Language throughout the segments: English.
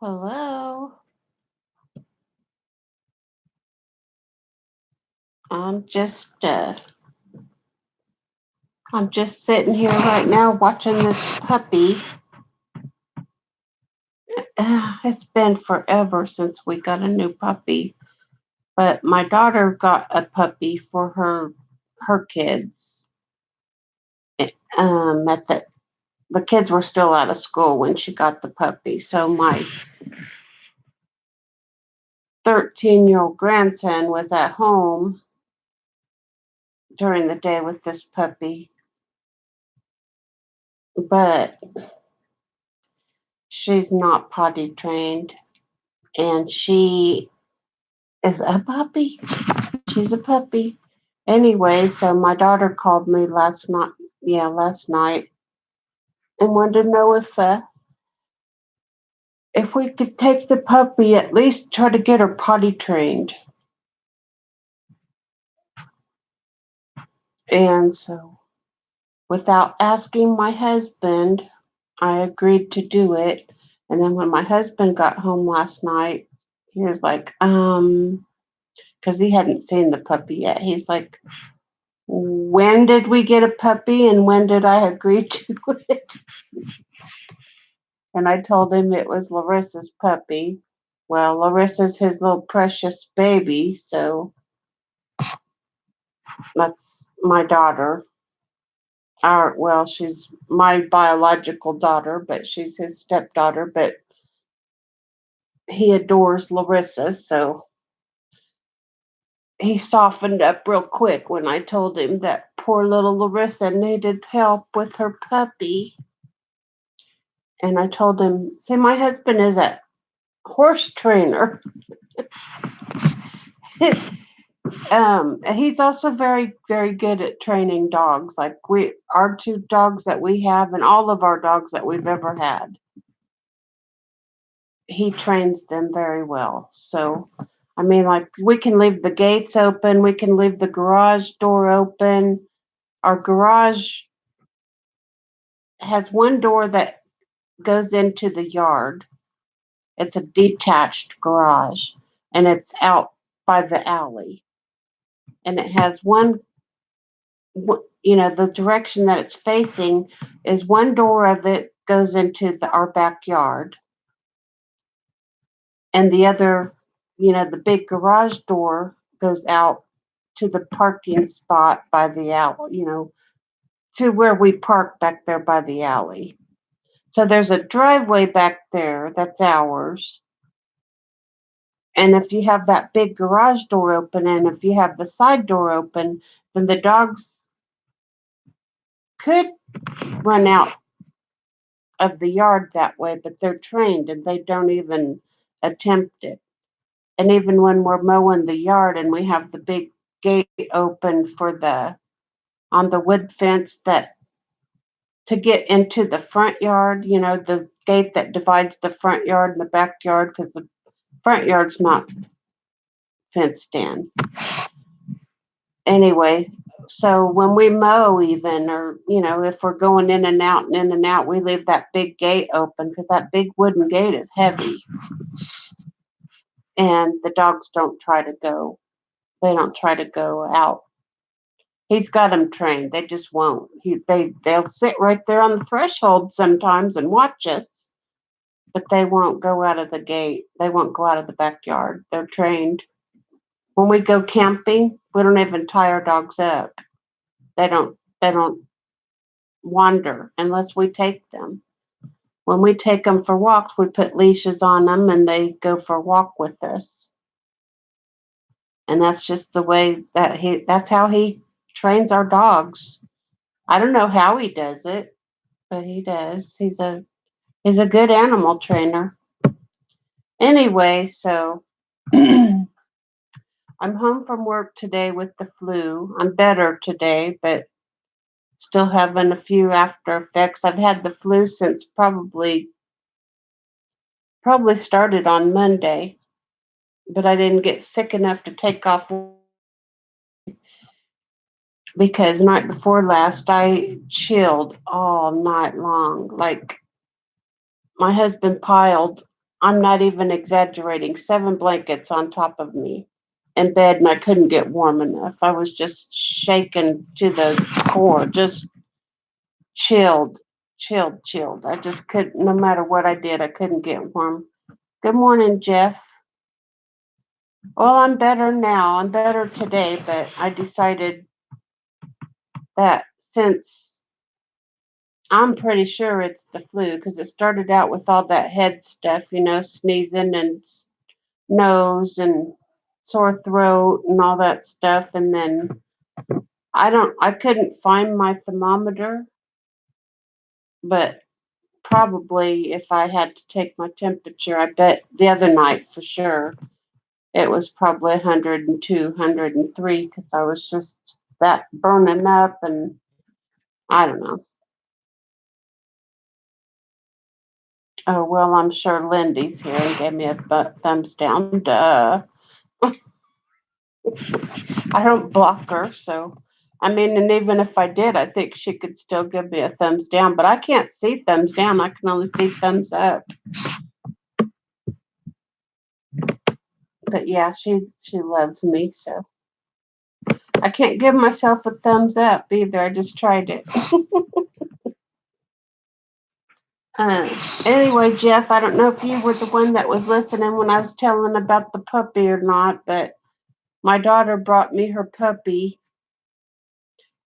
Hello. I'm just uh I'm just sitting here right now watching this puppy. It's been forever since we got a new puppy, but my daughter got a puppy for her kids. At the kids were still out of school when she got the puppy, so my 13-year-old grandson was at home during the day with this puppy, but she's not potty trained, and she is a puppy. She's a puppy. Anyway, so my daughter called me last night, and wanted to know if we could take the puppy, at least try to get her potty trained. And so, without asking my husband, I agreed to do it. And then when my husband got home last night, he was like, because he hadn't seen the puppy yet. He's like, when did we get a puppy and when did I agree to it? And I told him it was Larissa's puppy. Well, Larissa's his little precious baby, so that's my daughter. She's my biological daughter, but she's his stepdaughter, but he adores Larissa, so he softened up real quick when I told him that poor little Larissa needed help with her puppy. And I told him, say, my husband is a horse trainer. He's also very, very good at training dogs. Like our two dogs that we have, and all of our dogs that we've ever had, he trains them very well. So, I mean, like we can leave the gates open, we can leave the garage door open. Our garage has one door that goes into the yard. It's a detached garage, and it's out by the alley, and it has the direction that it's facing is one door of it goes into our backyard, and the other, the big garage door goes out to the parking spot by the alley, to where we park back there by the alley. So there's a driveway back there that's ours. And if you have that big garage door open and if you have the side door open, then the dogs could run out of the yard that way, but they're trained and they don't even attempt it. And even when we're mowing the yard and we have the big gate open on the wood fence that to get into the front yard, the gate that divides the front yard and the backyard, because the front yard's not fenced in. Anyway, so when we mow, even, or, if we're going in and out and in and out, we leave that big gate open because that big wooden gate is heavy. And the dogs don't try to go, they don't try to go out. He's got them trained. They just won't. They'll sit right there on the threshold sometimes and watch us, but they won't go out of the gate. They won't go out of the backyard. They're trained. When we go camping, we don't even tie our dogs up. They don't wander unless we take them. When we take them for walks, we put leashes on them and they go for a walk with us. And that's just the way that's how he trains our dogs. I don't know how he does it, but he does. He's a good animal trainer. Anyway, so I'm home from work today with the flu. I'm better today, but still having a few after effects. I've had the flu since probably started on Monday, but I didn't get sick enough to take off because night before last I chilled all night long. Like my husband piled I'm not even exaggerating, 7 blankets on top of me in bed, and I couldn't get warm enough. I was just shaken to the core, just chilled, chilled. I just couldn't, no matter what I did, I couldn't get warm. Good morning, Jeff. Well, I'm better now. I'm better today, but I decided that since I'm pretty sure it's the flu because it started out with all that head stuff, sneezing and nose and sore throat and all that stuff. And then I couldn't find my thermometer, but probably if I had to take my temperature, I bet the other night for sure it was probably 102, 103 because I was just that burning up and I don't know. Oh, well, I'm sure Lindy's here and gave me a thumbs down. Duh. I don't block her, so I mean, and even if I did, I think she could still give me a thumbs down, but I can't see thumbs down. I can only see thumbs up. But yeah, she loves me, so I can't give myself a thumbs up either. I just tried it. Uh, anyway, Jeff, I don't know if you were the one that was listening when I was telling about the puppy or not, but my daughter brought me her puppy,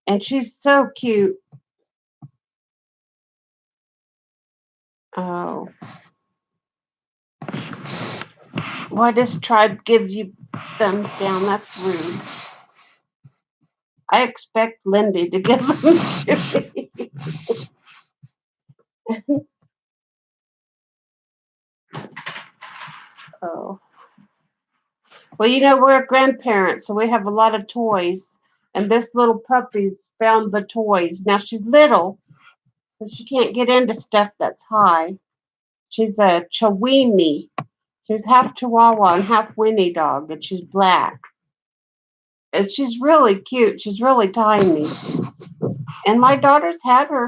and she's so cute. Oh, why does Tribe give you thumbs down? That's rude. I expect Lindy to give them to me. Oh. Well, we're grandparents, so we have a lot of toys. And this little puppy's found the toys. Now she's little, so she can't get into stuff that's high. She's a Chiweenie. She's half Chihuahua and half Winnie dog, and she's black. And she's really cute. She's really tiny. And my daughter's had her.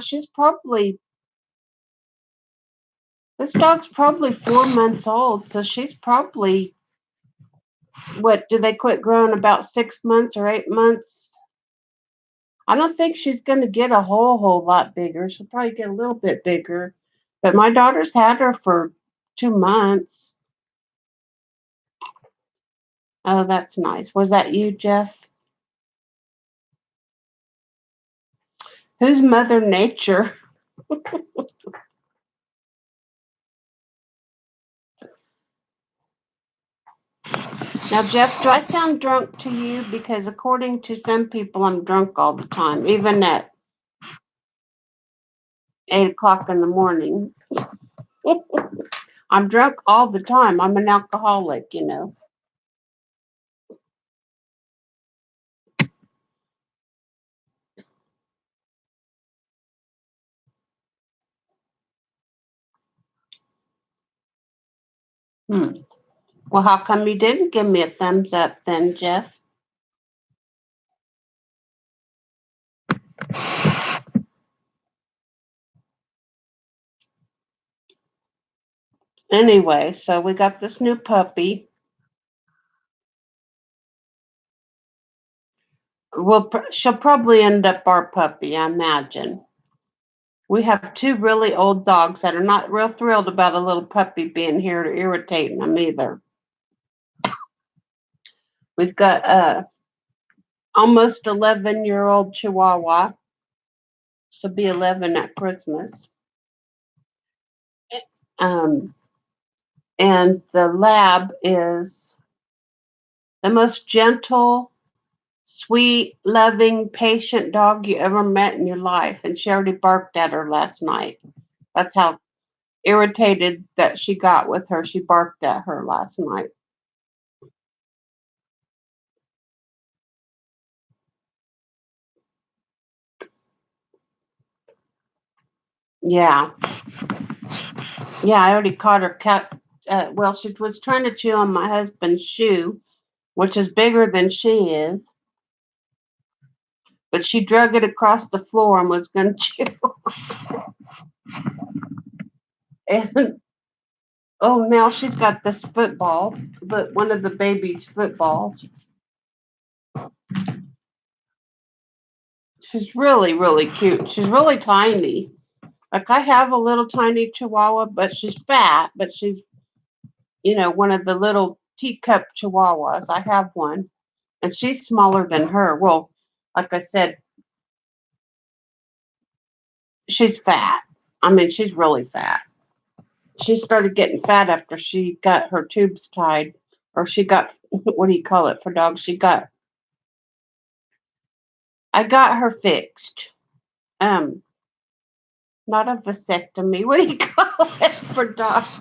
This dog's probably 4 months old, so she's probably, what, do they quit growing about 6 months or 8 months? I don't think she's going to get a whole lot bigger. She'll probably get a little bit bigger. But my daughter's had her for 2 months. Oh, that's nice. Was that you, Jeff? Who's Mother Nature? Now, Jeff, do I sound drunk to you? Because according to some people, I'm drunk all the time, even at 8 o'clock in the morning. I'm drunk all the time. I'm an alcoholic. Hmm. Well, how come you didn't give me a thumbs up then, Jeff? Anyway, so we got this new puppy. She'll probably end up our puppy, I imagine. We have two really old dogs that are not real thrilled about a little puppy being here to irritate them either. We've got a almost 11-year-old Chihuahua. She'll be 11 at Christmas. Um, and the lab is the most gentle, sweet, loving, patient dog you ever met in your life. And she already barked at her last night. That's how irritated that she got with her. She barked at her last night. Yeah. Yeah, I already caught her cat. Well, she was trying to chew on my husband's shoe, which is bigger than she is. But she drug it across the floor and was going to chew. And Oh, now she's got this football, but one of the baby's footballs. She's really, really cute. She's really tiny. Like I have a little tiny Chihuahua, but she's fat, but she's, one of the little teacup Chihuahuas. I have one, and she's smaller than her. Well, like I said, she's fat. I mean, she's really fat. She started getting fat after she got her tubes tied, or she got, what do you call it for dogs? I got her fixed. Um, Not a vasectomy. What do you call it for dogs?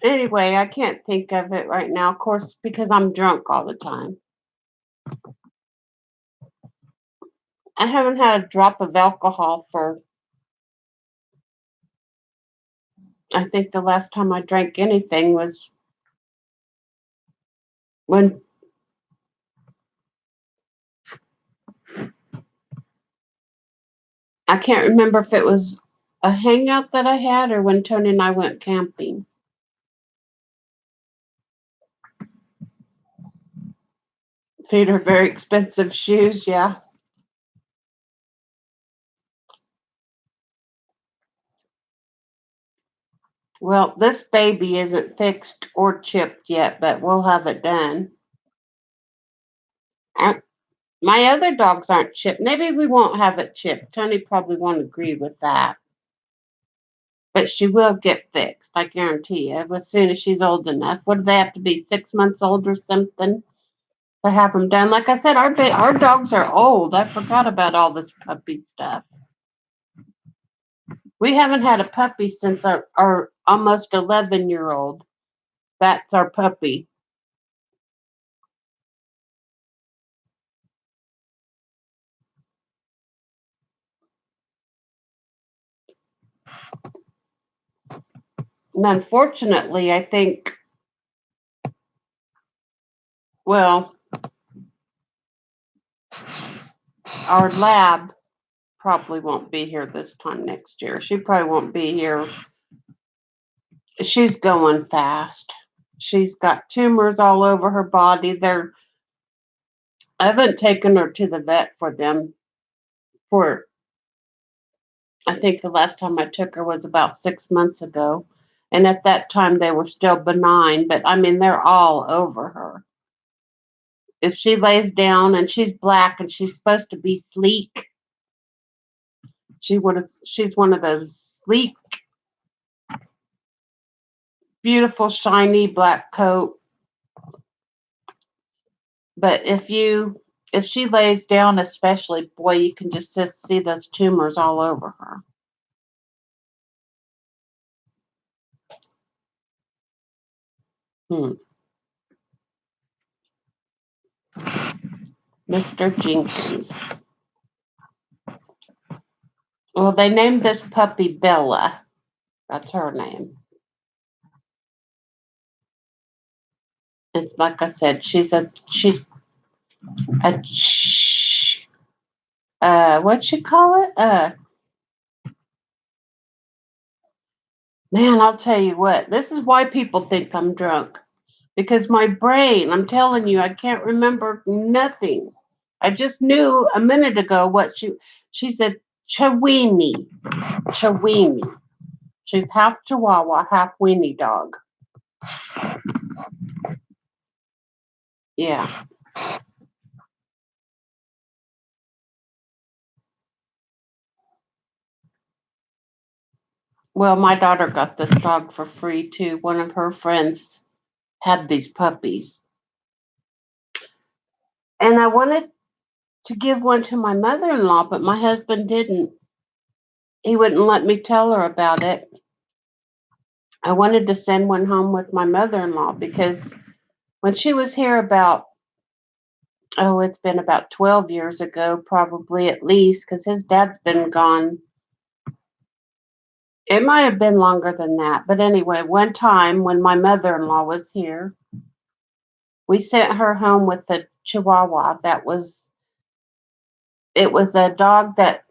Anyway, I can't think of it right now, of course, because I'm drunk all the time. I haven't had a drop of alcohol for, I think the last time I drank anything was when I can't remember if it was a hangout that I had or when Tony and I went camping. Feet are very expensive shoes, yeah. Well, this baby isn't fixed or chipped yet, but we'll have it done. And my other dogs aren't chipped. Maybe we won't have it chipped. Tony probably won't agree with that. But she will get fixed, I guarantee you, as soon as she's old enough. What do they have to be, 6 months old or something to have them done? Like I said, our dogs are old. I forgot about all this puppy stuff. We haven't had a puppy since our almost 11-year-old. That's our puppy. And unfortunately, I think, well, our lab probably won't be here this time next year. She probably won't be here. She's going fast. She's got tumors all over her body. I haven't taken her to the vet for them for, I think the last time I took her was about 6 months ago. And at that time they were still benign, but I mean, they're all over her. If she lays down and she's black and she's supposed to be sleek, she's one of those sleek, beautiful, shiny black coat. But if she lays down, especially, boy, you can just see those tumors all over her. Hmm. Mr. Jenkins. Well, they named this puppy Bella. That's her name. And like I said, she's a what you call it? Man, I'll tell you what. This is why people think I'm drunk. Because my brain, I'm telling you, I can't remember nothing. I just knew a minute ago what she said Chiweenie. Chiweenie. She's half Chihuahua, half weenie dog. Yeah. Well, my daughter got this dog for free too. One of her friends had these puppies. And I wanted to give one to my mother in law, but my husband didn't. He wouldn't let me tell her about it. I wanted to send one home with my mother in law because when she was here it's been about 12 years ago, probably at least, because his dad's been gone. It might have been longer than that. But anyway, one time when my mother in law was here, we sent her home with a Chihuahua it was a dog that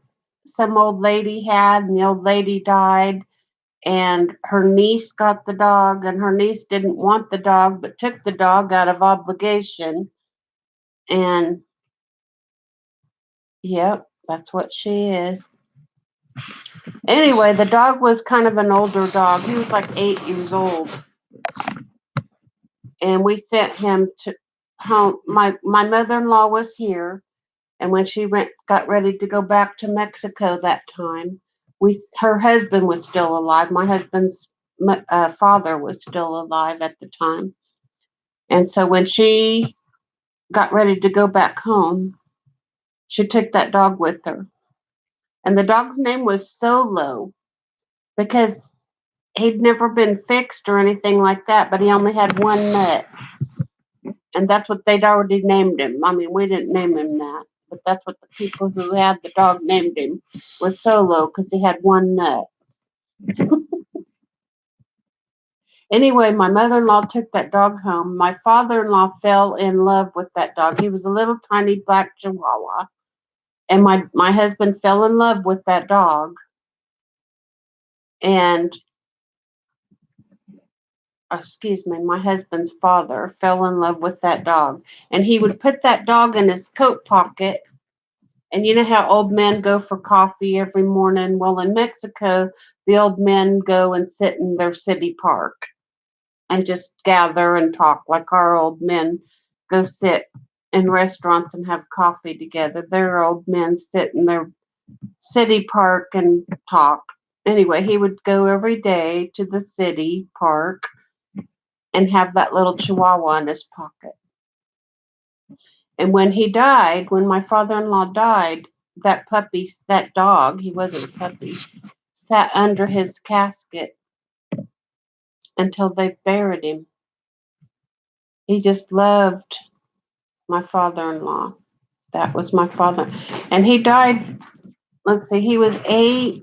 some old lady had, and the old lady died. and her niece got the dog, and her niece didn't want the dog but took the dog out of obligation. And yep, that's what she is. Anyway, the dog was kind of an older dog. He was like 8 years old, and we sent him to home. My mother-in-law was here, and when she got ready to go back to Mexico that time, her husband was still alive. My husband's father was still alive at the time, and so when she got ready to go back home, she took that dog with her, and the dog's name was Solo because he'd never been fixed or anything like that, but he only had one nut. And that's what they'd already named him. I mean, we didn't name him that, but that's what the people who had the dog named him, was Solo, because he had one nut. Anyway, my mother-in-law took that dog home. My father-in-law fell in love with that dog. He was a little tiny black Chihuahua, and my husband fell in love with that dog. And excuse me, my husband's father fell in love with that dog, and he would put that dog in his coat pocket. And you know how old men go for coffee every morning? Well, in Mexico, the old men go and sit in their city park and just gather and talk like our old men go sit in restaurants and have coffee together. Their old men sit in their city park and talk. Anyway, he would go every day to the city park and have that little Chihuahua in his pocket. And when he died, when my father-in-law died, that puppy, that dog, he wasn't a puppy, sat under his casket until they buried him. He just loved my father-in-law. That was my father. And he died, let's see, he was 8.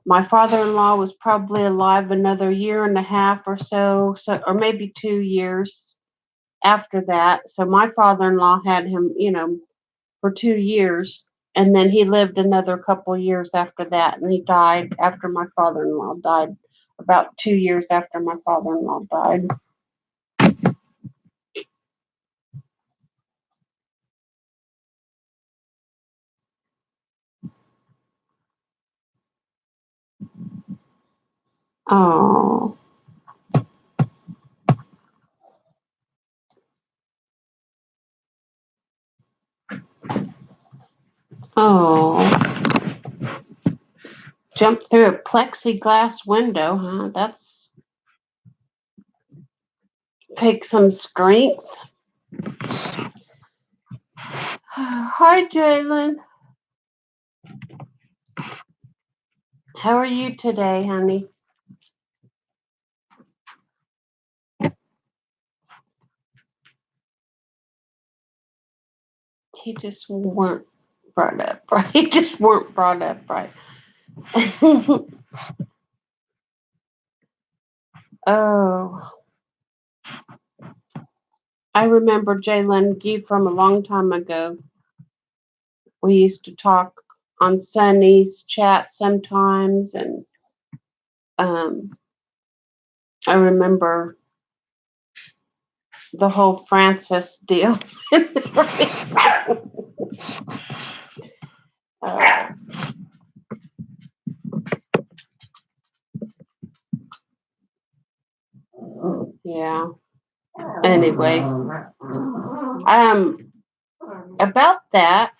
My father-in-law was probably alive another year and a half or so, or maybe 2 years after that. So my father-in-law had him, for 2 years, and then he lived another couple years after that, and he died after my father-in-law died, about 2 years after my father-in-law died. Oh, oh, jumped through a plexiglass window, huh? That's take some strength. Hi, Jalen. How are you today, honey? He just weren't brought up right. He just weren't brought up right. Oh, I remember Jalen you from a long time ago. We used to talk on Sunny's chat sometimes, and um, I remember the whole Francis deal. uh, yeah. Anyway, about that,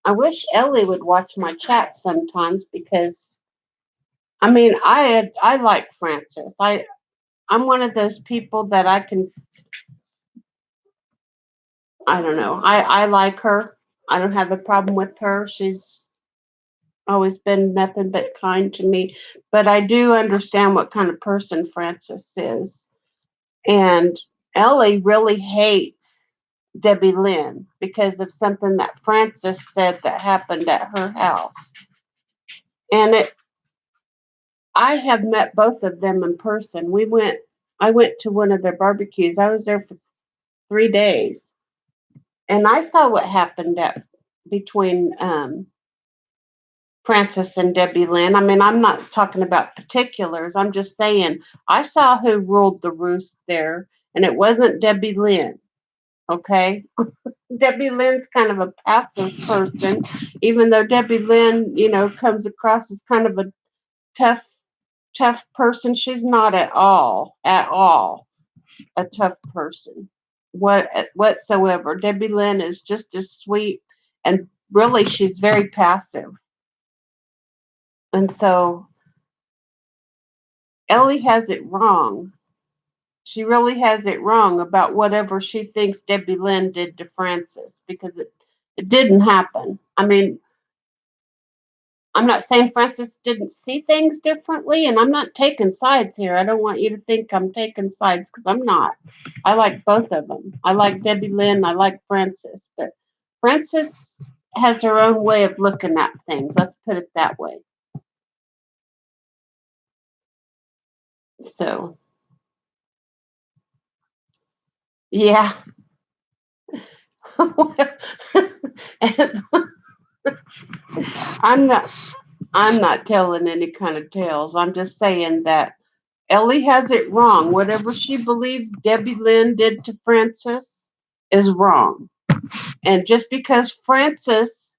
I wish Ellie would watch my chat sometimes because I mean I like Francis. I'm one of those people that I don't know. I like her. I don't have a problem with her. She's always been nothing but kind to me. But I do understand what kind of person Francis is. And Ellie really hates Debbie Lynn because of something that Francis said that happened at her house. And I have met both of them in person. I went to one of their barbecues. I was there for 3 days, and I saw what happened between Francis and Debbie Lynn. I mean, I'm not talking about particulars. I'm just saying I saw who ruled the roost there, and it wasn't Debbie Lynn. Okay, Debbie Lynn's kind of a passive person, even though Debbie Lynn, comes across as kind of a tough, tough person. She's not at all a tough person, whatsoever. Debbie Lynn is just as sweet, and really, she's very passive. And so Ellie has it wrong. She really has it wrong about whatever she thinks Debbie Lynn did to Francis, because it didn't happen. I mean, I'm not saying Francis didn't see things differently, and I'm not taking sides here. I don't want you to think I'm taking sides, because I'm not. I like both of them. I like Debbie Lynn. I like Francis. But Francis has her own way of looking at things. Let's put it that way. So, yeah. And I'm not I'm not telling any kind of tales. I'm just saying that Ellie has it wrong. Whatever she believes Debbie Lynn did to Francis is wrong. And just because Francis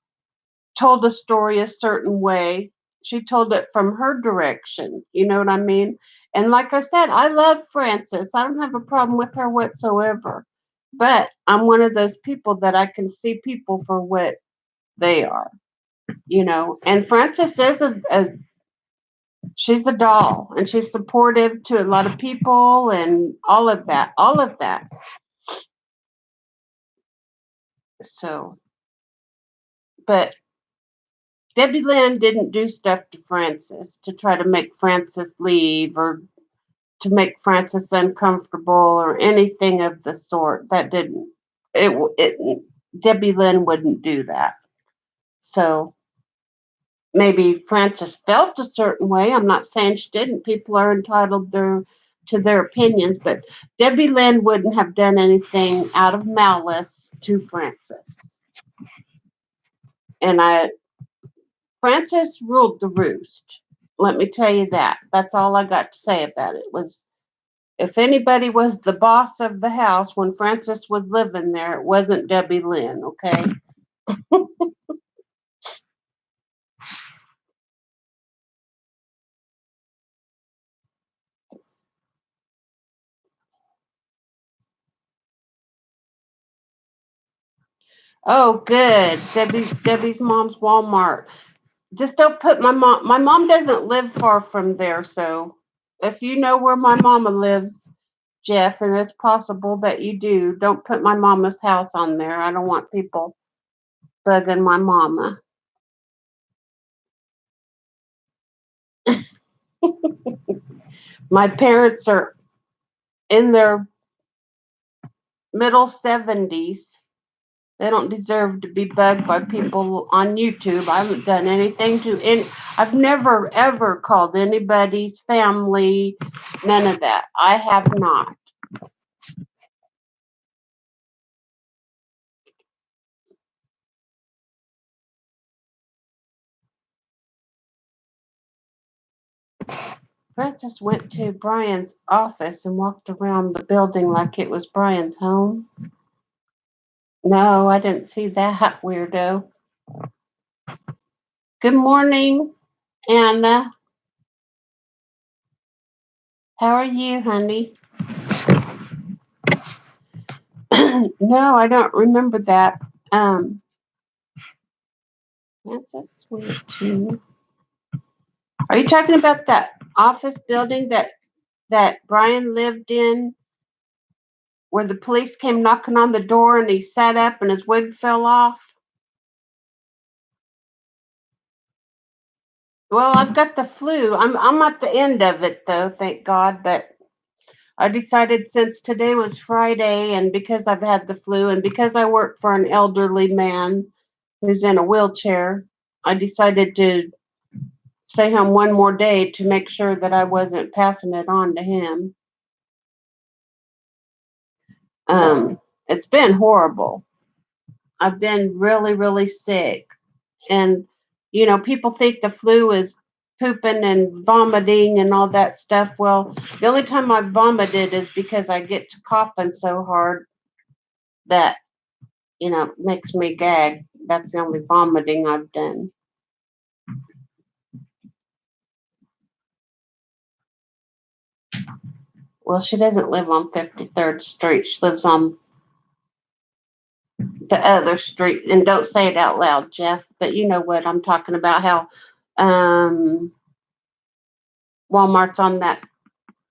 told a story a certain way, she told it from her direction. You know what I mean? And like I said, I love Frances. I don't have a problem with her whatsoever. But I'm one of those people that I can see people for what they are. And Frances is she's a doll, and she's supportive to a lot of people and all of that. All of that. So, but Debbie Lynn didn't do stuff to Frances to try to make Frances leave or to make Frances uncomfortable or anything of the sort. That didn't it Debbie Lynn wouldn't do that. So maybe Frances felt a certain way. I'm not saying she didn't. People are entitled to their opinions, but Debbie Lynn wouldn't have done anything out of malice to Frances. And Frances ruled the roost. Let me tell you that. That's all I got to say about it. Was if anybody was the boss of the house when Frances was living there, it wasn't Debbie Lynn, okay? Oh, good. Debbie's mom's Walmart. Just don't put my mom doesn't live far from there, so if you know where my mama lives, Jeff, and it's possible that you do, don't put my mama's house on there. I don't want people bugging my mama. My parents are in their middle 70s. They don't deserve to be bugged by people on YouTube. I haven't done anything to any. I've never ever called anybody's family. None of that. I have not. Francis went to Brian's office and walked around the building like it was Brian's home. No, I didn't see that weirdo. Good morning, Anna. How are you, honey? No, I don't remember that. That's a sweet too. Are you talking about that office building that Brian lived in, where the police came knocking on the door and he sat up and his wig fell off? Well, I've got the flu. I'm at the end of it though, thank God. But I decided since today was Friday, and because I've had the flu, and because I work for an elderly man who's in a wheelchair, I decided to stay home one more day to make sure that I wasn't passing it on to him. It's been horrible. I've been really, really sick. And People think the flu is pooping and vomiting and all that stuff. Well, the only time I vomited is because I get to coughing so hard that, makes me gag. That's the only vomiting I've done. Well, she doesn't live on 53rd Street. She lives on the other street. And don't say it out loud, Jeff, but you know what I'm talking about, how um, Walmart's on that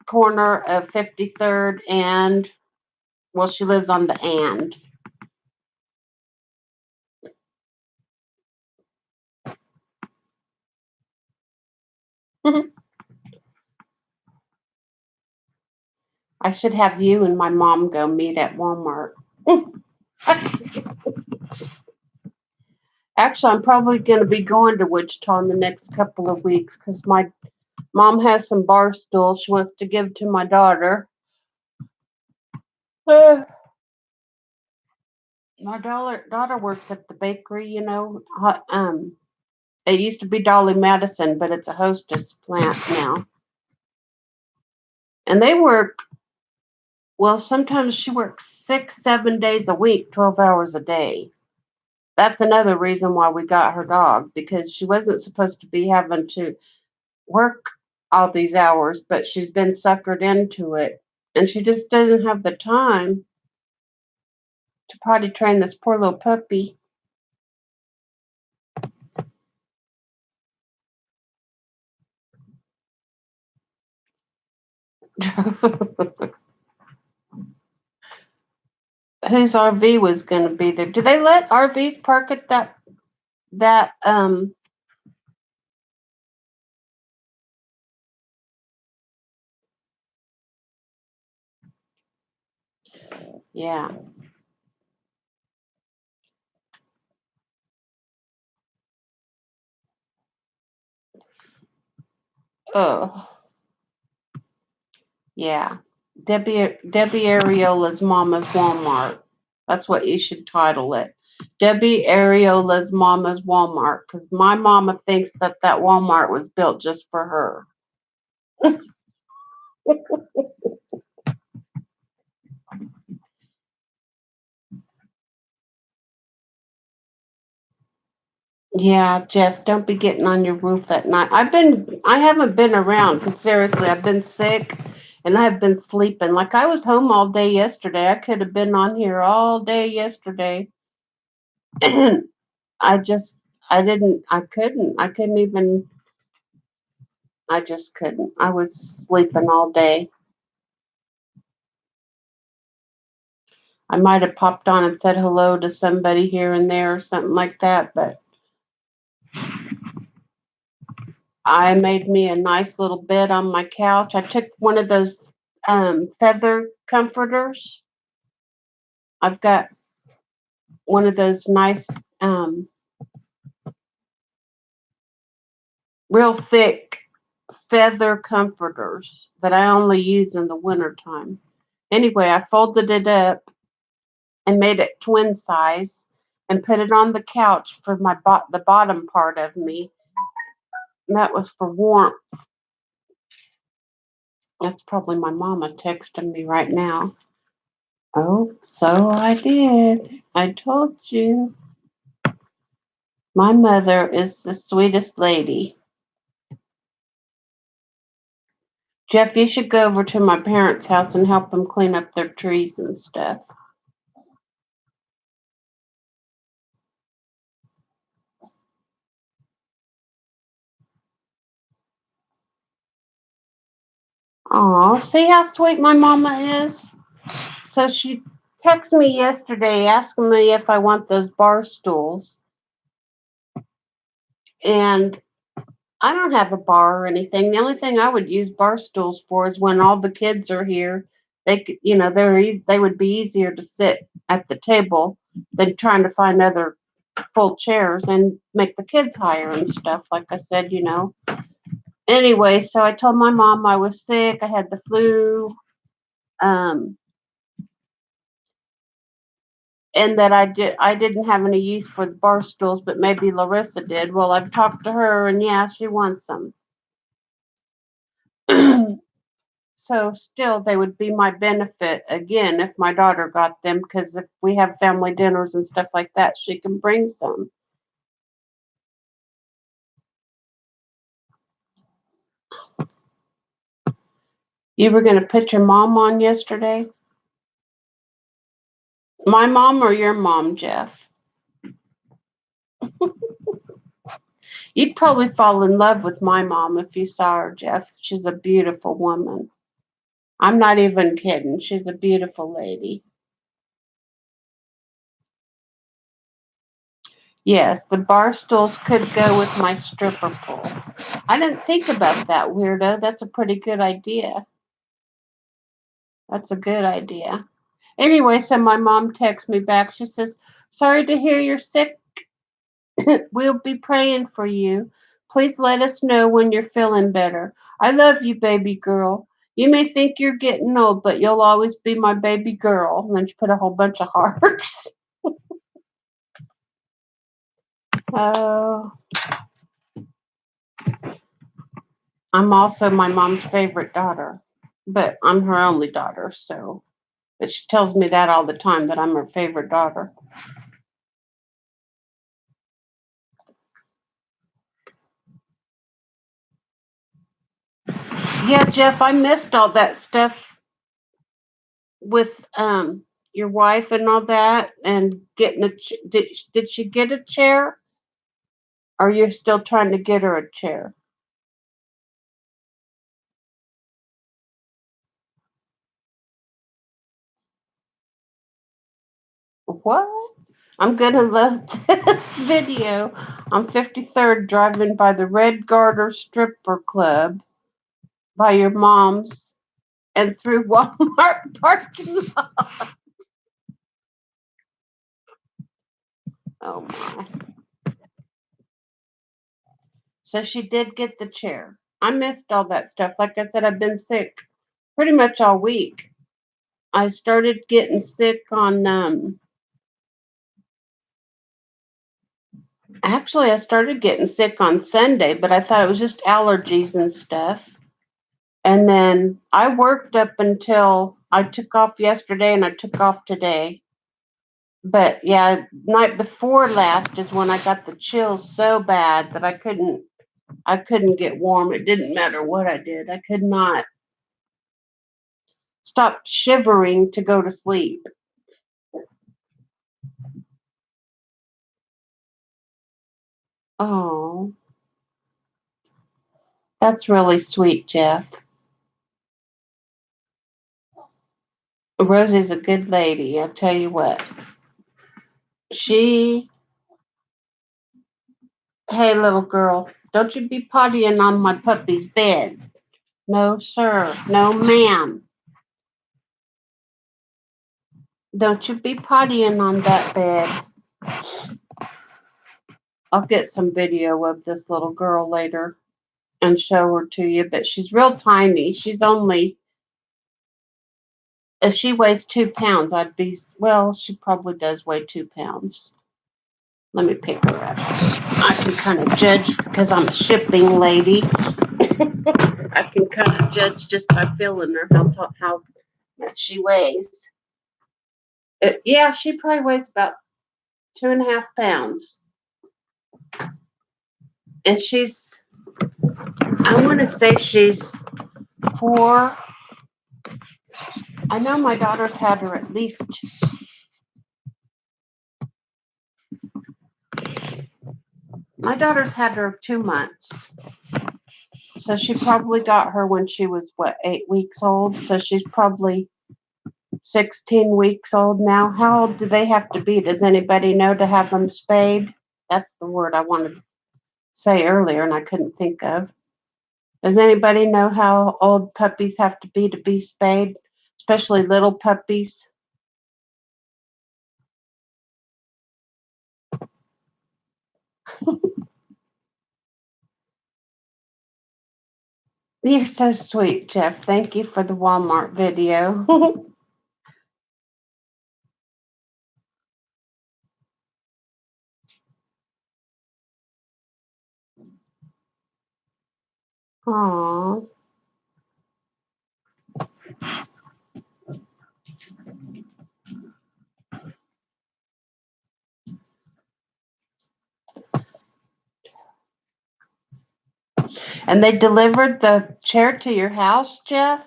corner of 53rd and, well, she lives on the and. I should have you and my mom go meet at Walmart. Actually, I'm probably going to be going to Wichita in the next couple of weeks because my mom has some bar stools she wants to give to my daughter. Uh, my daughter works at the bakery. It used to be Dolly Madison, but it's a Hostess plant now. And they work, well, sometimes she works 6, 7 days a week, 12 hours a day. That's another reason why we got her dog, because she wasn't supposed to be having to work all these hours, but she's been suckered into it. And she just doesn't have the time to potty train this poor little puppy. Whose RV was going to be there? Do they let RVs park at that? Yeah. Oh, yeah. Debbie Ariola's Mama's Walmart. That's what you should title it. Debbie Ariola's Mama's Walmart, because my mama thinks that Walmart was built just for her. Yeah, Jeff, don't be getting on your roof at night. I haven't been around because seriously, I've been sick and I've been sleeping. Like I was home all day yesterday. I could have been on here all day yesterday. And I just, I couldn't even, I just couldn't. I was sleeping all day. I might have popped on and said hello to somebody here and there or something like that, but I made me a nice little bed on my couch. I took one of those feather comforters. I've got one of those nice, um, real thick feather comforters that I only use in the wintertime. Anyway, I folded it up and made it twin size and put it on the couch for the bottom part of me. And that was for warmth. That's probably my mama texting me right now. Oh, so I did. I told you. My mother is the sweetest lady. Jeff, you should go over to my parents' house and help them clean up their trees and stuff. Oh, see how sweet my mama is? So she texted me yesterday asking me if I want those bar stools. And I don't have a bar or anything. The only thing I would use bar stools for is when all the kids are here. They could, they would be easier to sit at the table than trying to find other full chairs and make the kids higher and stuff. Like I said. Anyway, so I told my mom I was sick. I had the flu. Um, and that I didn't have any use for the bar stools, but maybe Larissa did. Well, I've talked to her, and yeah, she wants them. So still, they would be my benefit again if my daughter got them, because if we have family dinners and stuff like that, she can bring some. You were going to put your mom on yesterday? My mom or your mom, Jeff? You'd probably fall in love with my mom if you saw her, Jeff. She's a beautiful woman. I'm not even kidding. She's a beautiful lady. Yes, the bar stools could go with my stripper pole. I didn't think about that, weirdo. That's a pretty good idea. That's a good idea. Anyway, so my mom texts me back. She says, "Sorry to hear you're sick. We'll be praying for you. Please let us know when you're feeling better. I love you, baby girl. You may think you're getting old, but you'll always be my baby girl." And then she put a whole bunch of hearts. Oh, I'm also my mom's favorite daughter, but I'm her only daughter, so. But she tells me that all the time, that I'm her favorite daughter. Yeah, Jeff, I missed all that stuff with your wife and all that, and getting did she get a chair? Or you're still trying to get her a chair? What? I'm gonna love this video. I'm 53rd driving by the Red Garter Stripper Club by your mom's and through Walmart parking lot. Oh my. So she did get the chair. I missed all that stuff. Like I said, I've been sick pretty much all week. I started getting sick on actually I started getting sick on Sunday, but I thought it was just allergies and stuff. And then I worked up until I took off yesterday and I took off today. But yeah, night before last is when I got the chills so bad that I couldn't get warm. It didn't matter what I did. I could not stop shivering to go to sleep. Oh, that's really sweet, Jeff. Rosie's a good lady, I'll tell you what. She, hey, little girl, don't you be pottying on my puppy's bed. No, sir. No, ma'am. Don't you be pottying on that bed. I'll get some video of this little girl later and show her to you, but she's real tiny. She's only, if she weighs 2 pounds, I'd be, well, she probably does weigh 2 pounds. Let me pick her up. I can kind of judge because I'm a shipping lady. I can kind of judge just by feeling her how much she weighs. Yeah, she probably weighs about 2.5 pounds, and I want to say she's 4. I know my daughter's had her at least. My daughter's had her 2 months. So she probably got her when she was, what, 8 weeks old? So she's probably 16 weeks old now. How old do they have to be? Does anybody know, to have them spayed? That's the word I wanted to say earlier and I couldn't think of. Does anybody know how old puppies have to be spayed? Especially little puppies? You're so sweet, Jeff. Thank you for the Walmart video. Aw. And they delivered the chair to your house, Jeff?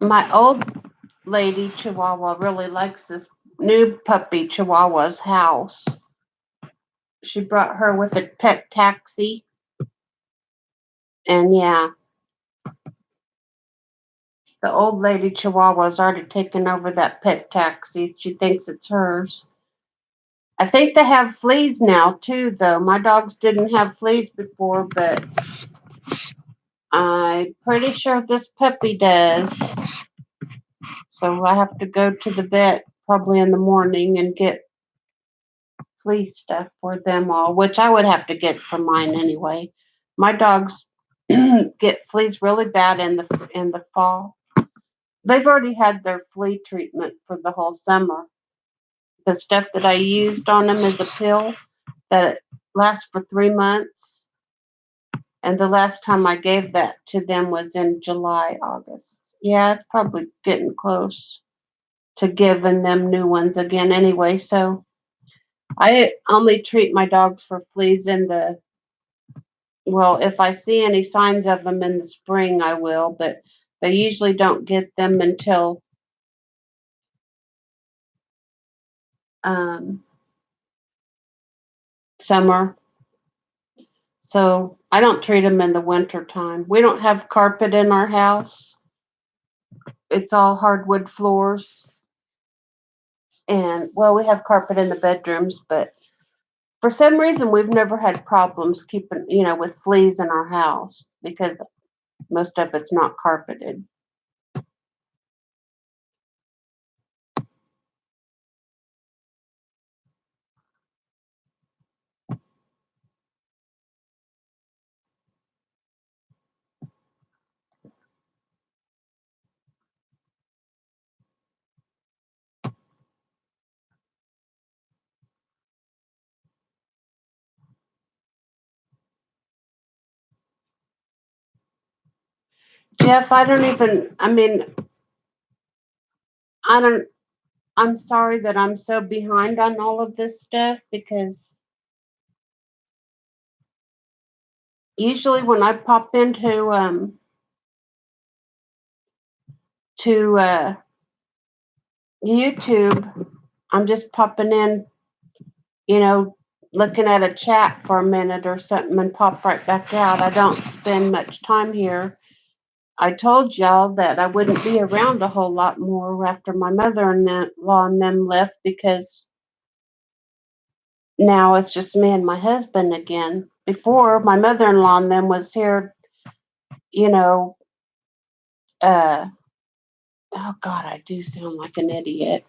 My old lady Chihuahua really likes this new puppy Chihuahua's house. She brought her with a pet taxi, and yeah, the old lady Chihuahua's already taken over that pet taxi. She thinks it's hers. I think they have fleas now too, though. My dogs didn't have fleas before, but I'm pretty sure this puppy does. So I have to go to the vet probably in the morning and get flea stuff for them all, which I would have to get for mine anyway. My dogs get fleas really bad in the fall. They've already had their flea treatment for the whole summer. The stuff that I used on them is a pill that lasts for 3 months. And the last time I gave that to them was in July, August. Yeah, it's probably getting close to giving them new ones again anyway. So I only treat my dogs for fleas well, if I see any signs of them in the spring, I will, but they usually don't get them until um, summer. So I don't treat them in the winter time. We don't have carpet in our house. It's all hardwood floors. And well, we have carpet in the bedrooms, but for some reason we've never had problems keeping, with fleas in our house because most of it's not carpeted. Jeff, I don't, I'm sorry that I'm so behind on all of this stuff because usually when I pop into to YouTube, I'm just popping in, you know, looking at a chat for a minute or something and pop right back out. I don't spend much time here. I told y'all that I wouldn't be around a whole lot more after my mother-in-law and them left because now it's just me and my husband again. Before my mother-in-law and them was here, you know, uh oh God, I do sound like an idiot.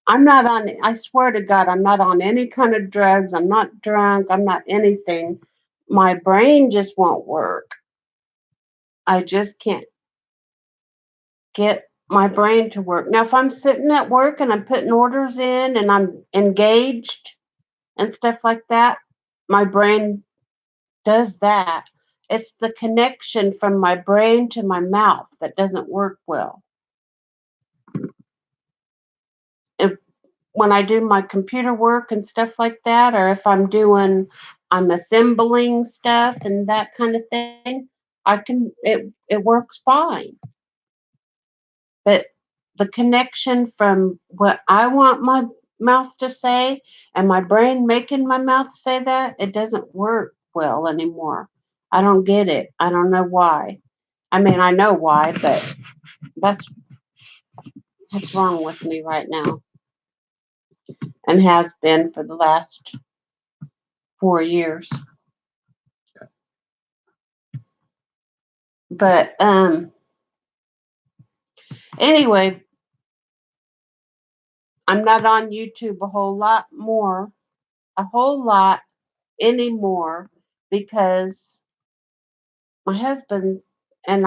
I swear to God, I'm not on any kind of drugs. I'm not drunk. I'm not anything. My brain just won't work. I just can't get my brain to work. Now, if I'm sitting at work and I'm putting orders in and I'm engaged and stuff like that, my brain does that. It's the connection from my brain to my mouth that doesn't work well. If when I do my computer work and stuff like that, or if I'm assembling stuff and that kind of thing, it works fine. But the connection from what I want my mouth to say and my brain making my mouth say that, it doesn't work well anymore. I don't get it. I don't know why. I mean, I know why, but that's what's wrong with me right now and has been for the last 4 years. But anyway, I'm not on YouTube a whole lot anymore because my husband And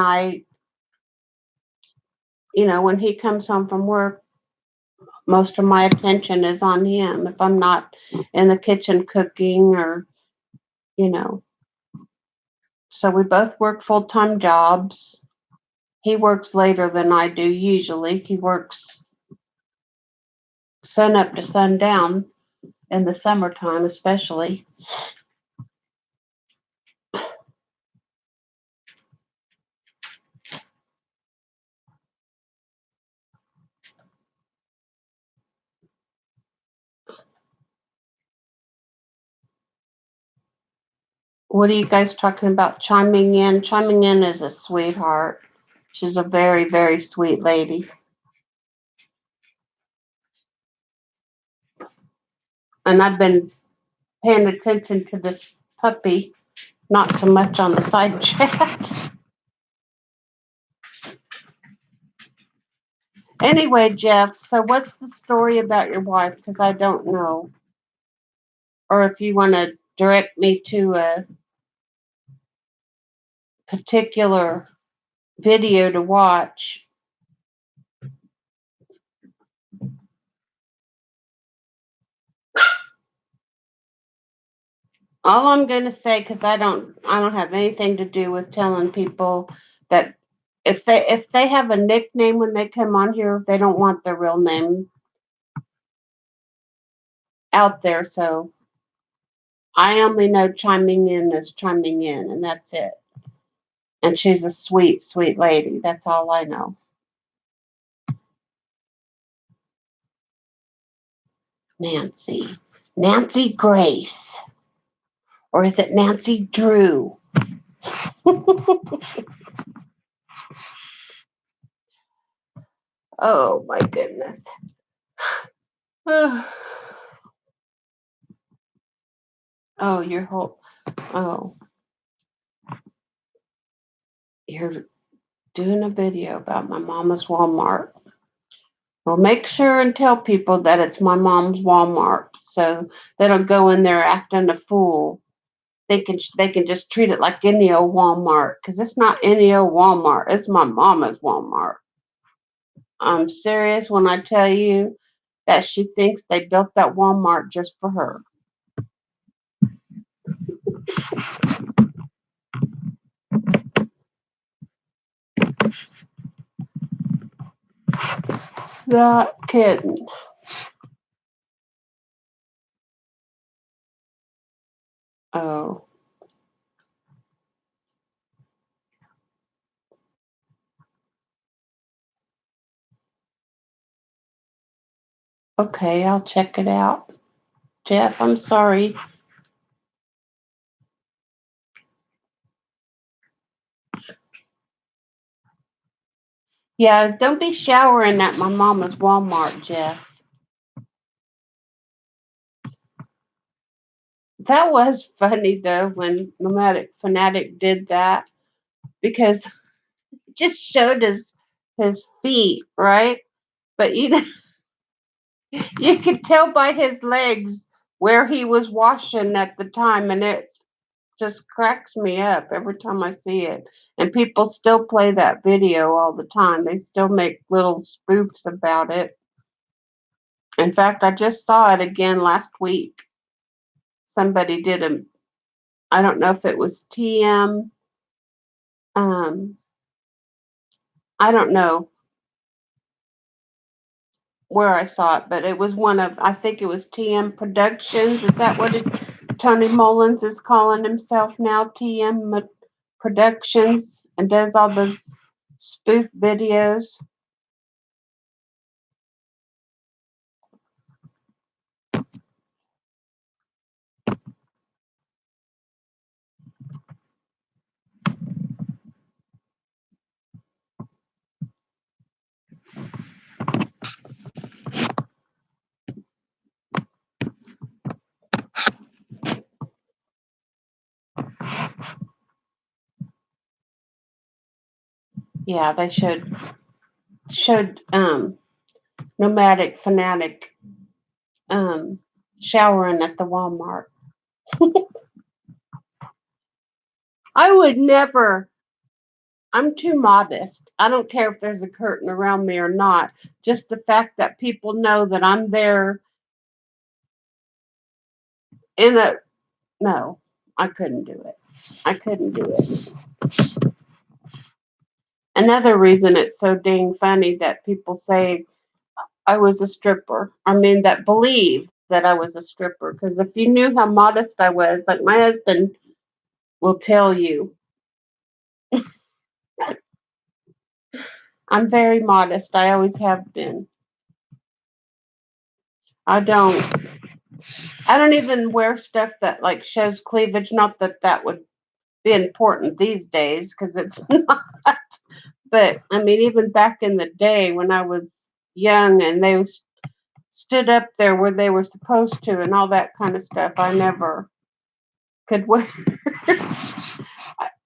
when he comes home from work, most of my attention is on him if I'm not in the kitchen cooking or, you know. So we both work full-time jobs. He works later than I do usually. He works sun up to sundown in the summertime, especially. What are you guys talking about? Chiming in? Chiming in is a sweetheart. She's a very, very sweet lady. And I've been paying attention to this puppy, not so much on the side chat. Anyway, Jeff, so what's the story about your wife? Because I don't know. Or if you want to direct me to a particular video to watch. All I'm going to say, because I don't have anything to do with telling people that if they have a nickname when they come on here, they don't want their real name out there. So I only know chiming in is chiming in, and that's it. And she's a sweet, sweet lady. That's all I know. Nancy Grace, or is it Nancy Drew? Oh my goodness. Oh, you're doing a video about my mama's Walmart. Well, make sure and tell people that it's my mom's Walmart, so they don't go in there acting a fool. They can just treat it like any old Walmart, because it's not any old Walmart. It's my mama's Walmart. I'm serious when I tell you that she thinks they built that Walmart just for her. Not kidding. Oh, okay, I'll check it out. Jeff, I'm sorry. Yeah, don't be showering at my mama's Walmart, Jeff. That was funny though when Nomadic Fanatic did that, because it just showed his feet, right? But you could tell by his legs where he was washing at the time, and it just cracks me up every time I see it. And people still play that video all the time. They still make little spoofs about it. In fact, I just saw it again last week. Somebody did I don't know if it was TM. I don't know where I saw it, but it was I think it was TM Productions. Is that what Tony Mullins is calling himself now? TM Productions, and does all those spoof videos. Yeah, they showed Nomadic Fanatic showering at the Walmart. I would never I'm too modest. I don't care if there's a curtain around me or not. Just the fact that people know that I'm there in a no, I couldn't do it. I couldn't do it. Another reason it's so dang funny that people say I was a stripper. I mean, that believe that I was a stripper. Because if you knew how modest I was, like my husband will tell you, I'm very modest. I always have been. I don't. I don't even wear stuff that like shows cleavage. Not that that would be important these days, because it's not. But I mean, even back in the day when I was young and they stood up there where they were supposed to and all that kind of stuff, I never could wear.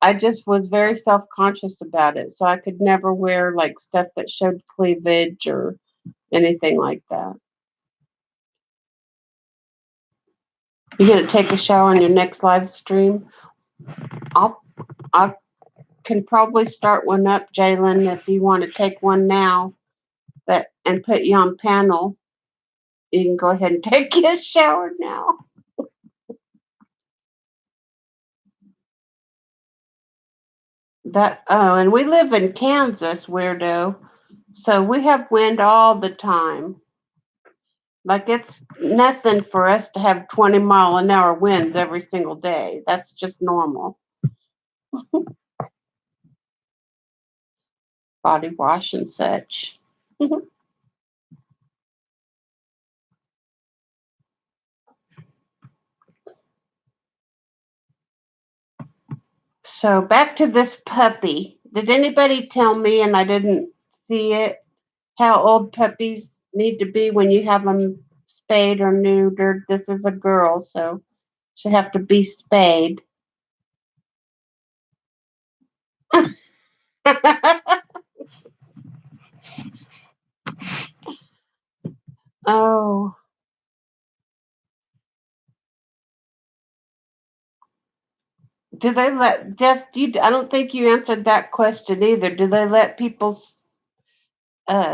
I just was very self conscious about it, so I could never wear like stuff that showed cleavage or anything like that. You gonna take a shower on your next live stream? I'll I can probably start one up, Jalen, if you want to take one now that and put you on panel. You can go ahead and take a shower now. That and we live in Kansas, weirdo. So we have wind all the time. Like it's nothing for us to have 20-mile-an-hour winds every single day. That's just normal. Body wash and such. So back to this puppy. Did anybody tell me, and I didn't see it, how old puppies need to be when you have them spayed or neutered? This is a girl, so she have to be spayed. Oh, do they let Jeff? I don't think you answered that question either. Do they let people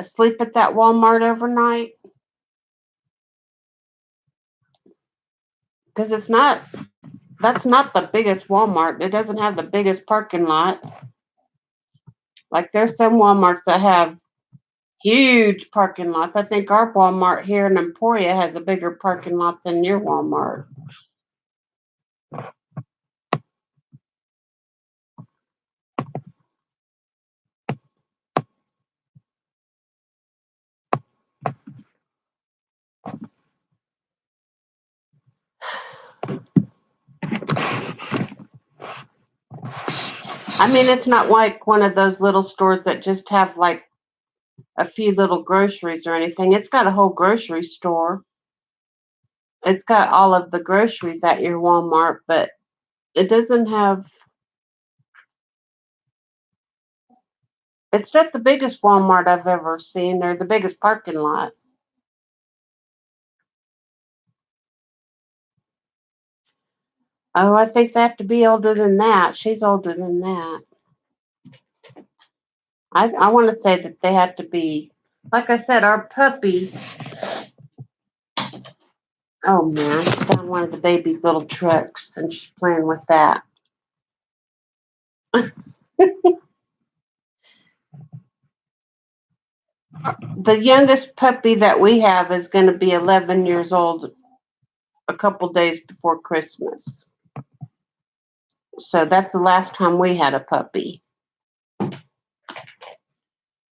sleep at that Walmart overnight? Because it's not. That's not the biggest Walmart. It doesn't have the biggest parking lot. Like there's some Walmarts that have huge parking lots. I think our Walmart here in Emporia has a bigger parking lot than your Walmart. I mean, it's not like one of those little stores that just have like a few little groceries or anything. It's got a whole grocery store. It's got all of the groceries at your Walmart, but it doesn't have. It's not the biggest Walmart I've ever seen, or the biggest parking lot. Oh, I think they have to be older than that. She's older than that. I want to say that they have to be, like I said, our puppy. Oh man, she found one of the baby's little trucks and she's playing with that. The youngest puppy that we have is going to be 11 years old a couple days before Christmas. So that's the last time we had a puppy.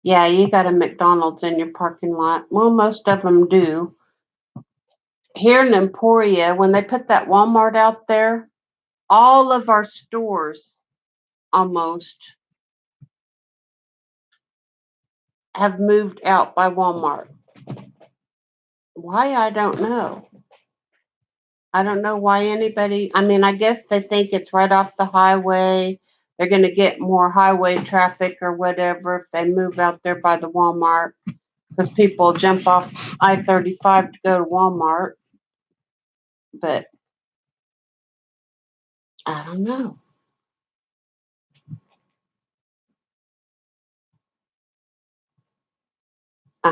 Yeah, you got a McDonald's in your parking lot. Well, most of them do. Here in Emporia, when they put that Walmart out there, all of our stores almost have moved out by Walmart. Why? I don't know. I don't know why anybody, I mean, I guess they think it's right off the highway. They're going to get more highway traffic or whatever if they move out there by the Walmart because people jump off I-35 to go to Walmart. But I don't know.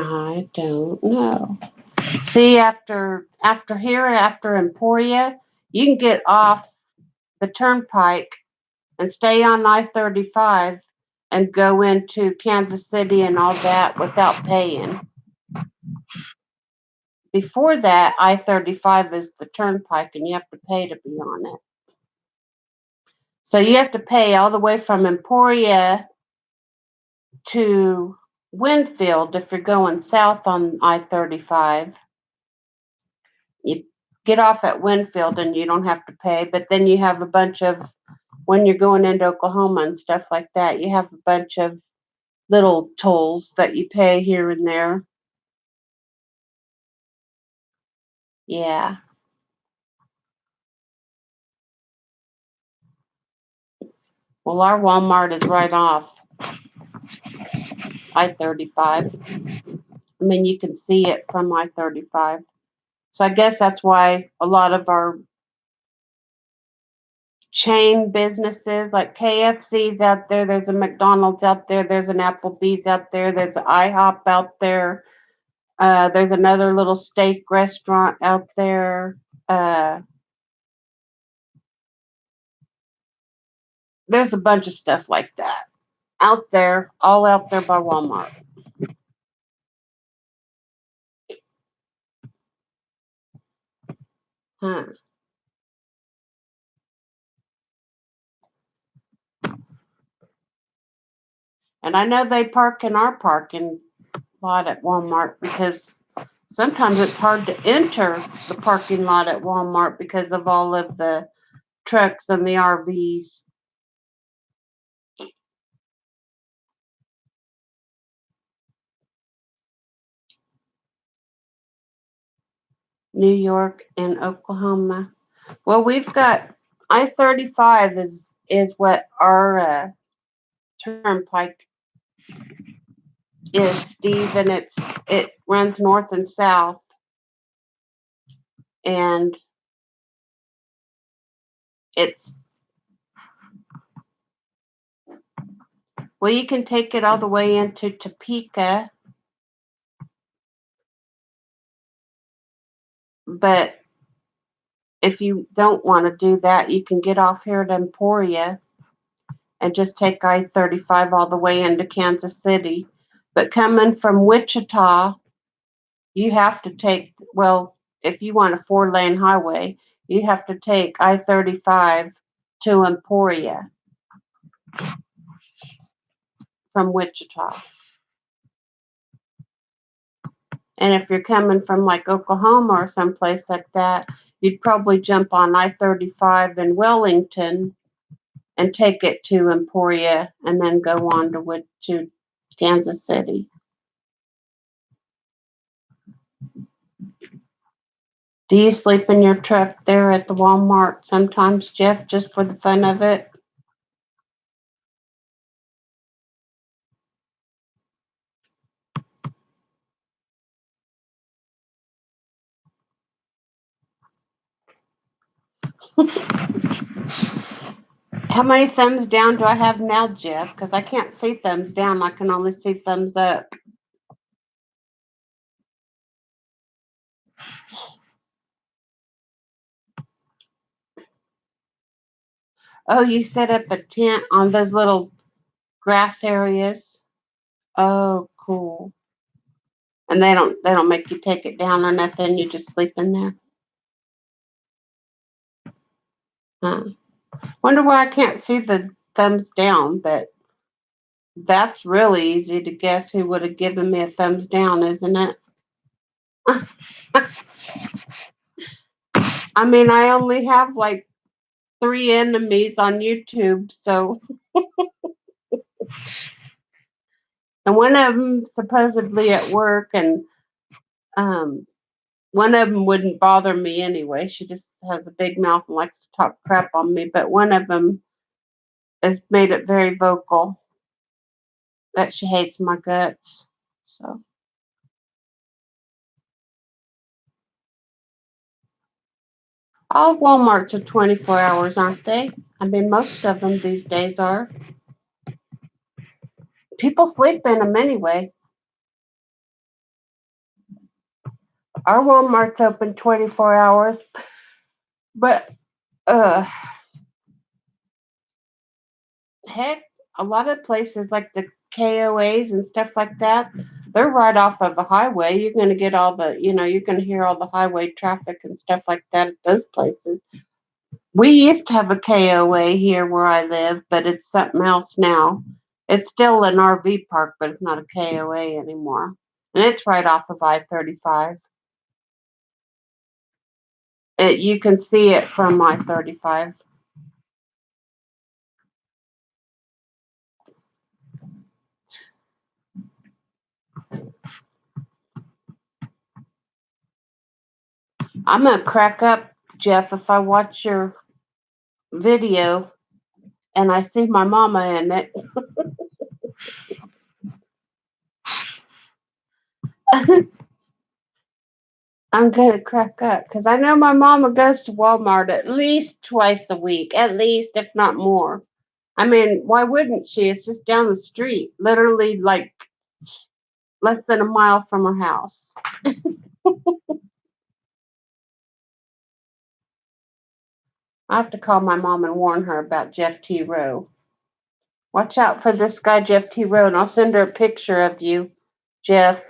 I don't know. See, after Emporia, you can get off the turnpike and stay on I-35 and go into Kansas City and all that without paying. Before that, I-35 is the turnpike and you have to pay to be on it. So you have to pay all the way from Emporia to Winfield if you're going south on I-35. You get off at Winfield and you don't have to pay, but then you have a bunch of, when you're going into Oklahoma and stuff like that, you have a bunch of little tolls that you pay here and there. Yeah. Well, our Walmart is right off I-35. I mean, you can see it from I-35. So I guess that's why a lot of our chain businesses like KFC's out there, there's a McDonald's out there, there's an Applebee's out there, there's an IHOP out there, there's another little steak restaurant out there. There's a bunch of stuff like that out there, all out there by Walmart. Huh. And I know they park in our parking lot at Walmart because sometimes it's hard to enter the parking lot at Walmart because of all of the trucks and the RVs. New York and Oklahoma. Well, we've got I-35 is what our turnpike is, Steve, and it runs north and south, and it's, well, you can take it all the way into Topeka, but if you don't want to do that, you can get off here at Emporia and just take I-35 all the way into Kansas City. But coming from Wichita, you have to take, well, if you want a 4-lane highway, you have to take I-35 to Emporia from Wichita. And if you're coming from like Oklahoma or someplace like that, you'd probably jump on I-35 in Wellington and take it to Emporia and then go on to Kansas City. Do you sleep in your truck there at the Walmart sometimes, Jeff, just for the fun of it? How many thumbs down do I have now, Jeff? Because I can't see thumbs down. I can only see thumbs up. Oh, you set up a tent on those little grass areas. Oh, cool. And they don't make you take it down or nothing. You just sleep in there. Huh. Wonder why I can't see the thumbs down, but that's really easy to guess who would have given me a thumbs down, isn't it? I mean, I only have like 3 enemies on YouTube, so, and one of them supposedly at work, and um, one of them wouldn't bother me anyway. She just has a big mouth and likes to talk crap on me, but one of them has made it very vocal that she hates my guts. So, all Walmarts are 24 hours, aren't they? I mean, most of them these days are. People sleep in them anyway. Our Walmart's open 24 hours, but uh, heck, a lot of places like the KOAs and stuff like that, they're right off of a highway. You're going to get all the, you can hear all the highway traffic and stuff like that at those places. We used to have a KOA here where I live, but it's something else now. It's still an RV park, but it's not a KOA anymore. And it's right off of I-35. You can see it from I-35. I'm going to crack up, Jeff, if I watch your video and I see my mama in it. I'm going to crack up because I know my mama goes to Walmart at least twice a week, at least, if not more. I mean, why wouldn't she? It's just down the street, literally like less than a mile from her house. I have to call my mom and warn her about Jeff T. Rowe. Watch out for this guy, Jeff T. Rowe, and I'll send her a picture of you, Jeff.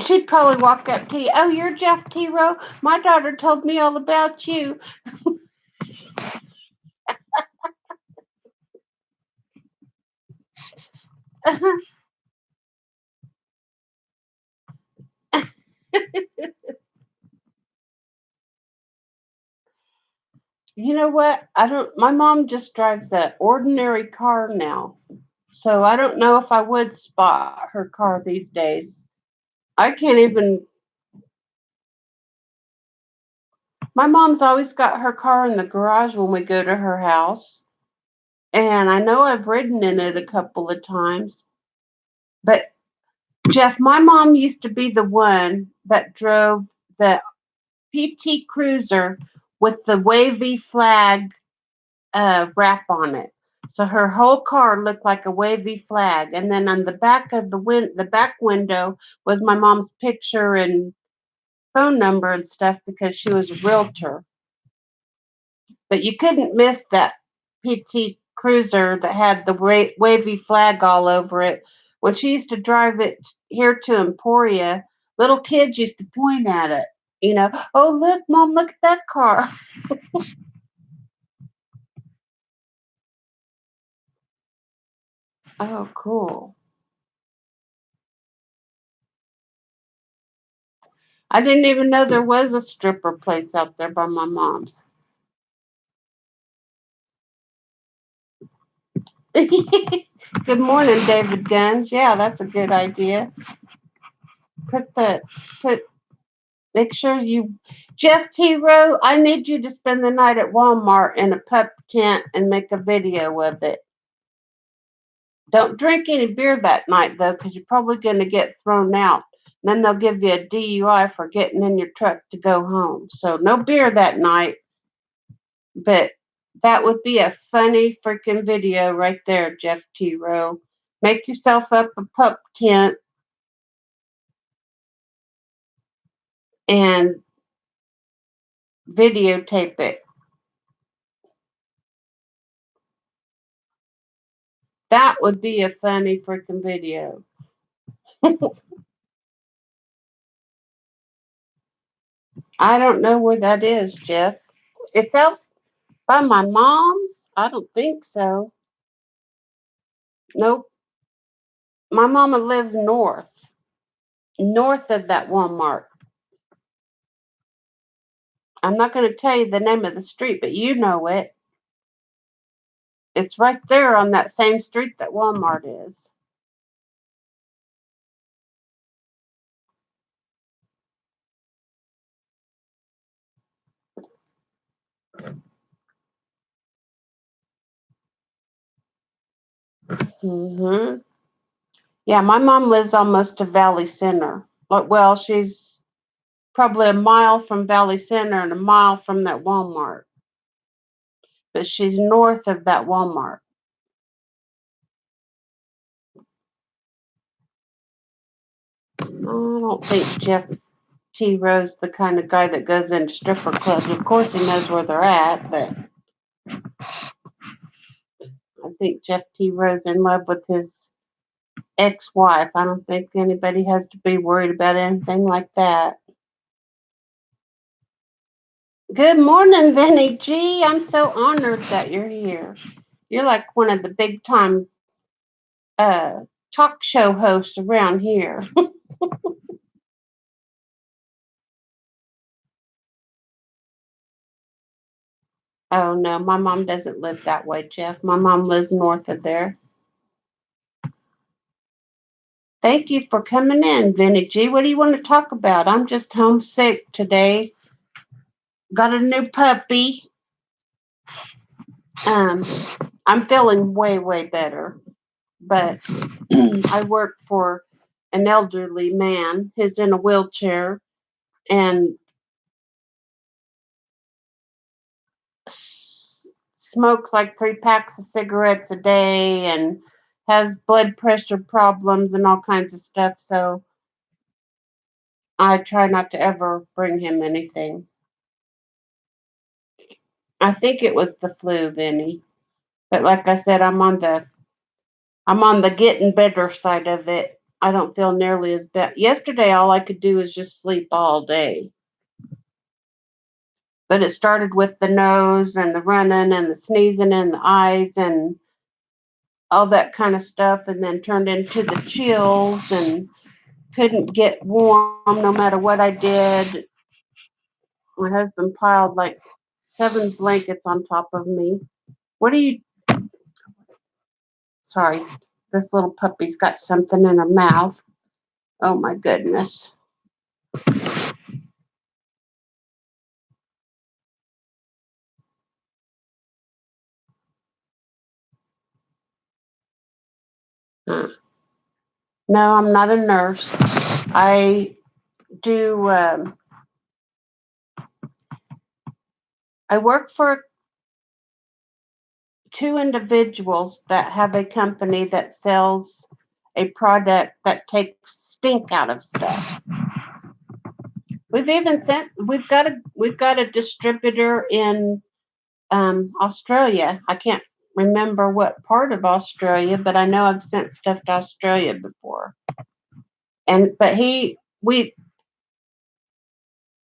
She'd probably walk up to you. Oh, you're Jeff T. Rowe? My daughter told me all about you. You know what? I don't. My mom just drives an ordinary car now, so I don't know if I would spot her car these days. I can't even. My mom's always got her car in the garage when we go to her house, and I know I've ridden in it a couple of times. But Jeff, my mom used to be the one that drove the PT Cruiser with the wavy flag wrap on it. So her whole car looked like a wavy flag, and then on the back of the back window was my mom's picture and phone number and stuff because she was a realtor. But you couldn't miss that PT Cruiser that had the wavy flag all over it. When she used to drive it here to Emporia, little kids used to point at it. Oh look, mom, look at that car. Oh, cool. I didn't even know there was a stripper place out there by my mom's. Good morning, David Guns. Yeah, that's a good idea. Put the put make sure you Jeff T. Rowe, I need you to spend the night at Walmart in a pup tent and make a video of it. Don't drink any beer that night though, because you're probably gonna get thrown out. Then they'll give you a DUI for getting in your truck to go home. So no beer that night. But that would be a funny freaking video right there, Jeff T. Rowe. Make yourself up a pup tent and videotape it. That would be a funny freaking video. I don't know where that is, Jeff. It's out by my mom's? I don't think so. Nope. My mama lives north of that Walmart. I'm not going to tell you the name of the street, but you know it. It's right there on that same street that Walmart is. Hmm. Yeah, my mom lives almost to Valley Center. Well, she's probably a mile from Valley Center and a mile from that Walmart, but she's north of that Walmart. don't think Jeff T. Rose the kind of guy that goes into stripper clubs. Of course, he knows where they're at, but I think Jeff T. Rose in love with his ex-wife. I don't think anybody has to be worried about anything like that. Good morning, Vinny G. I'm so honored that you're here. You're like one of the big time talk show hosts around here. Oh no, my mom doesn't live that way, Jeff. My mom lives north of there. Thank you for coming in, Vinny G. What do you want to talk about? I'm just homesick today. Got a new puppy. I'm feeling way, way better. But I work for an elderly man. He's in a wheelchair and smokes like 3 packs of cigarettes a day and has blood pressure problems and all kinds of stuff. So I try not to ever bring him anything. I think it was the flu, Vinny. But like I said, I'm on the getting better side of it. I don't feel nearly as bad. Yesterday, all I could do was just sleep all day. But it started with the nose and the running and the sneezing and the eyes and all that kind of stuff, and then turned into the chills and couldn't get warm no matter what I did. My husband piled like 7 blankets on top of me. What are you? Sorry, this little puppy's got something in her mouth. Oh my goodness. No, I'm not a nurse. I do. I work for 2 individuals that have a company that sells a product that takes stink out of stuff. We've got a distributor in Australia. I can't remember what part of Australia, but I know I've sent stuff to Australia before. And but he we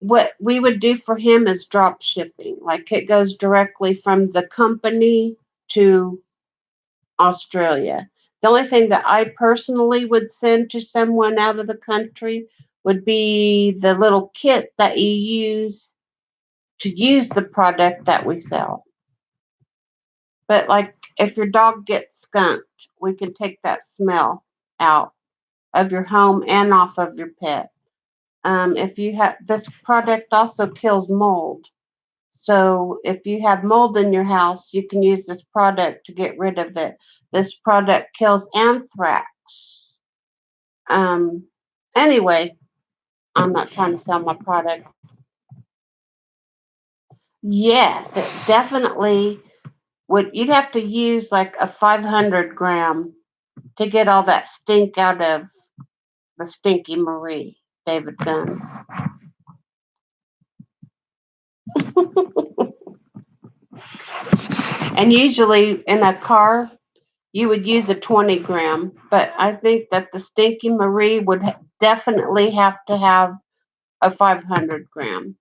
what we would do for him is drop shipping. Like it goes directly from the company to Australia. The only thing that I personally would send to someone out of the country would be the little kit that you use to use the product that we sell. But like if your dog gets skunked, we can take that smell out of your home and off of your pet. If you have this product also kills mold. So if you have mold in your house, you can use this product to get rid of it. This product kills anthrax. Um, anyway, I'm not trying to sell my product. Yes, it definitely would. You'd have to use like a 500 gram to get all that stink out of the Stinky Marie, David Guns. And usually in a car, you would use a 20 gram, but I think that the Stinky Marie would definitely have to have a 500 gram.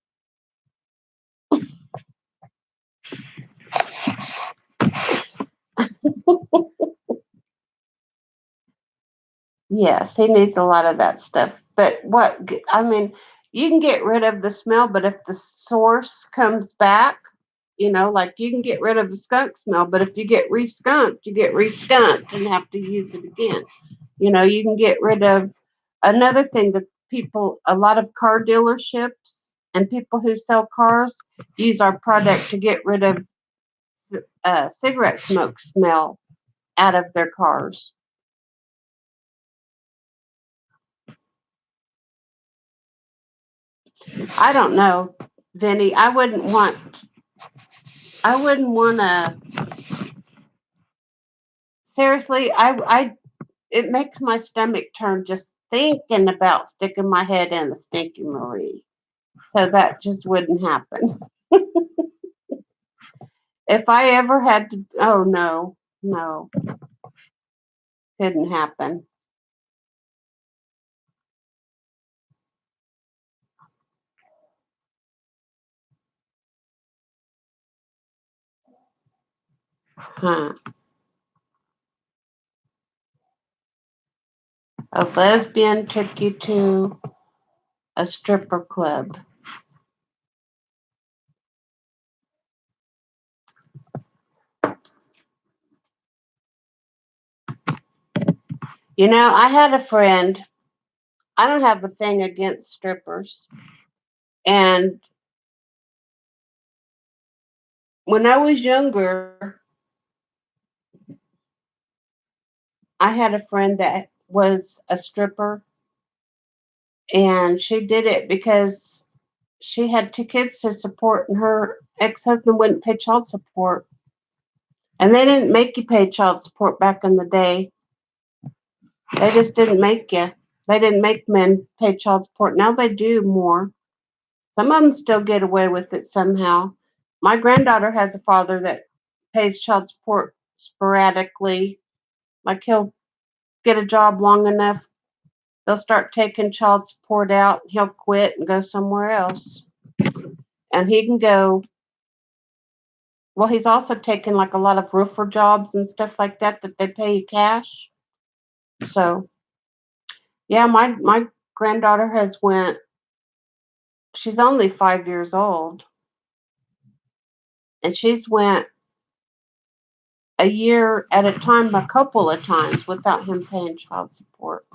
Yes, he needs a lot of that stuff. But I mean, you can get rid of the smell, but if the source comes back, like you can get rid of the skunk smell, but if you get reskunked, you get reskunked and have to use it again. You can get rid of another thing that a lot of car dealerships and people who sell cars use our product to get rid of cigarette smoke smell out of their cars. I don't know, Vinny. I wouldn't want to. Seriously, it makes my stomach turn just thinking about sticking my head in the Stinky Marie. So that just wouldn't happen. If I ever had to, oh no, no, couldn't happen. Huh. A lesbian took you to a stripper club. You know, I had a friend, I don't have a thing against strippers. And when I was younger, I had a friend that was a stripper, and she did it because she had two kids to support, and her ex husband wouldn't pay child support. And they didn't make you pay child support back in the day. They just didn't make you. They didn't make men pay child support. Now they do more. Some of them still get away with it somehow. My granddaughter has a father that pays child support sporadically. Like he'll get a job long enough, they'll start taking child support out. He'll quit and go somewhere else. And he can go, well, he's also taken like a lot of roofer jobs and stuff like that that they pay you cash. So yeah, my granddaughter has went, she's only 5 years old, and she's went a year at a time, a couple of times without him paying child support.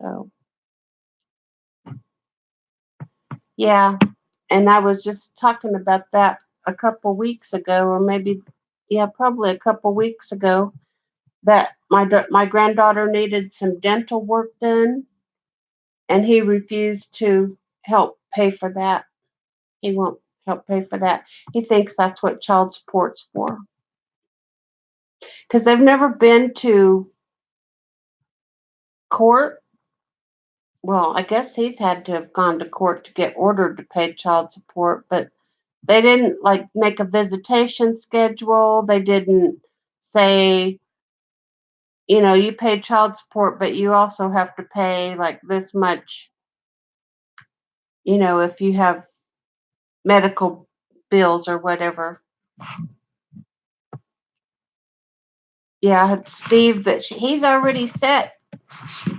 So yeah, and I was just talking about that a couple weeks ago, or maybe, yeah, probably a couple weeks ago, that my granddaughter needed some dental work done, and he refused to help pay for that. He won't help pay for that. He thinks that's what child support's for, because they've never been to court. Well, I guess he's had to have gone to court to get ordered to pay child support, but they didn't like make a visitation schedule. They didn't say, you know, you pay child support, but you also have to pay like this much, you know, if you have medical bills or whatever. Yeah, Steve, that he's already set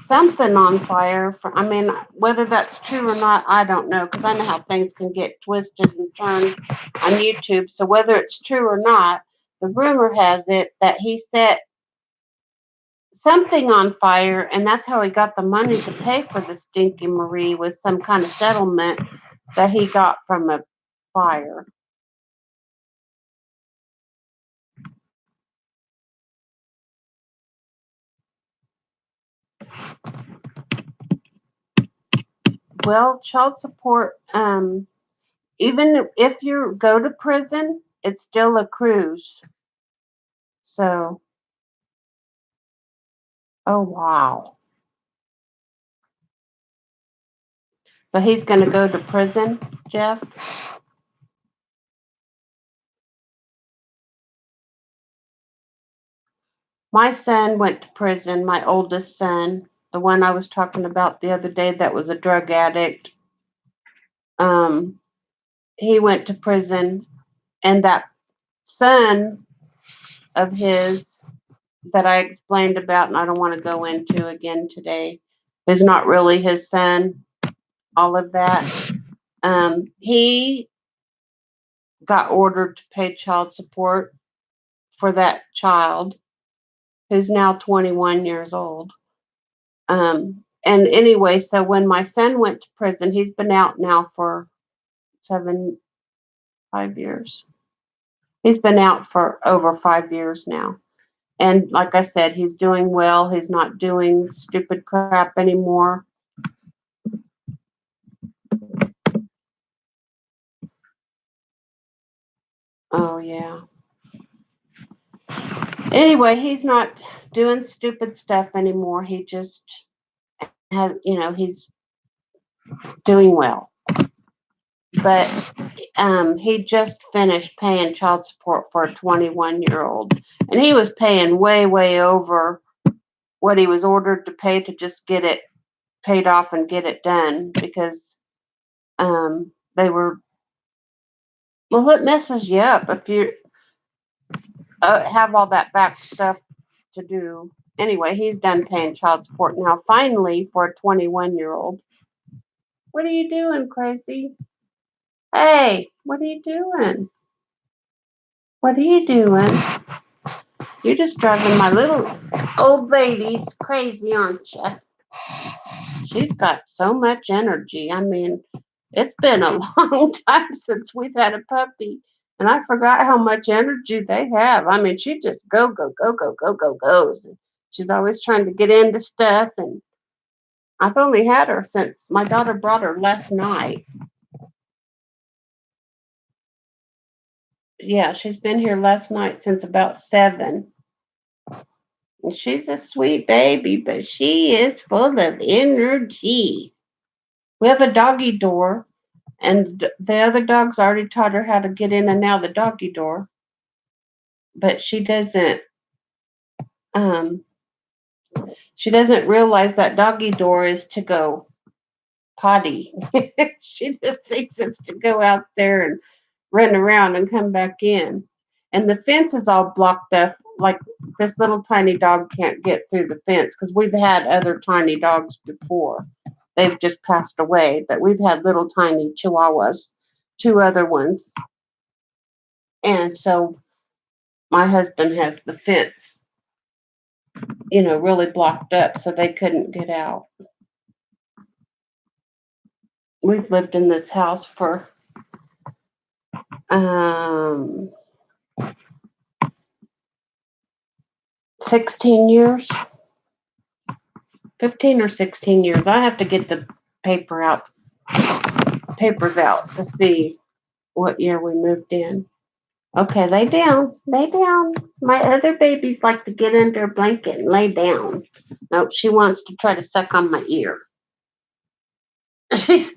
something on fire. For, I mean, whether that's true or not, I don't know, because I know how things can get twisted and turned on YouTube. So whether it's true or not, the rumor has it that he set something on fire, and that's how he got the money to pay for the Stinky Marie, with some kind of settlement that he got from a fire. Well, child support, even if you go to prison, it still accrues. So, oh wow. So he's going to go to prison, Jeff? My son went to prison, my oldest son, the one I was talking about the other day that was a drug addict. Um, he went to prison, and that son of his that I explained about, and I don't want to go into again today, is not really his son, all of that. He got ordered to pay child support for that child who's now 21 years old. And anyway, so when my son went to prison, he's been out now for 5 years. He's been out for over 5 years now. And like I said, he's doing well. He's not doing stupid crap anymore. Oh, yeah. Anyway, he's not doing stupid stuff anymore. He just has, he's doing well. But he just finished paying child support for a 21-year-old, and he was paying way, way over what he was ordered to pay to just get it paid off and get it done because they were. Well, it messes you up if you have all that back stuff to do. Anyway, he's done paying child support now, finally, for a 21-year-old. What are you doing, crazy? Hey, what are you doing? What are you doing? You're just driving my little old lady's crazy, aren't you? She's got so much energy. I mean, it's been a long time since we've had a puppy, and I forgot how much energy they have. I mean, she just go, go, go, go, go, go, goes. And she's always trying to get into stuff, and I've only had her since my daughter brought her last night. Yeah, she's been here last night since about 7. And she's a sweet baby, but she is full of energy. We have a doggy door, and the other dogs already taught her how to get in and out of the doggy door. But um she doesn't realize that doggy door is to go potty. She just thinks it's to go out there and run around and come back in. And the fence is all blocked up. Like this little tiny dog can't get through the fence because we've had other tiny dogs before. They've just passed away, but we've had little tiny chihuahuas, 2 other ones. And so my husband has the fence, really blocked up so they couldn't get out. We've lived in this house for 16 years, 15 or 16 years. I have to get the papers out to see what year we moved in. Okay, lay down, lay down. My other babies like to get under a blanket and lay down. Nope, she wants to try to suck on my ear. She's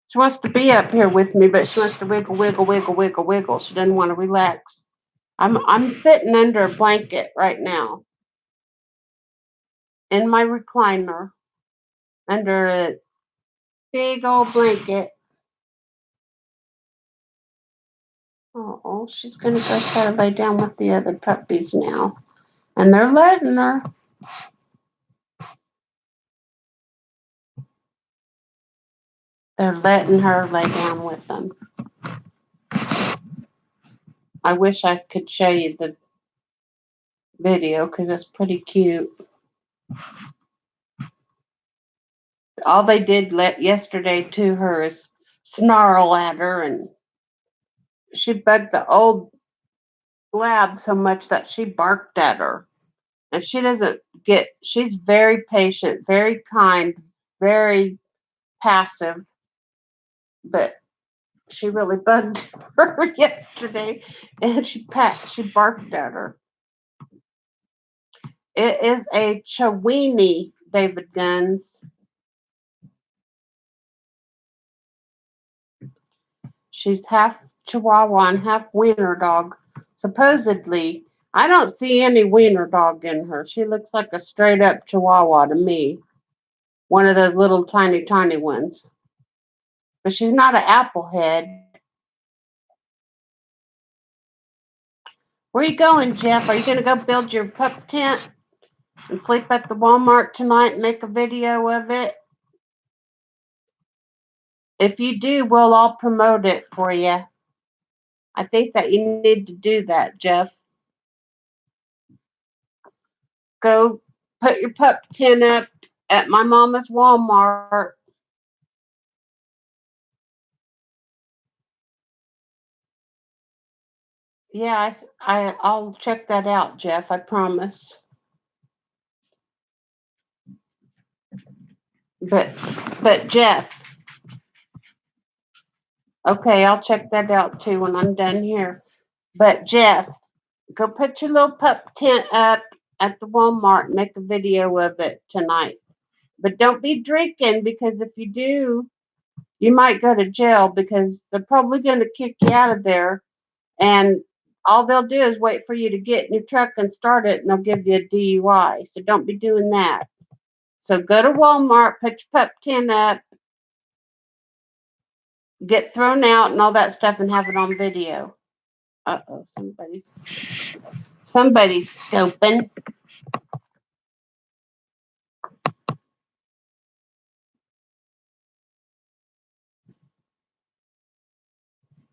She wants to be up here with me, but she wants to wiggle, wiggle, wiggle, wiggle, wiggle. She doesn't want to relax. I'm sitting under a blanket right now in my recliner under a big old blanket. Oh, she's gonna go try to lay down with the other puppies now, and they're letting her. They're letting her lay down with them. I wish I could show you the video because it's pretty cute. All they did yesterday to her is snarl at her, and she bugged the old lab so much that she barked at her. And she's very patient, very kind, very passive, but she really bugged her yesterday, and she barked at her. It is a Chiweenie, David Guns. She's half Chihuahua and half wiener dog. Supposedly, I don't see any wiener dog in her. She looks like a straight up Chihuahua to me. One of those little tiny, tiny ones. But she's not an applehead. Where are you going, Jeff? Are you going to go build your pup tent and sleep at the Walmart tonight and make a video of it? If you do, we'll all promote it for you. I think that you need to do that, Jeff. Go put your pup tent up at my mama's Walmart. Yeah, I'll check that out, Jeff. I promise. But Jeff, okay, I'll check that out too when I'm done here. But Jeff, go put your little pup tent up at the Walmart. Make a video of it tonight. But don't be drinking, because if you do, you might go to jail, because they're probably going to kick you out of there. And all they'll do is wait for you to get in your truck and start it, and they'll give you a DUI. So don't be doing that. So go to Walmart, put your pup tin up, get thrown out and all that stuff, and have it on video. Uh-oh, somebody's scoping.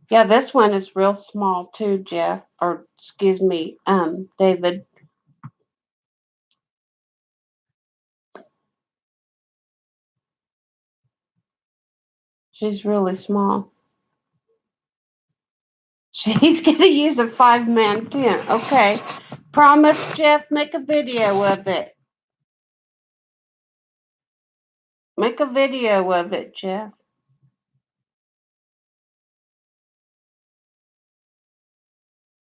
Yeah, this one is real small too, Jeff. Or excuse me, David. She's really small. She's gonna use a 5-man tent. Okay. Promise, Jeff, make a video of it. Make a video of it, Jeff.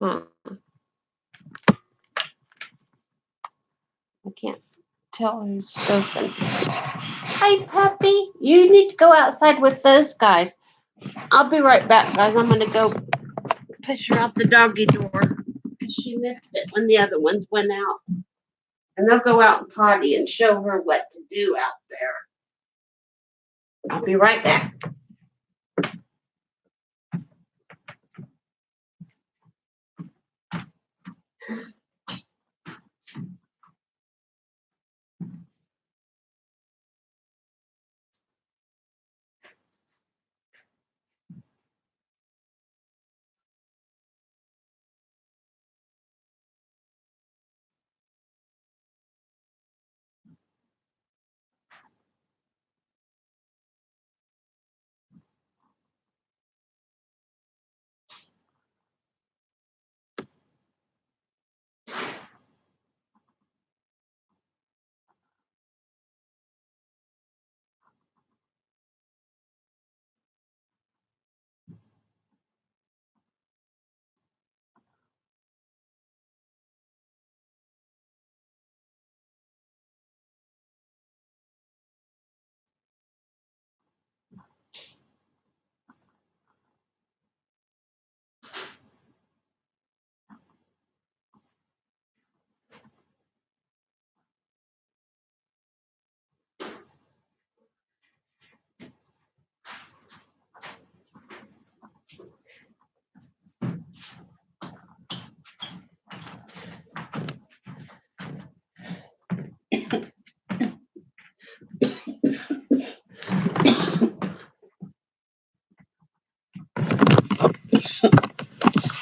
Huh. I can't tell who's scoping. Hi, puppy. You need to go outside with those guys. I'll be right back, guys. I'm gonna go push her out the doggy door because she missed it when the other ones went out. And they'll go out and potty and show her what to do out there. I'll be right back.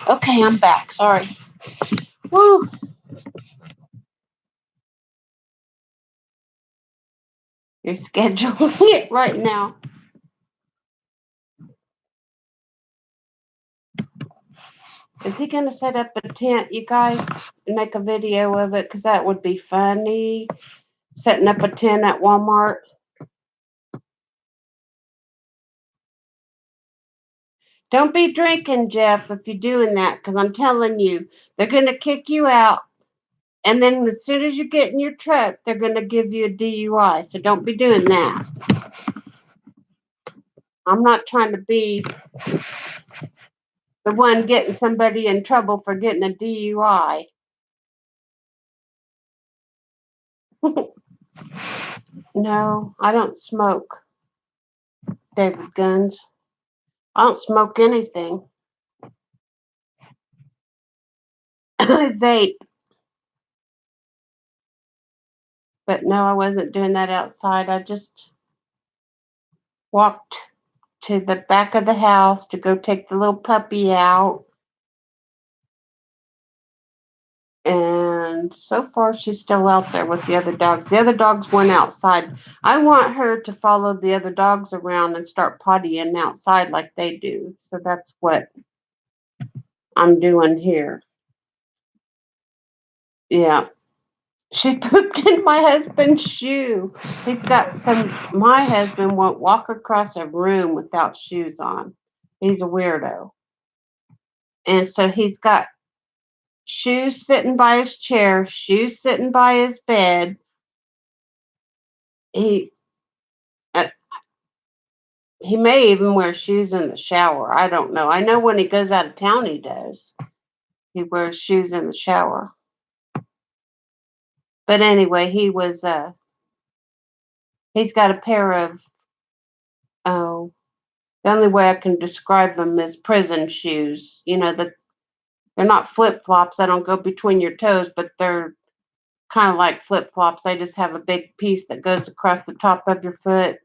Okay, I'm back. Sorry. Woo. You're scheduling it right now. Is he going to set up a tent, you guys, and make a video of it? Because that would be funny. Setting up a tent at Walmart. Don't be drinking, Jeff, if you're doing that, because I'm telling you, they're going to kick you out. And then as soon as you get in your truck, they're going to give you a DUI. So don't be doing that. I'm not trying to be the one getting somebody in trouble for getting a DUI. No, I don't smoke, David Guns. I don't smoke anything. I vape. But no, I wasn't doing that outside. I just walked to the back of the house to go take the little puppy out. And so far, she's still out there with the other dogs. The other dogs went outside. I want her to follow the other dogs around and start pottying outside like they do. So that's what I'm doing here. Yeah. She pooped in my husband's shoe. My husband won't walk across a room without shoes on. He's a weirdo. And so he's got shoes sitting by his chair, shoes sitting by his bed. He uh, he may even wear shoes in the shower. I don't know. I know when he goes out of town, he does. He wears shoes in the shower. But anyway, he's got a pair of, oh, the only way I can describe them is prison shoes. They're not flip flops. They don't go between your toes, but they're kind of like flip flops. They just have a big piece that goes across the top of your foot.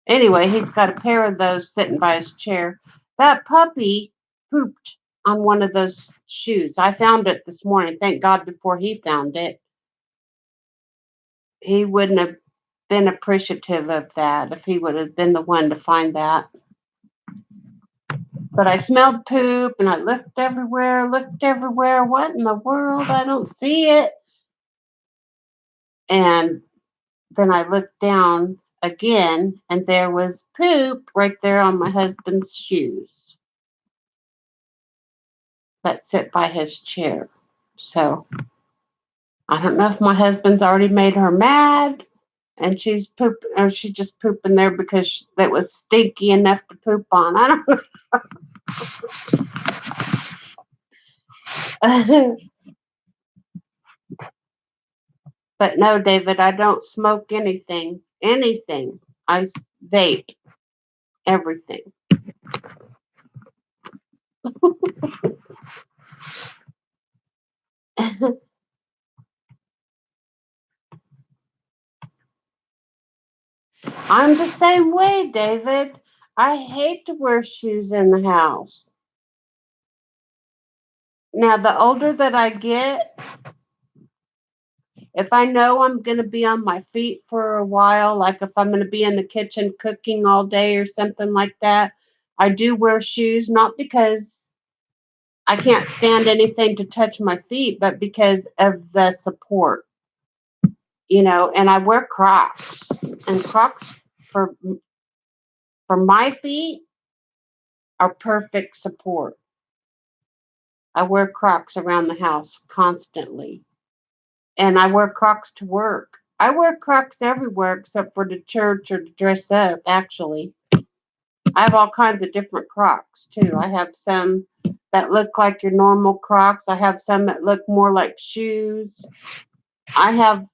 Anyway, he's got a pair of those sitting by his chair. That puppy pooped on one of those shoes. I found it this morning. Thank God before he found it. He wouldn't have been appreciative of that if he would have been the one to find that. But I smelled poop and I looked everywhere. What in the world? I don't see it. And then I looked down again and there was poop right there on my husband's shoes that sit by his chair. So I don't know if my husband's already made her mad and she's poop or she just pooping there because that was stinky enough to poop on. I don't know. But no, David, I don't smoke anything. Anything. I vape everything. I'm the same way, David. I hate to wear shoes in the house. Now, the older that I get, if I know I'm going to be on my feet for a while, like if I'm going to be in the kitchen cooking all day or something like that, I do wear shoes, not because I can't stand anything to touch my feet, but because of the support, and I wear Crocs, and Crocs for my feet are perfect support. I wear Crocs around the house constantly. And I wear Crocs to work. I wear Crocs everywhere except for the church or to dress up, actually. I have all kinds of different Crocs, too. I have some that look like your normal Crocs. I have some that look more like shoes. I have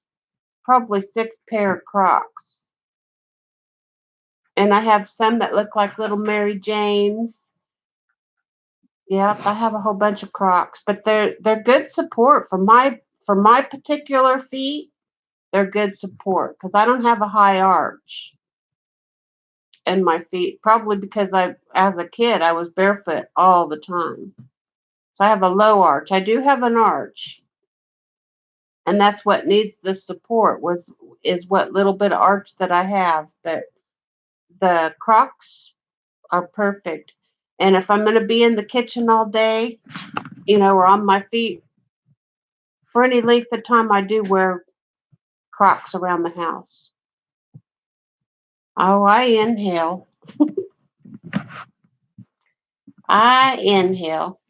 probably 6 pair of Crocs. And I have some that look like little Mary Janes. Yep, I have a whole bunch of Crocs, but they're good support for my particular feet. They're good support because I don't have a high arch in my feet. Probably because as a kid, I was barefoot all the time, so I have a low arch. I do have an arch, and that's what needs the support is what little bit of arch that I have. But the Crocs are perfect. And if I'm going to be in the kitchen all day, or on my feet for any length of time, I do wear Crocs around the house. Oh, I inhale. I inhale.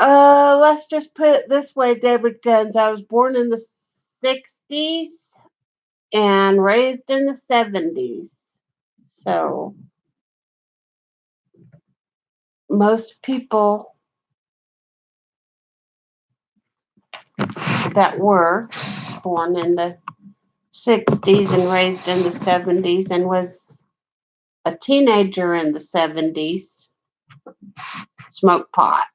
Let's just put it this way, David Guns. I was born in the 60s and raised in the 70s. So most people that were born in the 60s and raised in the 70s and was a teenager in the 70s smoked pot.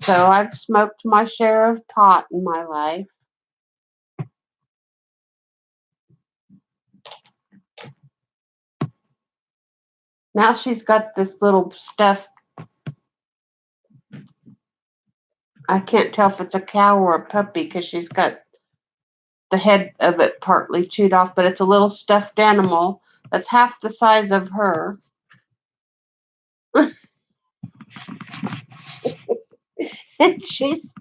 So I've smoked my share of pot in my life. Now she's got this little stuff. I can't tell if it's a cow or a puppy because she's got the head of it partly chewed off, but it's a little stuffed animal that's half the size of her. And she's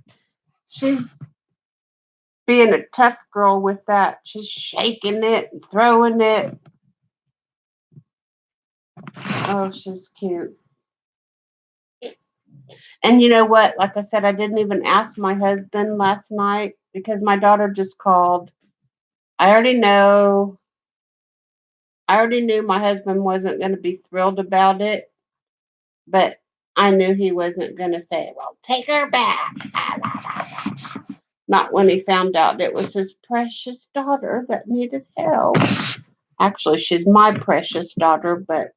being a tough girl with that. She's shaking it and throwing it. Oh, she's cute. And you know what? Like I said, I didn't even ask my husband last night because my daughter just called. I already know. I already knew my husband wasn't going to be thrilled about it, but I knew he wasn't going to say, well, take her back. Not when he found out it was his precious daughter that needed help. Actually, she's my precious daughter, but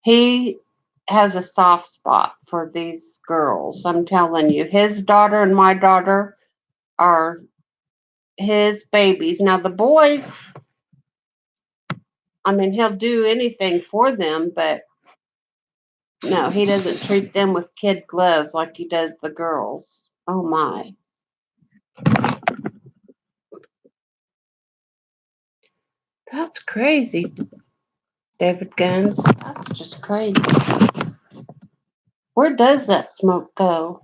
he has a soft spot for these girls. I'm telling you, his daughter and my daughter are his babies. Now, the boys, I mean, he'll do anything for them, but no, he doesn't treat them with kid gloves like he does the girls. Oh my. That's crazy, David Guns. That's just crazy. Where does that smoke go?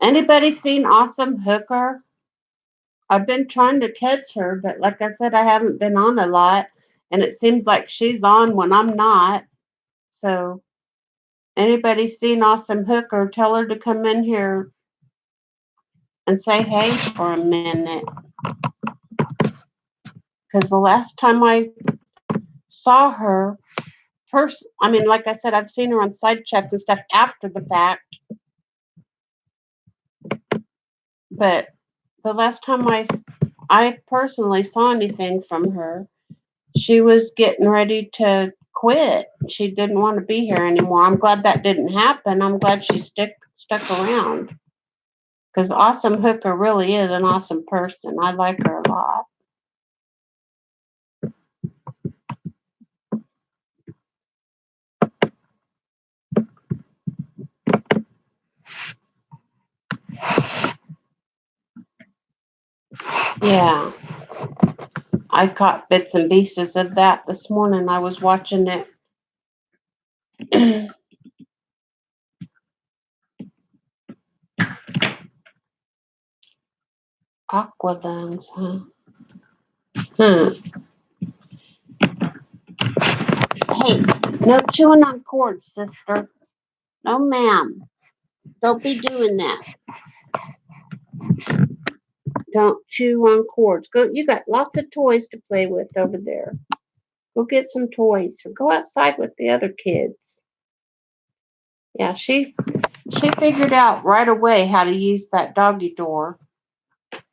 Anybody seen Awesome Hooker? I've been trying to catch her, but like I said, I haven't been on a lot, and it seems like she's on when I'm not. So, anybody seen Awesome Hooker? Tell her to come in here and say hey for a minute. Because the last time I saw her, I mean, like I said, I've seen her on side chats and stuff after the fact, but the last time I personally saw anything from her, she was getting ready to quit. She didn't want to be here anymore. I'm glad that didn't happen. I'm glad she stuck around because Awesome Hooker really is an awesome person. I like her a lot. Yeah, I caught bits and pieces of that this morning. I was watching it. Aqualungs, huh? Hey, no chewing on cords, sister. No, ma'am. Don't be doing that. Don't chew on cords. Go. You got lots of toys to play with over there. Go get some toys or go outside with the other kids. Yeah, she figured out right away how to use that doggy door,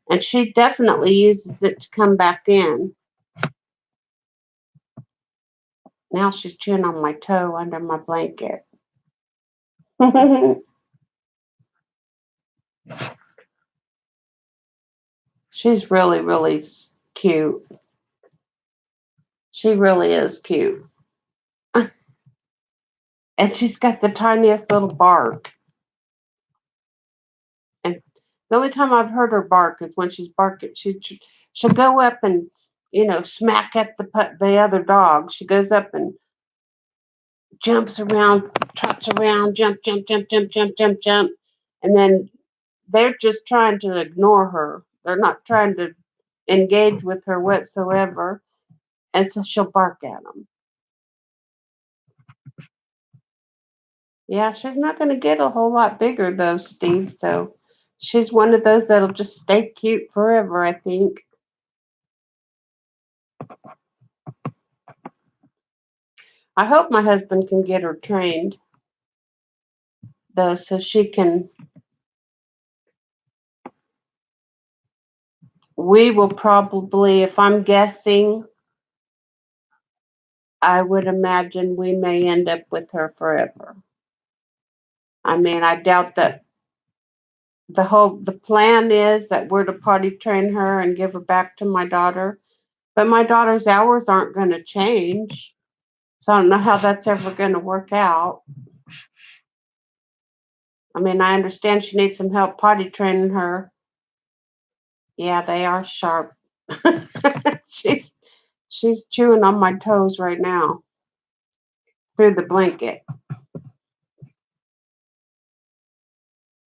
and she definitely uses it to come back in. Now she's chewing on my toe under my blanket. She's really, really cute. She really is cute. And she's got the tiniest little bark. And the only time I've heard her bark is when she's barking. She'll go up and smack at the other dog. She goes up and jumps around, trots around, jump, jump, jump, jump, jump, jump, jump, and then they're just trying to ignore her. They're not trying to engage with her whatsoever, and so she'll bark at them. Yeah, she's not going to get a whole lot bigger though, Steve. So she's one of those that'll just stay cute forever, I think. I hope my husband can get her trained though, so she can. We will probably, if I'm guessing, I would imagine we may end up with her forever. I mean, I doubt that the plan is that we're to potty train her and give her back to my daughter, but my daughter's hours aren't going to change. So I don't know how that's ever going to work out. I mean, I understand she needs some help potty training her. Yeah, they are sharp. she's she's chewing on my toes right now through the blanket.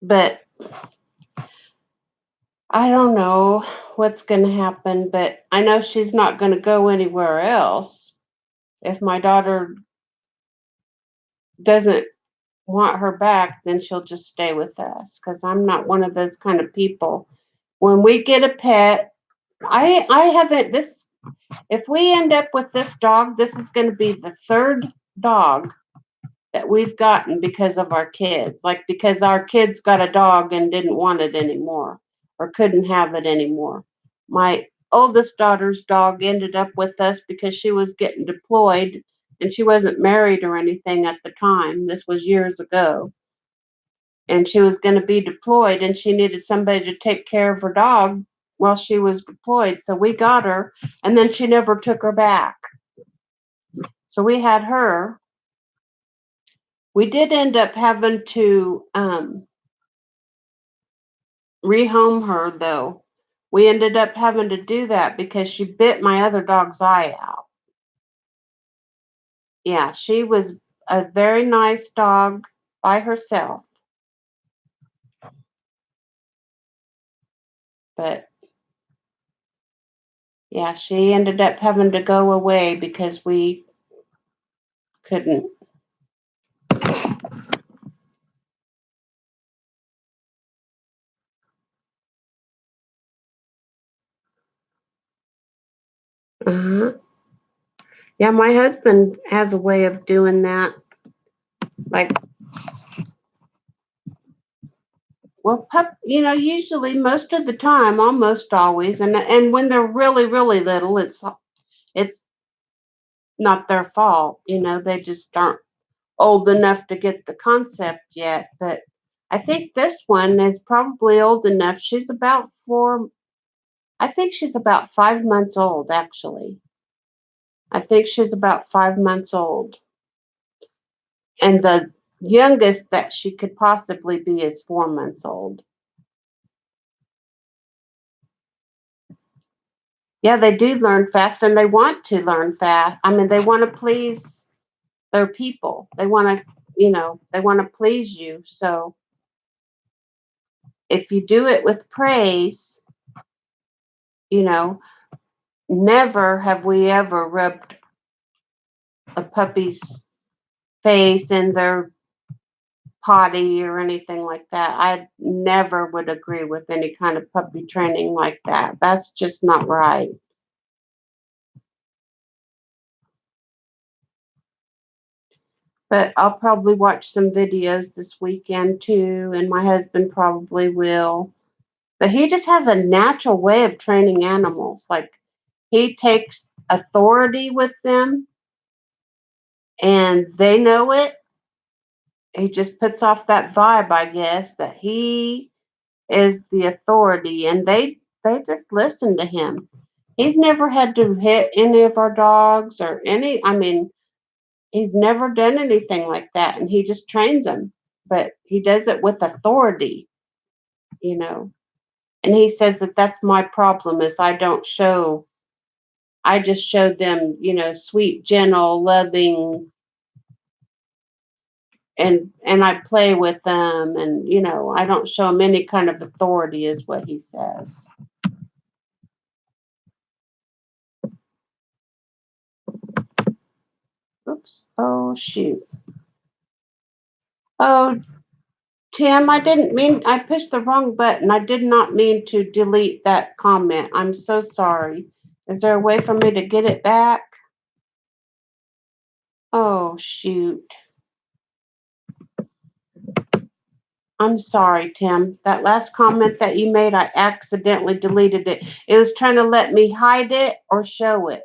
But I don't know what's going to happen, but I know she's not going to go anywhere else. If my daughter doesn't want her back, then she'll just stay with us because I'm not one of those kind of people. When we get a pet, I haven't this if we end up with this dog, this is going to be the third dog that we've gotten because of our kids. Like because our kids got a dog and didn't want it anymore or couldn't have it anymore. My oldest daughter's dog ended up with us because she was getting deployed and she wasn't married or anything at the time. This was years ago. And she was going to be deployed and she needed somebody to take care of her dog while she was deployed. So we got her and then she never took her back. So we had her. We did end up having to rehome her, though. We ended up having to do that because she bit my other dog's eye out. Yeah, she was a very nice dog by herself. But yeah, she ended up having to go away because we couldn't. Uh-huh. Yeah, my husband has a way of doing that. Like, well, usually most of the time, almost always, and when they're really, really little, it's not their fault. They just aren't old enough to get the concept yet. But I think this one is probably old enough. She's about four. I think she's about 5 months old, actually. I think she's about 5 months old. And the youngest that she could possibly be is 4 months old. Yeah, they do learn fast and they want to learn fast. I mean, they want to please their people. They want to, they want to please you. So if you do it with praise, you know, never have we ever rubbed a puppy's face in their potty or anything like that. I never would agree with any kind of puppy training like that. That's just not right. But I'll probably watch some videos this weekend too, and my husband probably will. But he just has a natural way of training animals. Like he takes authority with them and they know it. He just puts off that vibe, I guess, that he is the authority and they just listen to him. He's never had to hit any of our dogs or I mean, he's never done anything like that and he just trains them. But he does it with authority, you know. And he says that that's my problem is I just show them, sweet, gentle, loving and I play with them and I don't show them any kind of authority is what he says. Oops. Oh shoot. Oh Tim, I pushed the wrong button. I did not mean to delete that comment. I'm so sorry. Is there a way for me to get it back? Oh shoot. I'm sorry, Tim. That last comment that you made, I accidentally deleted it. It was trying to let me hide it or show it,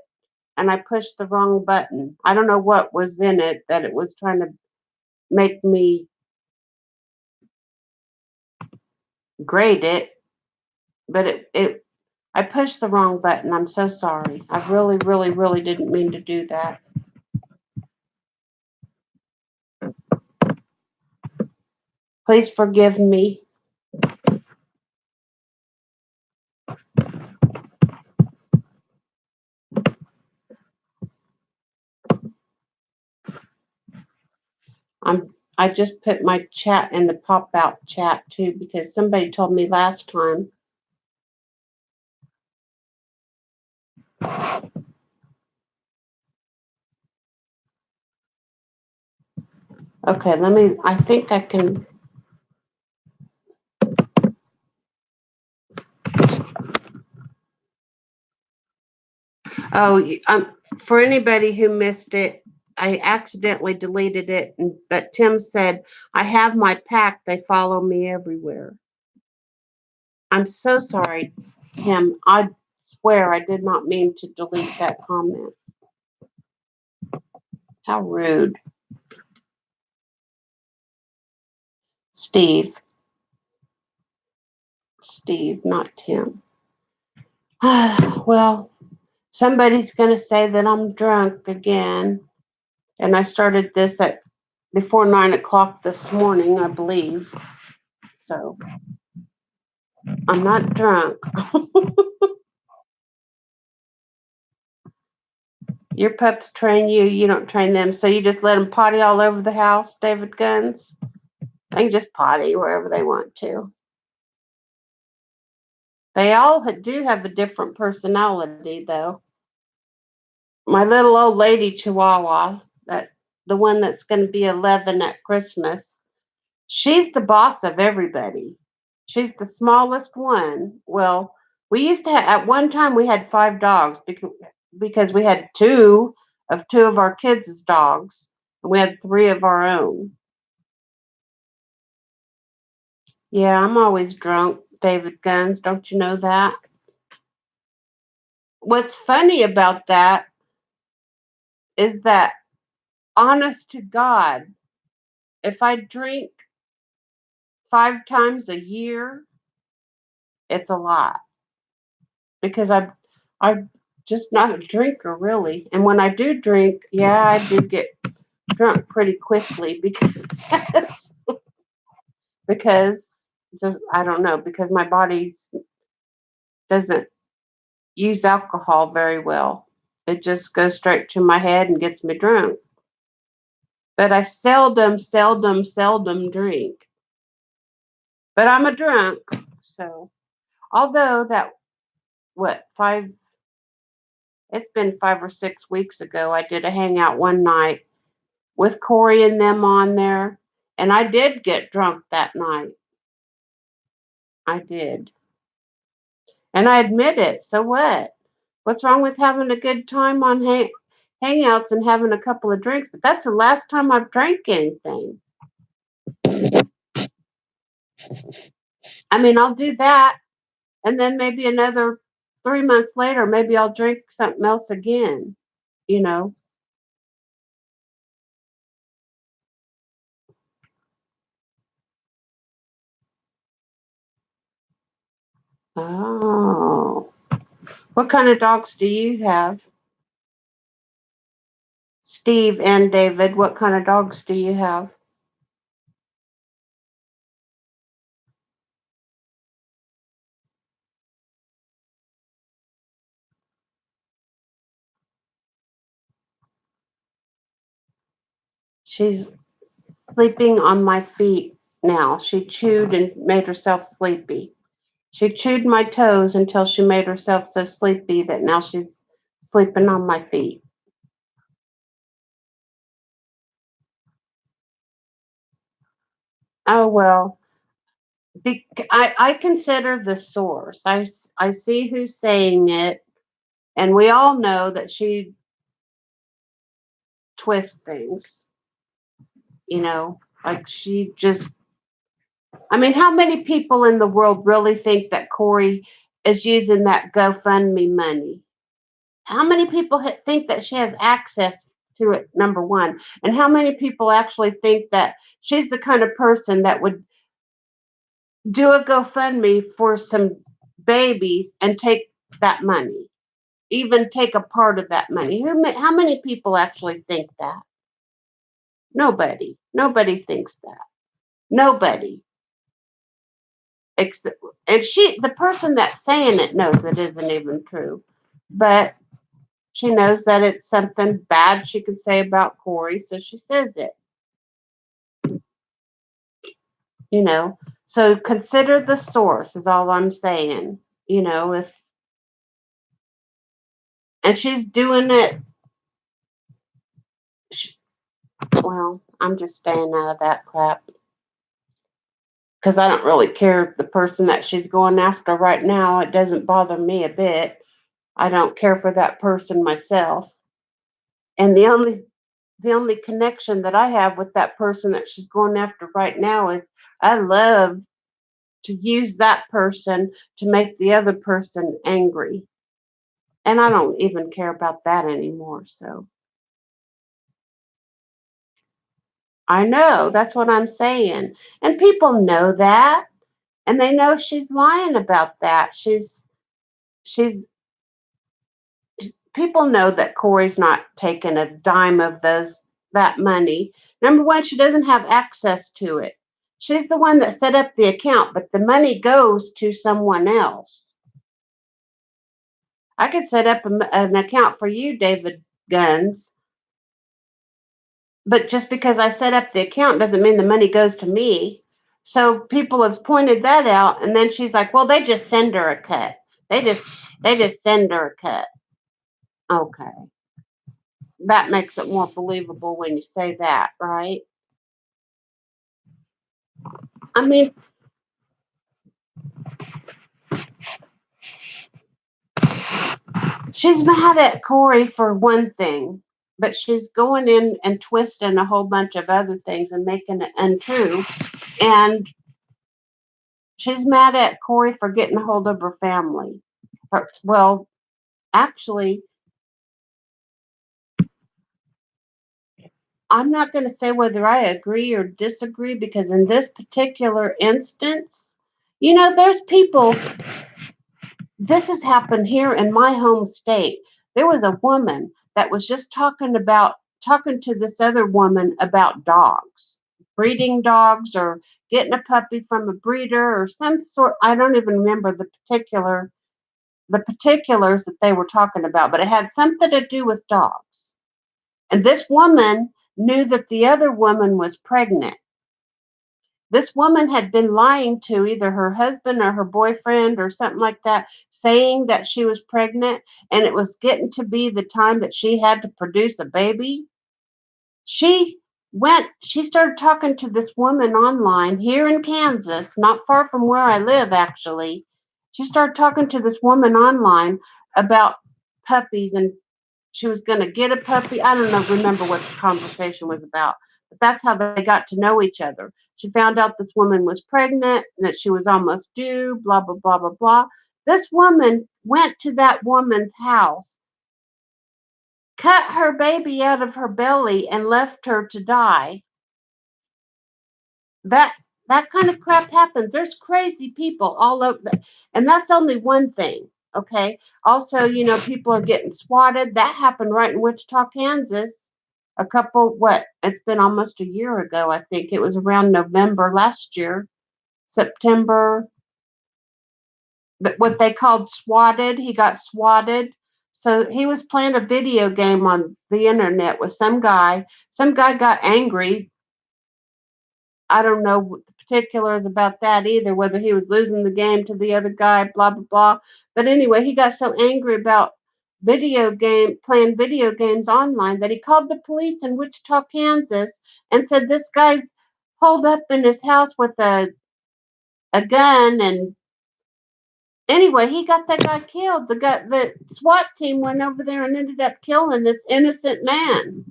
and I pushed the wrong button. I don't know what was in it that it was trying to make me grade it, but I pushed the wrong button. I'm so sorry. I really, really, really didn't mean to do that. Please forgive me. I I just put my chat in the pop out chat too because somebody told me last time. Okay, I think I can. Oh, for anybody who missed it, I accidentally deleted it, but Tim said, I have my pack. They follow me everywhere. I'm so sorry, Tim. I swear I did not mean to delete that comment. How rude. Steve, not Tim. Well, somebody's going to say that I'm drunk again. And I started this at before 9 o'clock this morning, I believe. So I'm not drunk. Your pups train you. You don't train them. So you just let them potty all over the house, David Guns? They can just potty wherever they want to. They all do have a different personality, though. My little old lady Chihuahua, the one that's going to be 11 at Christmas, she's the boss of everybody. She's the smallest one. Well, we used to have, at one time we had 5 dogs because we had two of our kids' dogs, and we had 3 of our own. Yeah, I'm always drunk, David Guns. Don't you know that? What's funny about that is that, honest to God, if I drink 5 times a year, it's a lot because I'm just not a drinker really. And when I do drink, yeah, I do get drunk pretty quickly because because just I don't know, because my body doesn't use alcohol very well. It just goes straight to my head and gets me drunk. But I seldom drink. But I'm a drunk. So although that what 5 it's been 5 or 6 weeks ago, I did a hangout one night with Corey and them on there, and I did get drunk that night. I did. And I admit it. So what? What's wrong with having a good time on hangouts and having a couple of drinks? But that's the last time I've drank anything. I mean, I'll do that, and then maybe another 3 months later, maybe I'll drink something else again, you know. Oh. What kind of dogs do you have? Steve and David, what kind of dogs do you have? She's sleeping on my feet now. She chewed and made herself sleepy. She chewed my toes until she made herself so sleepy that now she's sleeping on my feet. Oh, well, I consider the source. I see who's saying it, and we all know that she twists things, like she just, I mean, how many people in the world really think that Corey is using that GoFundMe money? How many people think that she has access to it, number one? And how many people actually think that she's the kind of person that would do a GoFundMe for some babies and take that money, even take a part of that money? How many people actually think that? Nobody. Nobody thinks that. Nobody. Except, and the person that's saying it knows it isn't even true, but she knows that it's something bad she could say about Corey, so she says it. you know. So consider the source is all I'm saying. If and she's doing it, sh well, I'm just staying out of that crap because I don't really care the person that she's going after right now. It doesn't bother me a bit. I don't care for that person myself. And the only connection that I have with that person that she's going after right now is I love to use that person to make the other person angry. And I don't even care about that anymore. So I know that's what I'm saying. And people know that. And they know she's lying about that. She's people know that Corey's not taking a dime of that money. Number one, she doesn't have access to it. She's the one that set up the account, but the money goes to someone else. I could set up an account for you, David Guns, but just because I set up the account doesn't mean the money goes to me. So people have pointed that out, and then she's like, "Well, they just send her a cut. They just send her a cut." Okay, that makes it more believable when you say that, right? I mean, she's mad at Corey for one thing, but she's going in and twisting a whole bunch of other things and making it untrue. And she's mad at Corey for getting a hold of her family. Well, actually, I'm not going to say whether I agree or disagree because in this particular instance, there's people, this has happened here in my home state. There was a woman that was just talking to this other woman about dogs, breeding dogs or getting a puppy from a breeder or some sort. I don't even remember the particulars that they were talking about, but it had something to do with dogs. And this woman knew that the other woman was pregnant. This woman had been lying to either her husband or her boyfriend or something like that, saying that she was pregnant, and it was getting to be the time that she had to produce a baby. She started talking to this woman online here in Kansas, not far from where I live, actually. She started talking to this woman online about puppies, and she was going to get a puppy. I don't know, remember what the conversation was about, but that's how they got to know each other. She found out this woman was pregnant and that she was almost due, blah, blah, blah, blah, blah. This woman went to that woman's house, cut her baby out of her belly, and left her to die. That that kind of crap happens. There's crazy people all over, and that's only one thing. Okay. Also, people are getting swatted. That happened right in Wichita, Kansas. It's been almost a year ago. I think it was around November last year, September. What they called swatted. He got swatted. So he was playing a video game on the internet with some guy. Some guy got angry. I don't know the particulars about that either, whether he was losing the game to the other guy, blah, blah, blah. But anyway, he got so angry about playing video games online that he called the police in Wichita, Kansas and said this guy's holed up in his house with a gun. And anyway, he got that guy killed. The SWAT team went over there and ended up killing this innocent man.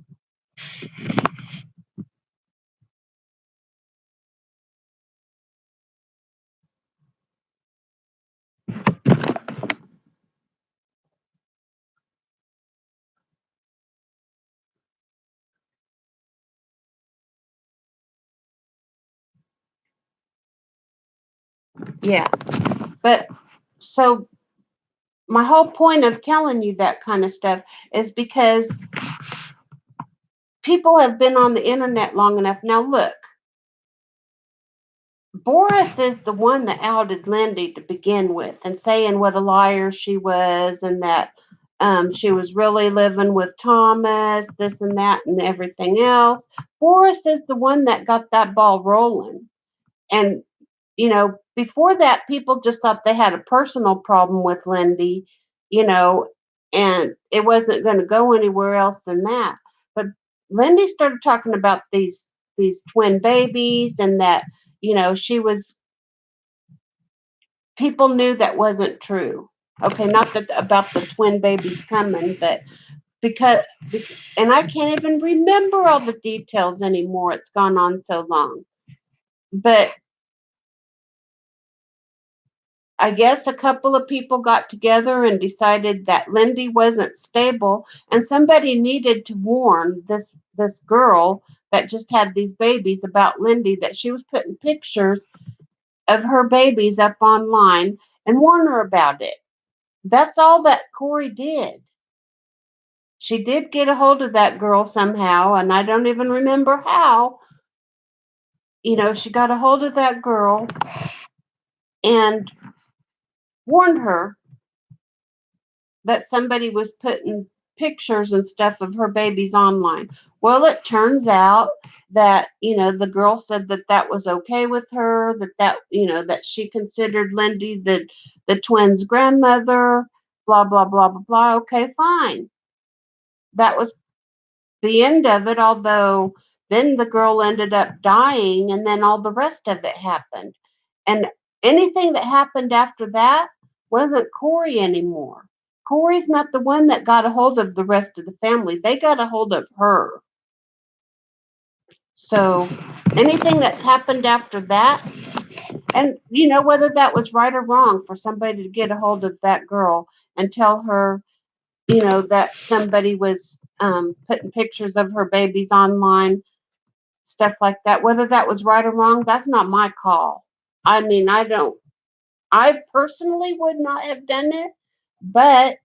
Yeah. But so my whole point of telling you that kind of stuff is because people have been on the internet long enough. Now, look, Boris is the one that outed Lindy to begin with and saying what a liar she was and that she was really living with Thomas, this and that and everything else. Boris is the one that got that ball rolling. And, before that, people just thought they had a personal problem with Lindy, you know, and it wasn't going to go anywhere else than that. But Lindy started talking about these twin babies, and that, she was, people knew that wasn't true. Okay, not that about the twin babies coming, but because, and I can't even remember all the details anymore. It's gone on so long. But I guess a couple of people got together and decided that Lindy wasn't stable, and somebody needed to warn this girl that just had these babies about Lindy, that she was putting pictures of her babies up online, and warn her about it. That's all that Corey did. She did get a hold of that girl somehow, and I don't even remember how. She got a hold of that girl and warned her that somebody was putting pictures and stuff of her babies online. Well, it turns out that, the girl said that that was okay with her, that she considered Lindy the twins' grandmother, blah, blah, blah, blah, blah. Okay, fine. That was the end of it, although then the girl ended up dying, and then all the rest of it happened. And anything that happened after that wasn't Corey anymore. Corey's not the one that got a hold of the rest of the family. They got a hold of her. So anything that's happened after that, and whether that was right or wrong for somebody to get a hold of that girl and tell her, that somebody was putting pictures of her babies online, stuff like that, whether that was right or wrong, that's not my call. I mean, I personally would not have done it, but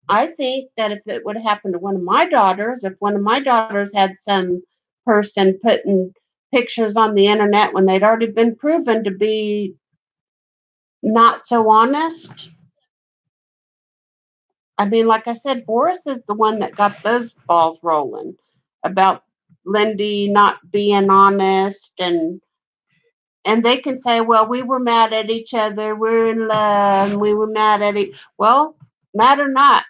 I think that if it would have happened to one of my daughters, if one of my daughters had some person putting pictures on the internet when they'd already been proven to be not so honest, I mean, like I said, Boris is the one that got those balls rolling about Lindy not being honest, and they can say, well, we were mad at each other, we're in love, and we were mad at each. Well, mad or not,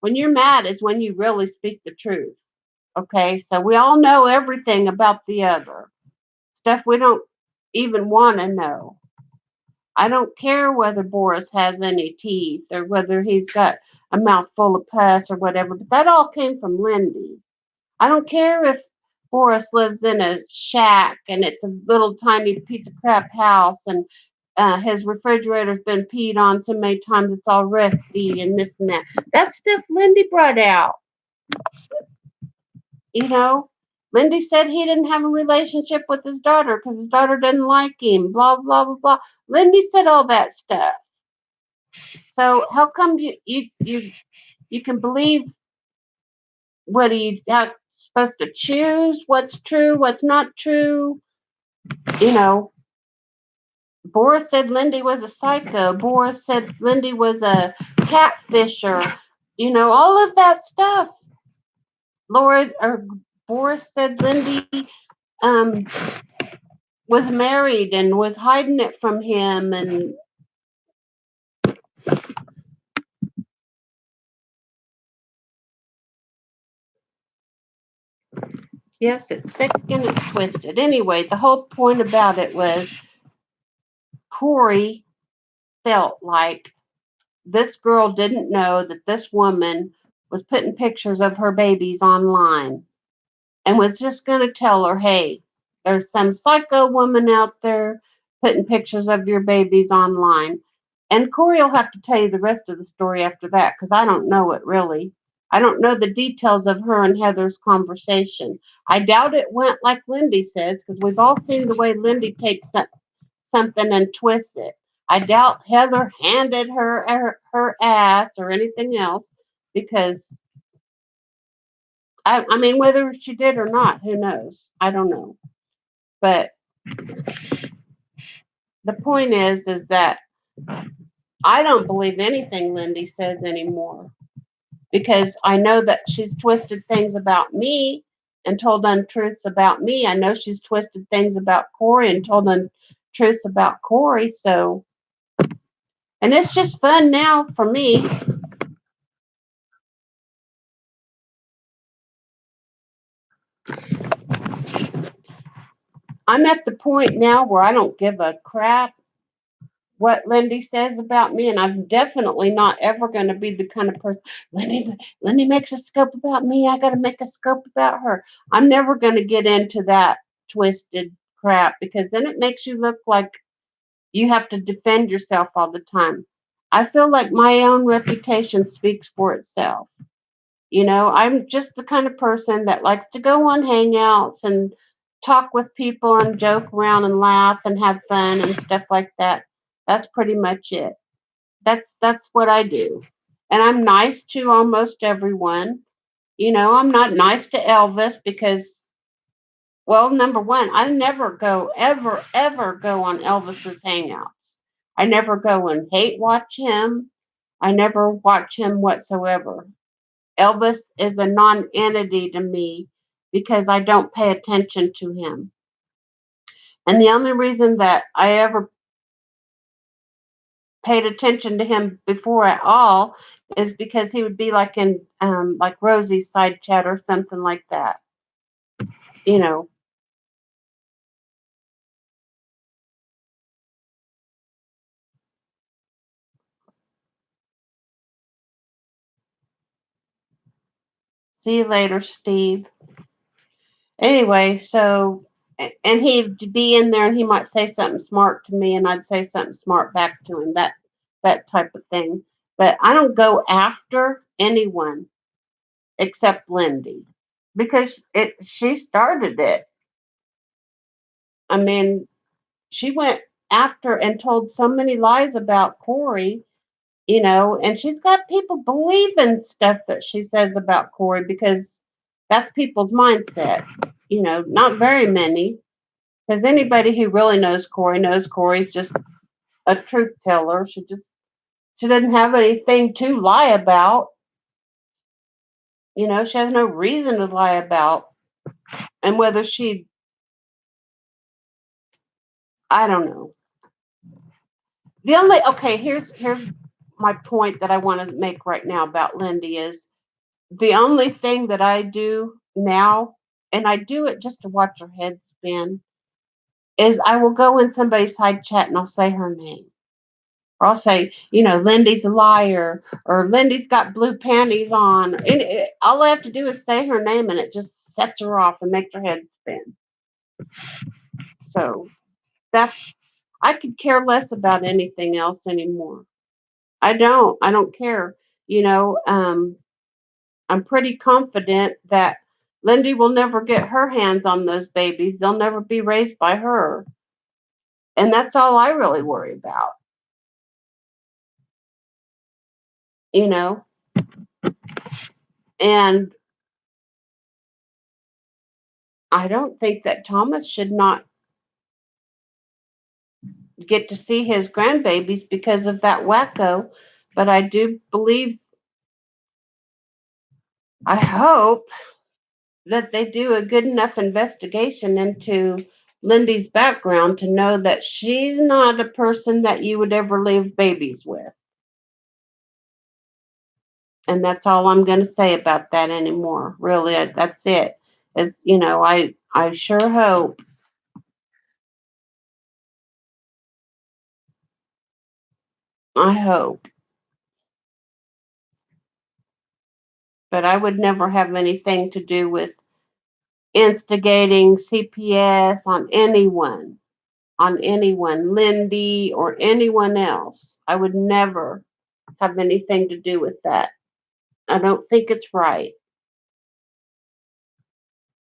when you're mad is when you really speak the truth. Okay, so we all know everything about the other stuff we don't even want to know. I don't care whether Boris has any teeth or whether he's got a mouth full of pus or whatever, but that all came from Lindy. I don't care if Boris lives in a shack and it's a little tiny piece of crap house, and his refrigerator's been peed on so many times it's all rusty and this and that. That's stuff Lindy brought out. You know, Lindy said he didn't have a relationship with his daughter because his daughter didn't like him, blah, blah, blah, blah. Lindy said all that stuff. So how come you can believe what you are supposed to choose what's true, what's not true? You know, Boris said Lindy was a psycho. Boris said Lindy was a catfisher. All of that stuff. Laura or Boris said Lindy um, was married and was hiding it from him, and yes, it's sick and it's twisted. Anyway, the whole point about it was Corey felt like this girl didn't know that this woman was putting pictures of her babies online, and was just going to tell her, hey, there's some psycho woman out there putting pictures of your babies online. And Corey will have to tell you the rest of the story after that, because I don't know it really. I don't know the details of her and Heather's conversation. I doubt it went like Lindy says, because we've all seen the way Lindy takes something and twists it. I doubt Heather handed her ass or anything else, because I mean, whether she did or not, who knows? I don't know. But the point is that I don't believe anything Lindy says anymore, because I know that she's twisted things about me, and told untruths about me. I know she's twisted things about Corey and told untruths about Corey. So, and it's just fun now for me. I'm at the point now where I don't give a crap what Lindy says about me, and I'm definitely not ever going to be the kind of person. Lindy makes a scope about me. I got to make a scope about her. I'm never going to get into that twisted crap because then it makes you look like you have to defend yourself all the time. I feel like my own reputation speaks for itself. I'm just the kind of person that likes to go on hangouts and talk with people and joke around and laugh and have fun and stuff like that. That's pretty much it. That's what I do. And I'm nice to almost everyone. I'm not nice to Elvis because, well, number one, I never go, ever go on Elvis's hangouts. I never go and hate watch him. I never watch him whatsoever. Elvis is a non entity to me because I don't pay attention to him. And the only reason that I ever paid attention to him before at all is because he would be like in like Rosie's side chat or something like that. You know. See you later, Steve. Anyway, so and he'd be in there and he might say something smart to me and I'd say something smart back to him. That type of thing. But I don't go after anyone except Lindy because she started it. I mean, she went after and told so many lies about Corey, and she's got people believing stuff that she says about Corey because that's people's mindset. Not very many, because anybody who really knows Corey's just a truth teller. She doesn't have anything to lie about. She has no reason to lie about. And whether I don't know. Here's my point that I want to make right now about Lindy is the only thing that I do now, and I do it just to watch her head spin, is I will go in somebody's side chat and I'll say her name. Or I'll say, Lindy's a liar, or Lindy's got blue panties on. And all I have to do is say her name and it just sets her off and makes her head spin. So that's, I could care less about anything else anymore. I don't care. You know, um, I'm pretty confident that Lindy will never get her hands on those babies. They'll never be raised by her. And that's all I really worry about, you know? And I don't think that Thomas should not get to see his grandbabies because of that wacko. But I do believe, I hope that they do a good enough investigation into Lindy's background to know that she's not a person that you would ever leave babies with. And that's all I'm going to say about that anymore. Really, that's it. I sure hope. I hope. But I would never have anything to do with instigating CPS on anyone, Lindy or anyone else. I would never have anything to do with that. I don't think it's right.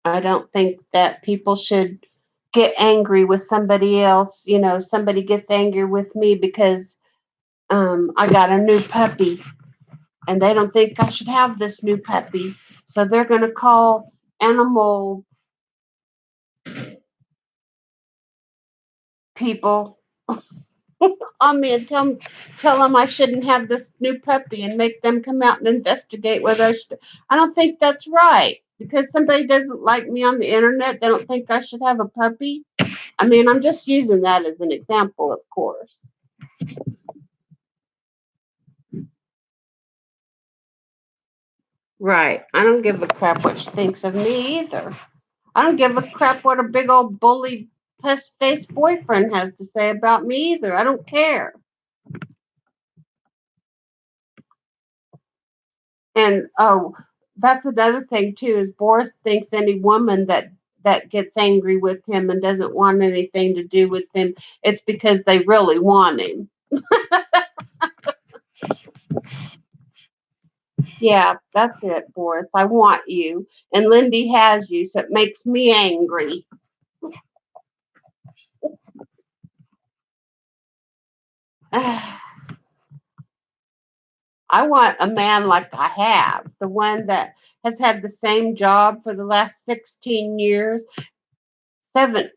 I don't think that people should get angry with somebody else. Somebody gets angry with me because I got a new puppy and they don't think I should have this new puppy. So they're going to call animal people on me and tell them I shouldn't have this new puppy and make them come out and investigate whether I should. I don't think that's right. Because somebody doesn't like me on the internet, they don't think I should have a puppy. I mean, I'm just using that as an example, of course. Right. I don't give a crap what she thinks of me either. I don't give a crap what a big old bully pest faced boyfriend has to say about me either. I don't care. And oh, that's another thing too, is Boris thinks any woman that gets angry with him and doesn't want anything to do with him, it's because they really want him. Yeah, that's it, Boris. I want you. And Lindy has you, so it makes me angry. I want a man like I have, the one that has had the same job for the last 16 years. Seven,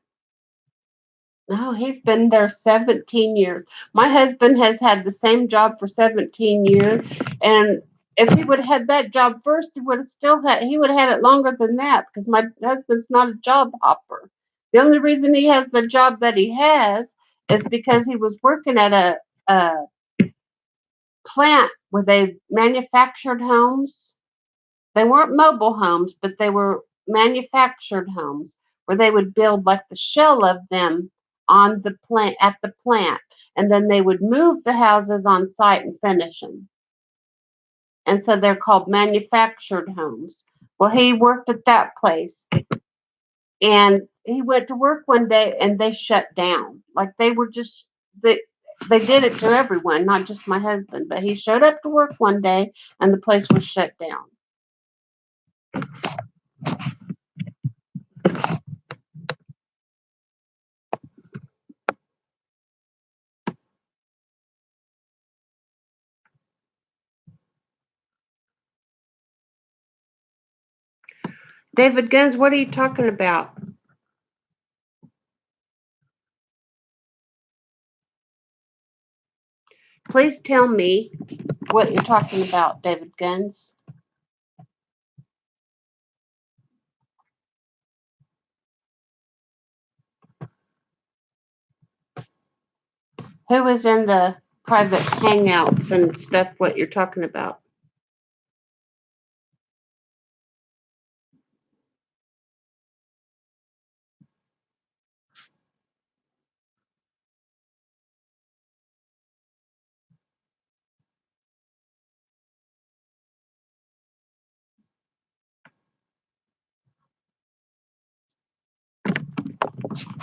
no, he's been there 17 years. My husband has had the same job for 17 years. And if he would have had that job first, he would have had it longer than that because my husband's not a job hopper. The only reason he has the job that he has is because he was working at a plant where they manufactured homes. They weren't mobile homes, but they were manufactured homes where they would build like the shell of them on the plant at the plant, and then they would move the houses on site and finish them. And so they're called manufactured homes. Well, he worked at that place, and he went to work one day, and they shut down. Like they were just they did it to everyone, not just my husband. But he showed up to work one day, and the place was shut down. David Guns, what are you talking about? Please tell me what you're talking about, David Guns. Who is in the private hangouts and stuff, what you're talking about?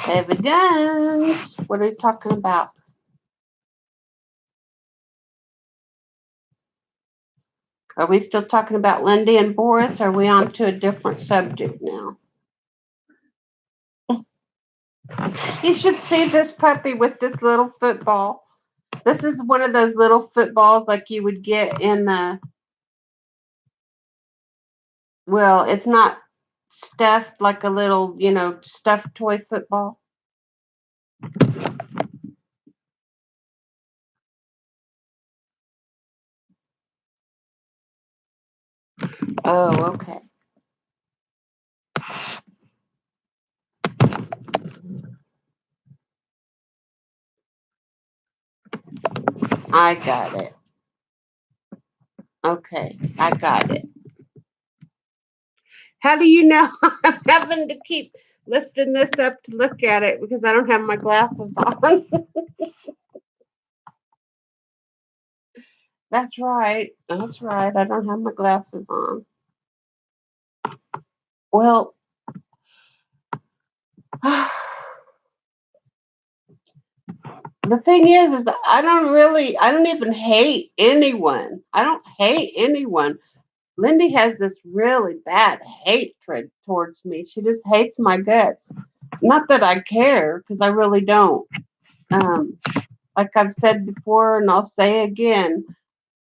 David Guns, what are you talking about? Are we still talking about Lindy and Boris? Or are we on to a different subject now? You should see this puppy with this little football. This is one of those little footballs like you would get in well, it's not stuffed like a little, stuffed toy football. Oh, okay. I got it. Okay, I got it. How do you know I'm having to keep lifting this up to look at it because I don't have my glasses on? That's right. That's right. I don't have my glasses on. Well, the thing is I don't even hate anyone. I don't hate anyone. Lindy has this really bad hatred towards me. She just hates my guts. Not that I care, because I really don't. Um, like I've said before, and I'll say again,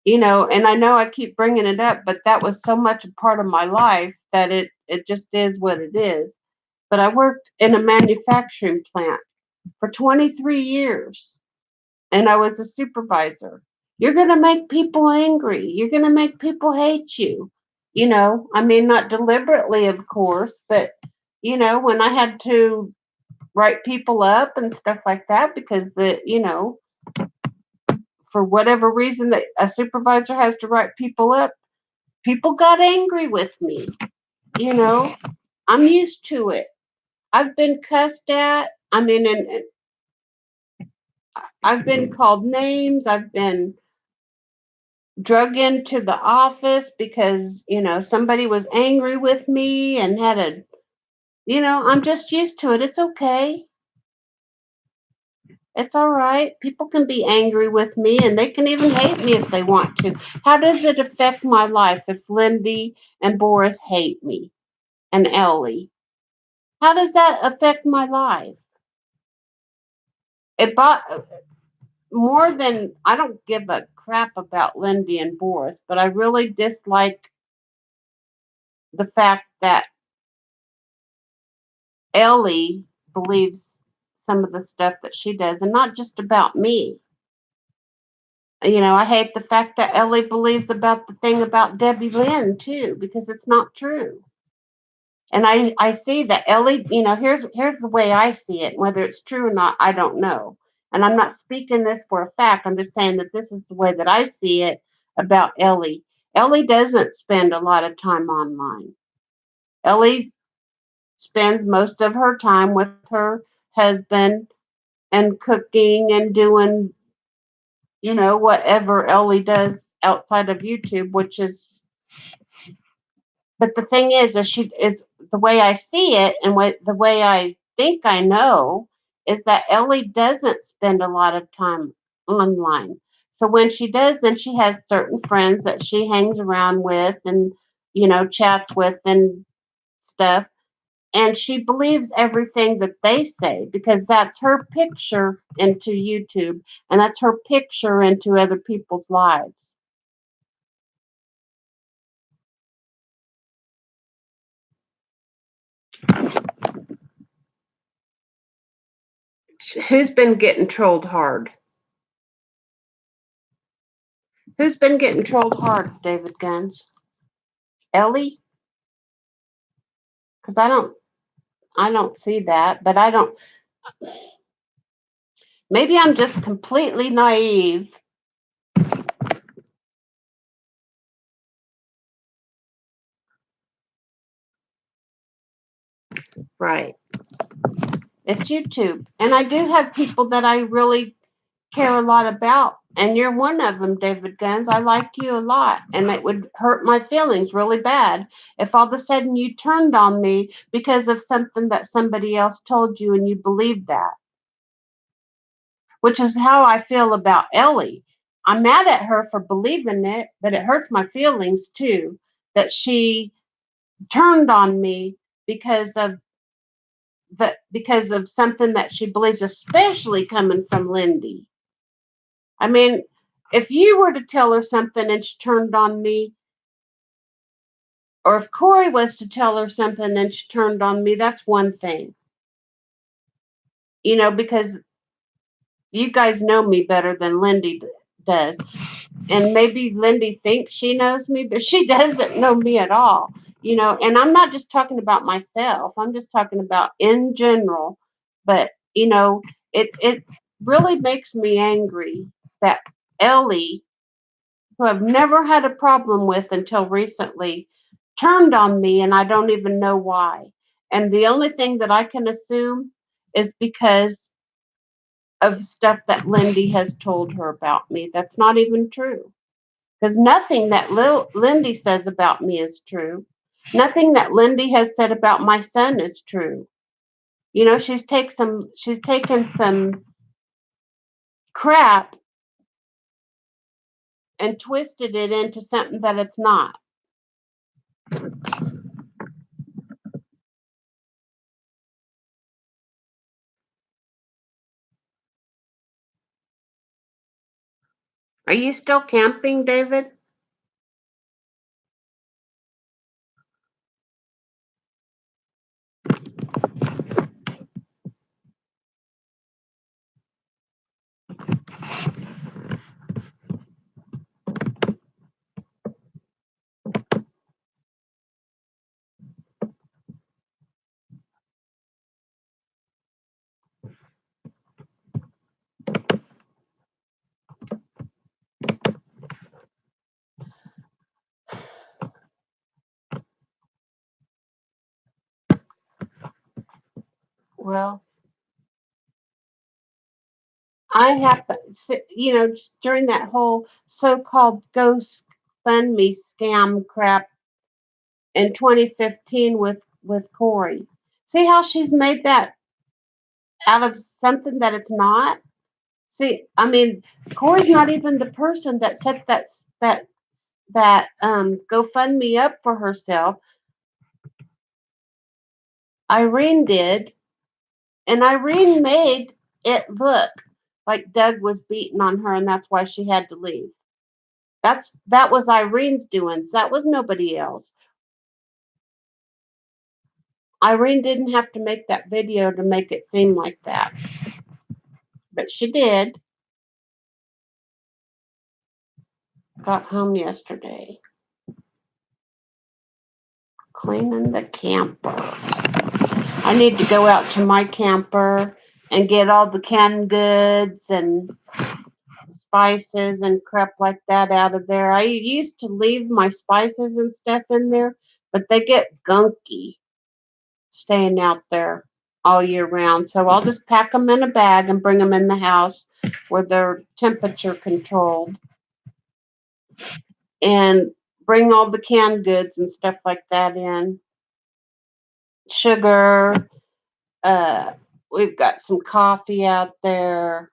and I know I keep bringing it up, but that was so much a part of my life that it just is what it is. But I worked in a manufacturing plant for 23 years, and I was a supervisor. You're going to make people angry. You're going to make people hate you. I mean, not deliberately, of course, but, when I had to write people up and stuff like that because for whatever reason that a supervisor has to write people up, people got angry with me. You know, I'm used to it. I've been cussed at. I mean, and I've been called names. I've been drug into the office because, somebody was angry with me and I'm just used to it. It's okay. It's all right. People can be angry with me and they can even hate me if they want to. How does it affect my life if Lindy and Boris hate me and Ellie? How does that affect my life? It bought more than I don't give a crap about Lindy and Boris, but I really dislike the fact that Ellie believes some of the stuff that she does, and not just about me. I hate the fact that Ellie believes about the thing about Debbie Lynn too, because it's not true. And I see that Ellie, here's the way I see it. Whether it's true or not, I don't know. And I'm not speaking this for a fact. I'm just saying that this is the way that I see it about Ellie. Ellie doesn't spend a lot of time online. Ellie spends most of her time with her husband and cooking and doing, whatever Ellie does outside of YouTube, which is, but the thing is she is the way I see it and the way I think I know is that Ellie doesn't spend a lot of time online. So when she does, then she has certain friends that she hangs around with and, chats with and stuff. And she believes everything that they say because that's her picture into YouTube and that's her picture into other people's lives. Who's been getting trolled hard? Who's been getting trolled hard, David Guns? Ellie? Because I don't see that, but I don't. Maybe I'm just completely naive. Right. It's YouTube, and I do have people that I really care a lot about, and you're one of them, David Guns. I like you a lot, and it would hurt my feelings really bad if all of a sudden you turned on me because of something that somebody else told you and you believed that, which is how I feel about Ellie. I'm mad at her for believing it, but it hurts my feelings too that she turned on me because of something that she believes, especially coming from Lindy. I mean, if you were to tell her something and she turned on me, or if Corey was to tell her something and she turned on me, that's one thing. Because you guys know me better than Lindy does. And maybe Lindy thinks she knows me, but she doesn't know me at all. And I'm not just talking about myself. I'm just talking about in general. But, it really makes me angry that Ellie, who I've never had a problem with until recently, turned on me and I don't even know why. And the only thing that I can assume is because of stuff that Lindy has told her about me. That's not even true. Because nothing that Lindy says about me is true. Nothing that Lindy has said about my son is true. She's taken some crap and twisted it into something that it's not. Are you still camping, David? Well, I happen, during that whole so-called GoFundMe scam crap in 2015 with Corey. See how she's made that out of something that it's not? See, I mean, Corey's not even the person that set that GoFundMe up for herself. Irene did, and Irene made it look like Doug was beating on her, and that's why she had to leave. That was Irene's doings. That was nobody else. Irene didn't have to make that video to make it seem like that, but she did. Got home yesterday, cleaning the camper. I need to go out to my camper and get all the canned goods and spices and crap like that out of there. I used to leave my spices and stuff in there, but they get gunky staying out there all year round. So I'll just pack them in a bag and bring them in the house where they're temperature controlled and bring all the canned goods and stuff like that in. Sugar, we've got some coffee out there.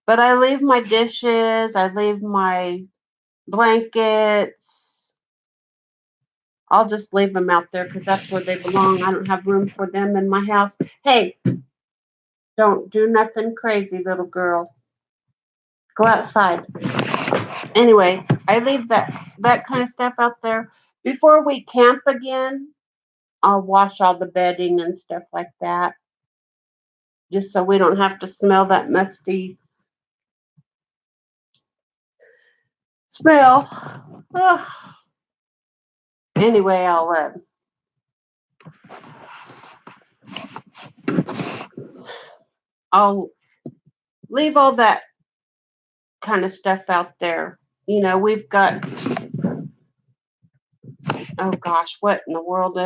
But I leave my dishes, I leave my blankets. I'll just leave them out there because that's where they belong. I don't have room for them in my house. Hey, don't do nothing crazy, little girl. Go outside. Anyway, I leave that kind of stuff out there. Before we camp again, I'll wash all the bedding and stuff like that. Just so we don't have to smell that musty smell. Oh. Anyway, I'll leave all that kind of stuff out there. We've got, oh gosh, what in the world?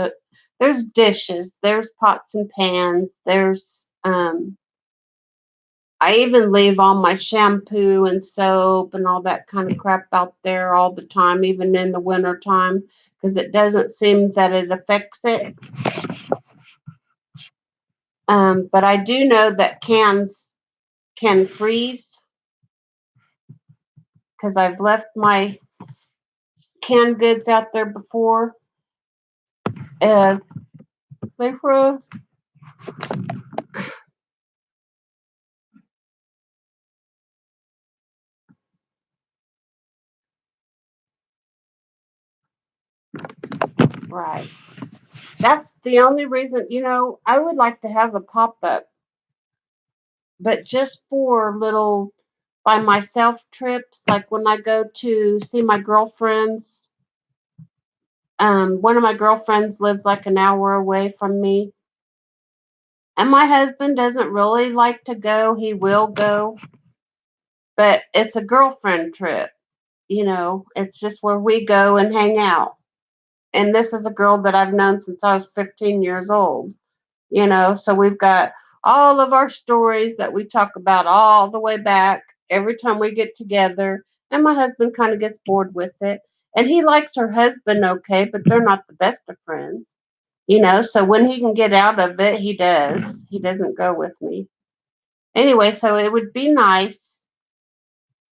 There's dishes, there's pots and pans, there's I even leave all my shampoo and soap and all that kind of crap out there all the time, even in the winter time, because it doesn't seem that it affects it. But I do know that cans can freeze because I've left my canned goods out there before. And they froze. Right. That's the only reason, I would like to have a pop up, but just for little by myself trips, like when I go to see my girlfriends. One of my girlfriends lives like an hour away from me, and my husband doesn't really like to go. He will go, but it's a girlfriend trip. It's just where we go and hang out. And this is a girl that I've known since I was 15 years old. So we've got all of our stories that we talk about all the way back every time we get together. And my husband kind of gets bored with it. And he likes her husband okay, but they're not the best of friends. So when he can get out of it, he does. He doesn't go with me. Anyway, so it would be nice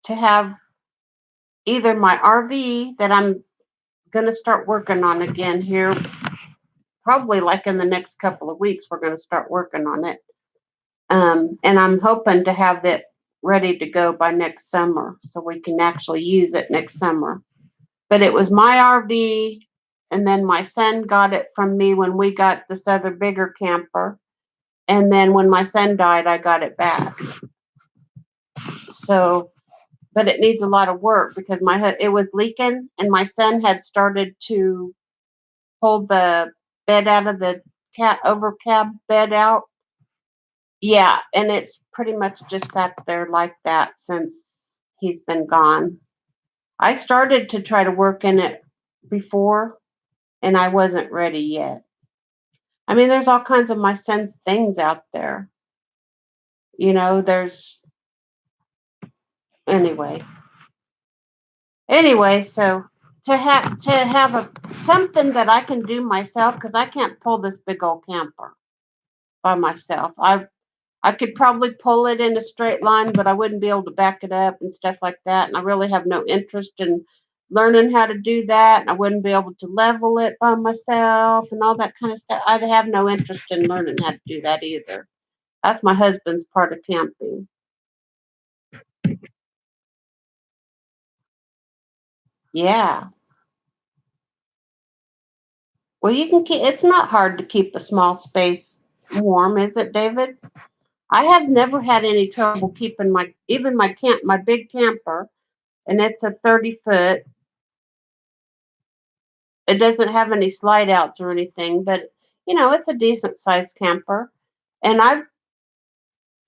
to have either my RV that I'm going to start working on again here, probably like in the next couple of weeks, we're going to start working on it. And I'm hoping to have it ready to go by next summer so we can actually use it next summer. But it was my RV, and then my son got it from me when we got this other bigger camper. And then when my son died, I got it back. So, but it needs a lot of work because it was leaking, and my son had started to pull the bed out of the over cab bed out. Yeah, and it's pretty much just sat there like that since he's been gone. I started to try to work in it before, and I wasn't ready yet. I mean, there's all kinds of my son's things out there. There's anyway. Anyway, so to have a something that I can do myself because I can't pull this big old camper by myself. I could probably pull it in a straight line, but I wouldn't be able to back it up and stuff like that. And I really have no interest in learning how to do that. And I wouldn't be able to level it by myself and all that kind of stuff. I'd have no interest in learning how to do that either. That's my husband's part of camping. Yeah. Well, you can keep, it's not hard to keep a small space warm, is it, David? I have never had any trouble keeping even my big camper, and it's a 30 foot. It doesn't have any slide outs or anything, but it's a decent sized camper. And I've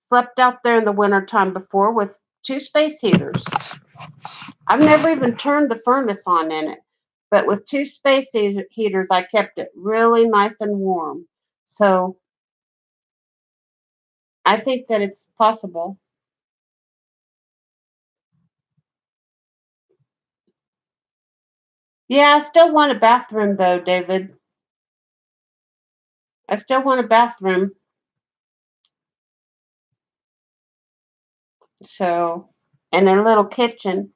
slept out there in the wintertime before with two space heaters. I've never even turned the furnace on in it, but with two space heaters, I kept it really nice and warm. So I think that it's possible. Yeah, I still want a bathroom though, David. I still want a bathroom. So, and a little kitchen.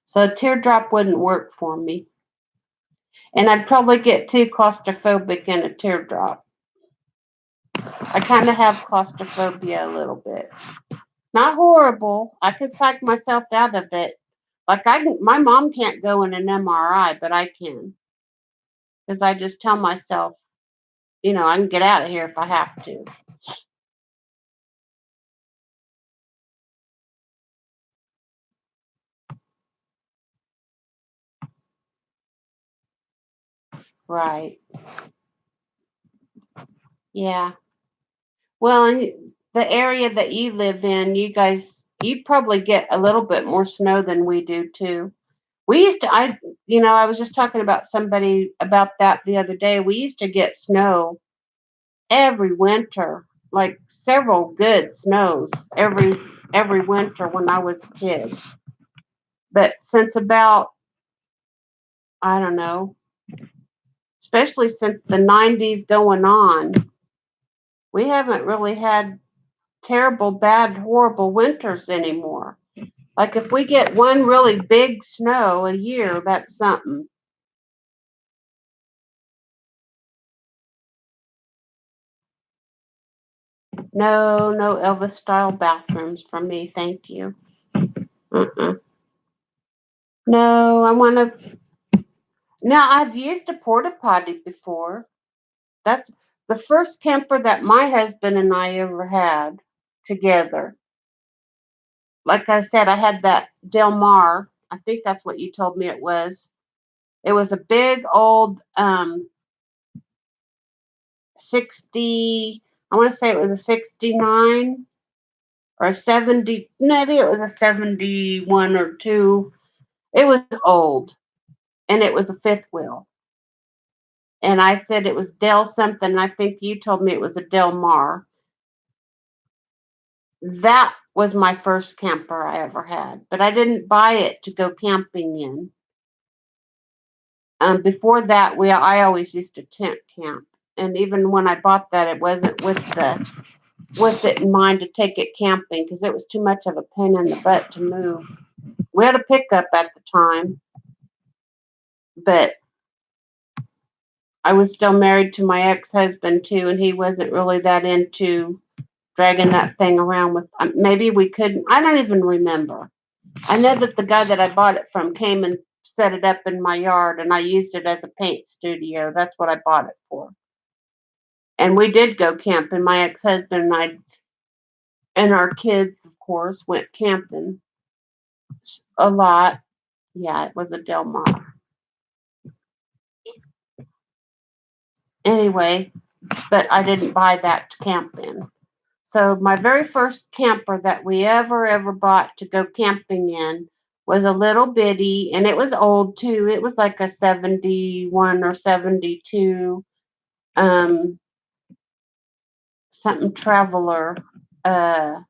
So a teardrop wouldn't work for me. And I'd probably get too claustrophobic in a teardrop. I kind of have claustrophobia a little bit. Not horrible. I could psych myself out of it. Like my mom can't go in an MRI, but I can because I just tell myself, I can get out of here if I have to. Right. Yeah. Well, and the area that you live in, you probably get a little bit more snow than we do too. We used to, I was just talking about somebody about that the other day. We used to get snow every winter, like several good snows every winter when I was a kid. But since about, I don't know, especially since the 90s going on, we haven't really had terrible, bad, horrible winters anymore. Like if we get one really big snow a year, that's something. No, no Elvis style bathrooms for me, thank you. Mm-mm. No, I want to. Now I've used a porta potty before. That's the first camper that my husband and I ever had together. Like I said, I had that Del Mar. I think that's what you told me it was. It was a big old 60. I want to say it was a 69 or a 70. Maybe it was a 71 or 2. It was old, and it was a fifth wheel. And I said it was Del something. I think you told me it was a Del Mar. That was my first camper I ever had, but I didn't buy it to go camping in. Before that, I always used to tent camp, and even when I bought that, it wasn't with it in mind to take it camping because it was too much of a pain in the butt to move. We had a pickup at the time, but I was still married to my ex-husband too, and he wasn't really that into dragging that thing around with. Maybe we couldn't. I don't even remember. I know that the guy that I bought it from came and set it up in my yard, and I used it as a paint studio. That's what I bought it for. And we did go camping. My ex-husband and I and our kids, of course, went camping a lot. Yeah, it was a Del Mar. Anyway, but I didn't buy that to camp in. So my very first camper that we ever bought to go camping in was a little bitty, and it was old too. It was like a 71 or 72. something Traveler. Uh,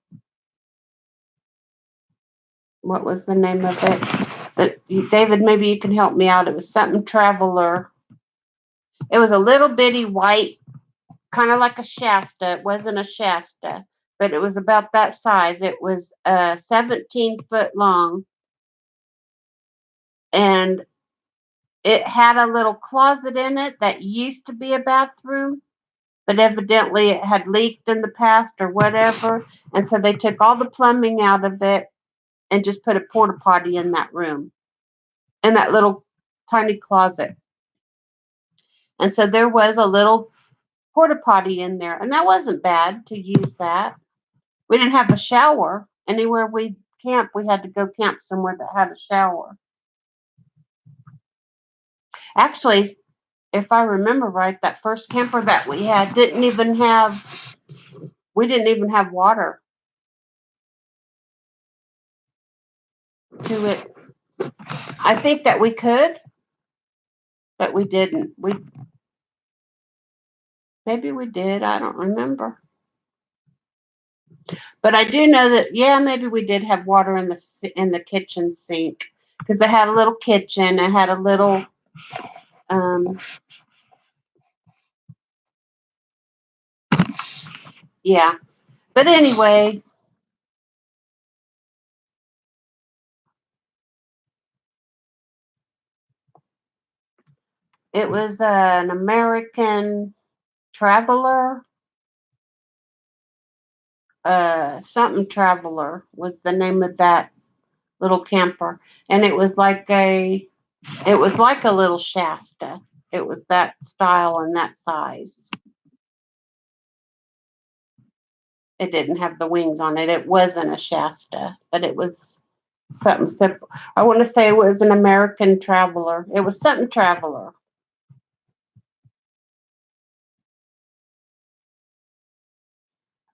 what was the name of it? David, maybe you can help me out. It was something Traveler. It was a little bitty white, kind of like a Shasta. It wasn't a Shasta, but it was about that size. It was 17 foot long, and it had a little closet in it that used to be a bathroom, but evidently it had leaked in the past or whatever. And so they took all the plumbing out of it and just put a porta potty in that room, in that little tiny closet. And so there was a little porta potty in there, and that wasn't bad to use that. We didn't have a shower. Anywhere we camped, we had to go camp somewhere that had a shower. Actually, if I remember right, that first camper that we had we didn't even have water to it. I think that we could, but we didn't. Maybe we did. I don't remember. But I do know that maybe we did have water in the kitchen sink, because it had a little kitchen. It had a little yeah. But anyway, it was an American Traveler. Something Traveler was the name of that little camper, and it was like a little Shasta. It was that style and that size. It didn't have the wings on it. It wasn't a Shasta, but it was something simple. I want to say it was an American Traveler. It was something Traveler.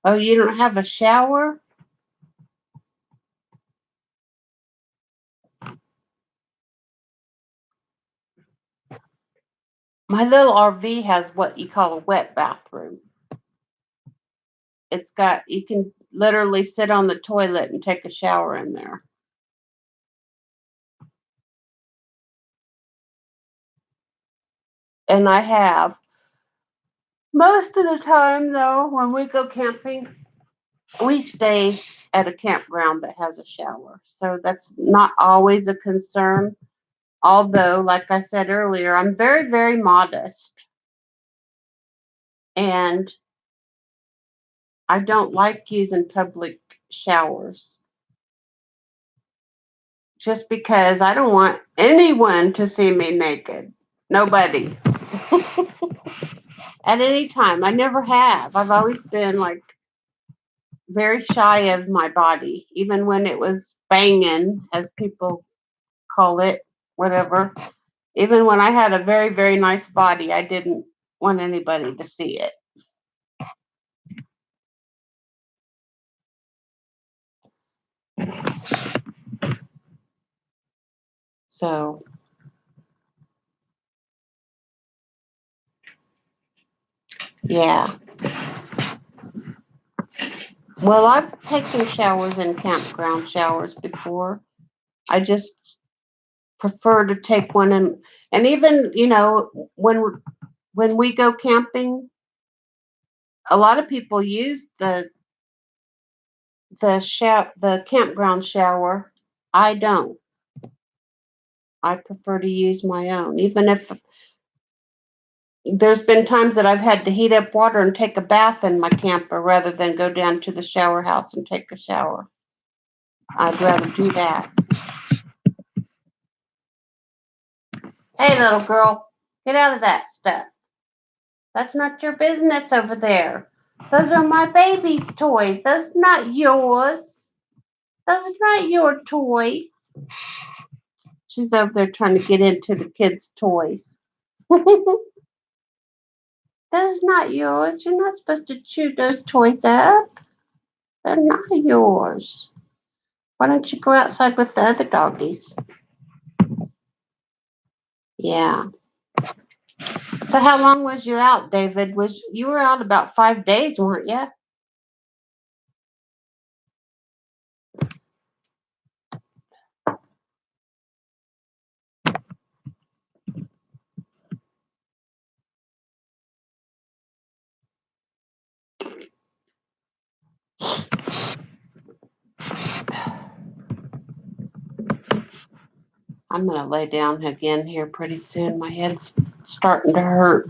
Oh, you don't have a shower? My little RV has what you call a wet bathroom. You can literally sit on the toilet and take a shower in there. And I have. Most of the time, though, when we go camping, we stay at a campground that has a shower. So that's not always a concern. Although, like I said earlier, I'm very, very modest. And I don't like using public showers, just because I don't want anyone to see me naked. Nobody. At any time. I never have. I've always been like very shy of my body, even when it was banging, as people call it, whatever. Even when I had a very, very nice body, I didn't want anybody to see it. So, yeah. Well, I've taken showers in campground showers before. I just prefer to take one and even, when we go camping, a lot of people use the campground shower. I don't. I prefer to use my own, even if there's been times that I've had to heat up water and take a bath in my camper rather than go down to the shower house and take a shower. I'd rather do that. Hey, little girl, get out of that stuff. That's not your business over there. Those are my baby's toys. Those are not yours. Those are not your toys. She's over there trying to get into the kids' toys. That's not yours. You're not supposed to chew those toys up. They're not yours. Why don't you go outside with the other doggies? Yeah. So how long was you out, David? Was you were out about 5 days, weren't you? I'm gonna lay down again here pretty soon. My head's starting to hurt.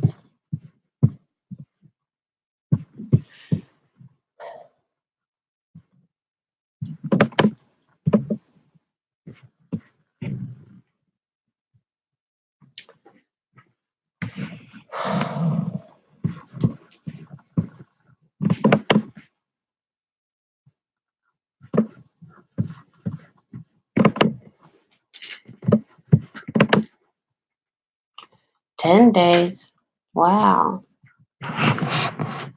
$10. Wow. I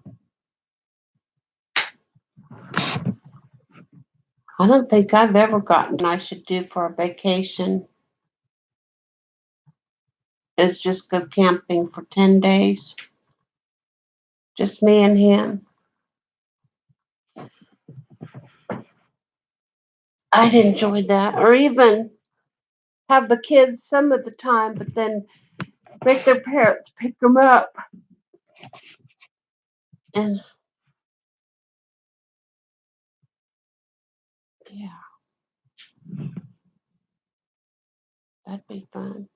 don't think I've ever gotten I should do for a vacation is just go camping for 10 days. Just me and him. I'd enjoy that. Or even have the kids some of the time, but then make their parents pick them up. And yeah, that'd be fun.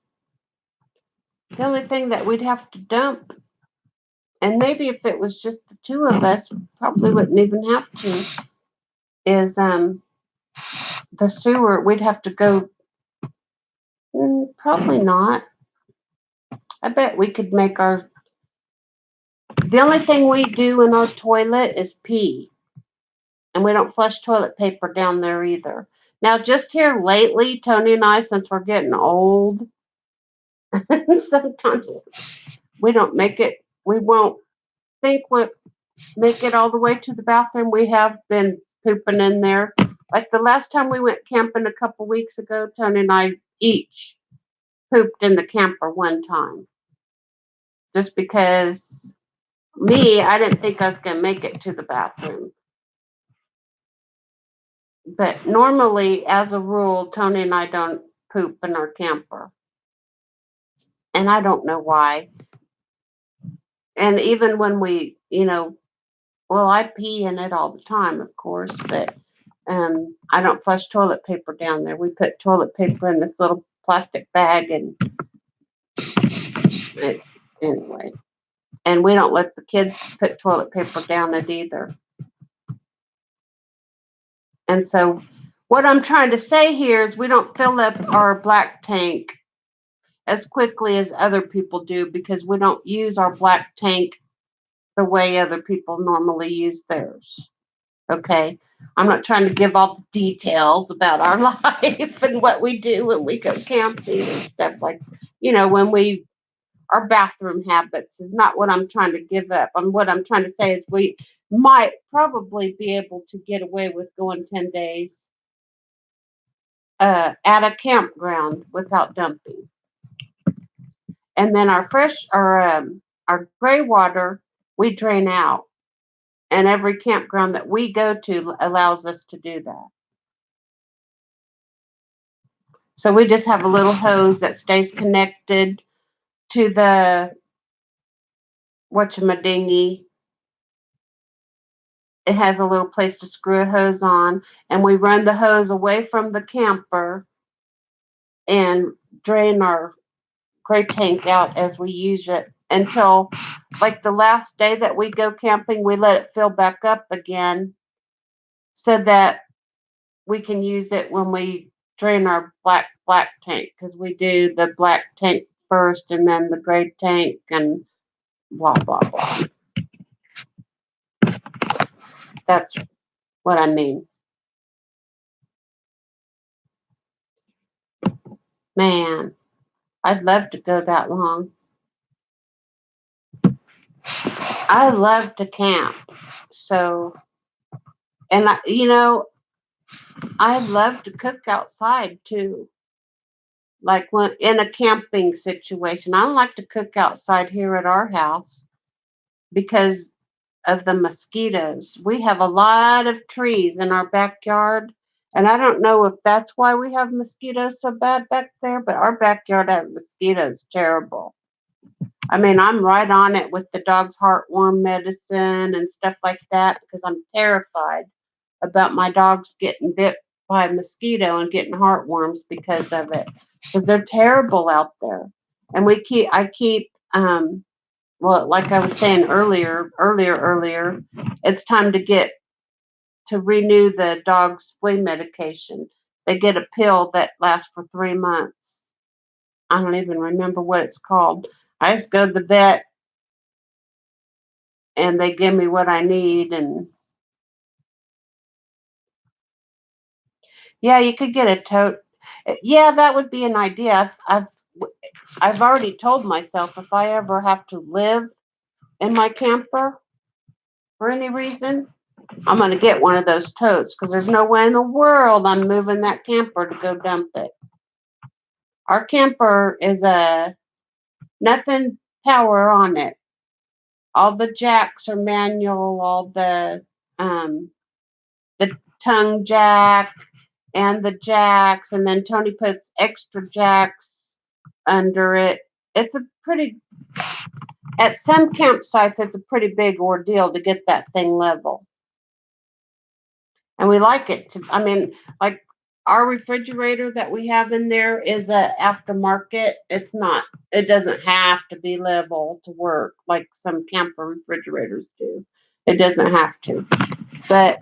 The only thing that we'd have to dump, and maybe if it was just the two of us, we probably wouldn't even have to, is the sewer. We'd have to go. Probably not. I bet we could make our. The only thing we do in our toilet is pee, and we don't flush toilet paper down there either. Now, just here lately, Tony and I, since we're getting old, sometimes we don't make it. We won't think we make it all the way to the bathroom. We have been pooping in there. Like the last time we went camping a couple weeks ago, Tony and I each pooped in the camper one time. Just because I didn't think I was going to make it to the bathroom. But normally, as a rule, Tony and I don't poop in our camper. And I don't know why. And even when we, well, I pee in it all the time, of course, but I don't flush toilet paper down there. We put toilet paper in this little plastic bag, and it's anyway. And we don't let the kids put toilet paper down it either. And so, what I'm trying to say here is we don't fill up our black tank as quickly as other people do because we don't use our black tank the way other people normally use theirs. Okay. I'm not trying to give all the details about our life and what we do when we go camping and stuff like, when our bathroom habits is not what I'm trying to give up. And what I'm trying to say is we might probably be able to get away with going 10 days at a campground without dumping. And then our gray water we drain out, and every campground that we go to allows us to do that. So we just have a little hose that stays connected to the whatchamadingy. It has a little place to screw a hose on, and we run the hose away from the camper and drain our gray tank out as we use it until, like the last day that we go camping, we let it fill back up again so that we can use it when we drain our black tank, because we do the black tank first and then the gray tank and blah blah blah. That's what I mean. Man, I'd love to go that long. I love to camp. So, and I love to cook outside too. like when in a camping situation. I don't like to cook outside here at our house because of the mosquitoes. We have a lot of trees in our backyard, and I don't know if that's why we have mosquitoes so bad back there, but our backyard has mosquitoes terrible. I mean, I'm right on it with the dog's heartworm medicine and stuff like that because I'm terrified about my dogs getting bit by a mosquito and getting heartworms because of it. Because they're terrible out there. And I keep, well, like I was saying earlier, it's time to renew the dog's flea medication. They get a pill that lasts for 3 months. I don't even remember what it's called. I just go to the vet and they give me what I need. And yeah, you could get a tote. Yeah, that would be an idea. I've already told myself if I ever have to live in my camper for any reason, I'm going to get one of those totes because there's no way in the world I'm moving that camper to go dump it. Our camper is a nothing power on it. All the jacks are manual. All the tongue jack and the jacks, and then Tony puts extra jacks under it. It's a pretty at some campsites it's a pretty big ordeal to get that thing level. And we like it to, I mean, like our refrigerator that we have in there is a aftermarket. It doesn't have to be level to work like some camper refrigerators do. It doesn't have to. But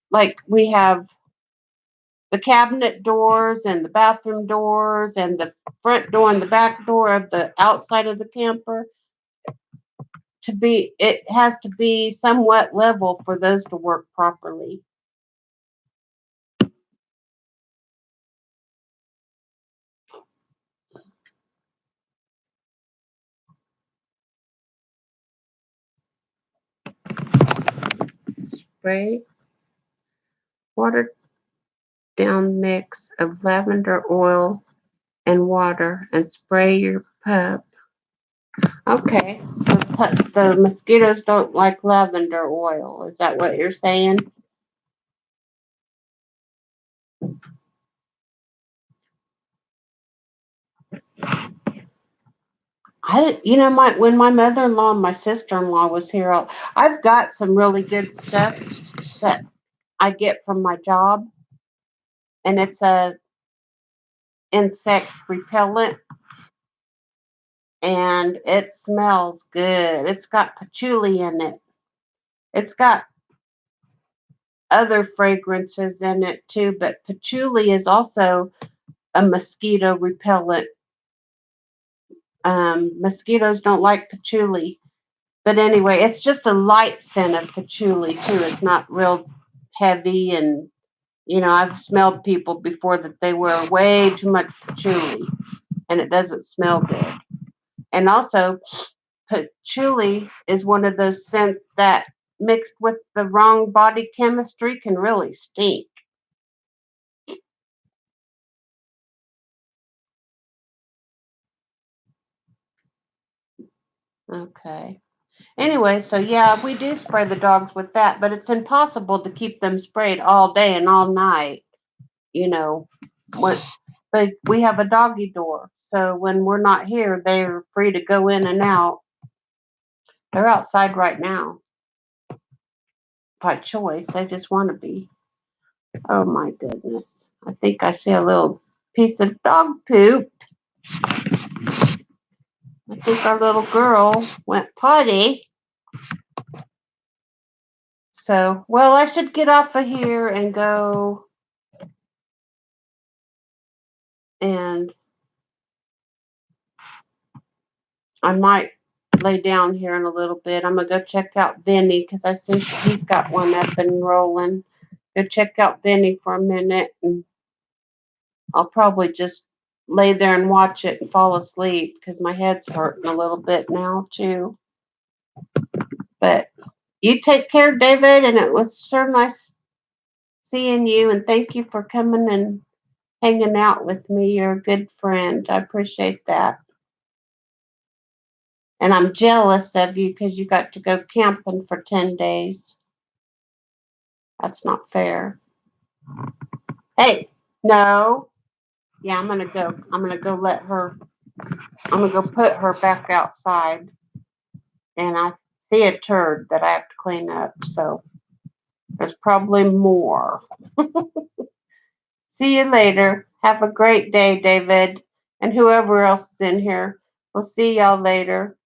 like we have the cabinet doors and the bathroom doors and the front door and the back door of the outside of the camper it has to be somewhat level for those to work properly. Spray watered down mix of lavender oil and water and spray your pup. Okay, so the mosquitoes don't like lavender oil. Is that what you're saying? When my mother-in-law and my sister-in-law was here, I've got some really good stuff that I get from my job, and it's a insect repellent, and it smells good. It's got patchouli in it. It's got other fragrances in it too, but patchouli is also a mosquito repellent. Mosquitoes don't like patchouli, but anyway, it's just a light scent of patchouli too. It's not real heavy, and I've smelled people before that they wear way too much patchouli, and it doesn't smell good. And also, patchouli is one of those scents that mixed with the wrong body chemistry can really stink. Okay. Anyway, so yeah, we do spray the dogs with that, but it's impossible to keep them sprayed all day and all night. You know, what? But we have a doggy door, so when we're not here, they're free to go in and out. They're outside right now by choice. They just want to be. Oh my goodness! I think I see a little piece of dog poop. I think our little girl went potty. So, well, I should get off of here and go and I might lay down here in a little bit. I'm gonna go check out Vinny because I see he's got one up and rolling. Go check out Vinny for a minute, and I'll probably just lay there and watch it and fall asleep because my head's hurting a little bit now too. But you take care, David, and it was so nice seeing you, and thank you for coming and hanging out with me. You're a good friend. I appreciate that. And I'm jealous of you because you got to go camping for 10 days. That's not fair. Hey, no. Yeah, I'm gonna go. I'm gonna go let her. I'm gonna go put her back outside. And I see a turd that I have to clean up. So there's probably more. See you later. Have a great day, David. And whoever else is in here. We'll see y'all later.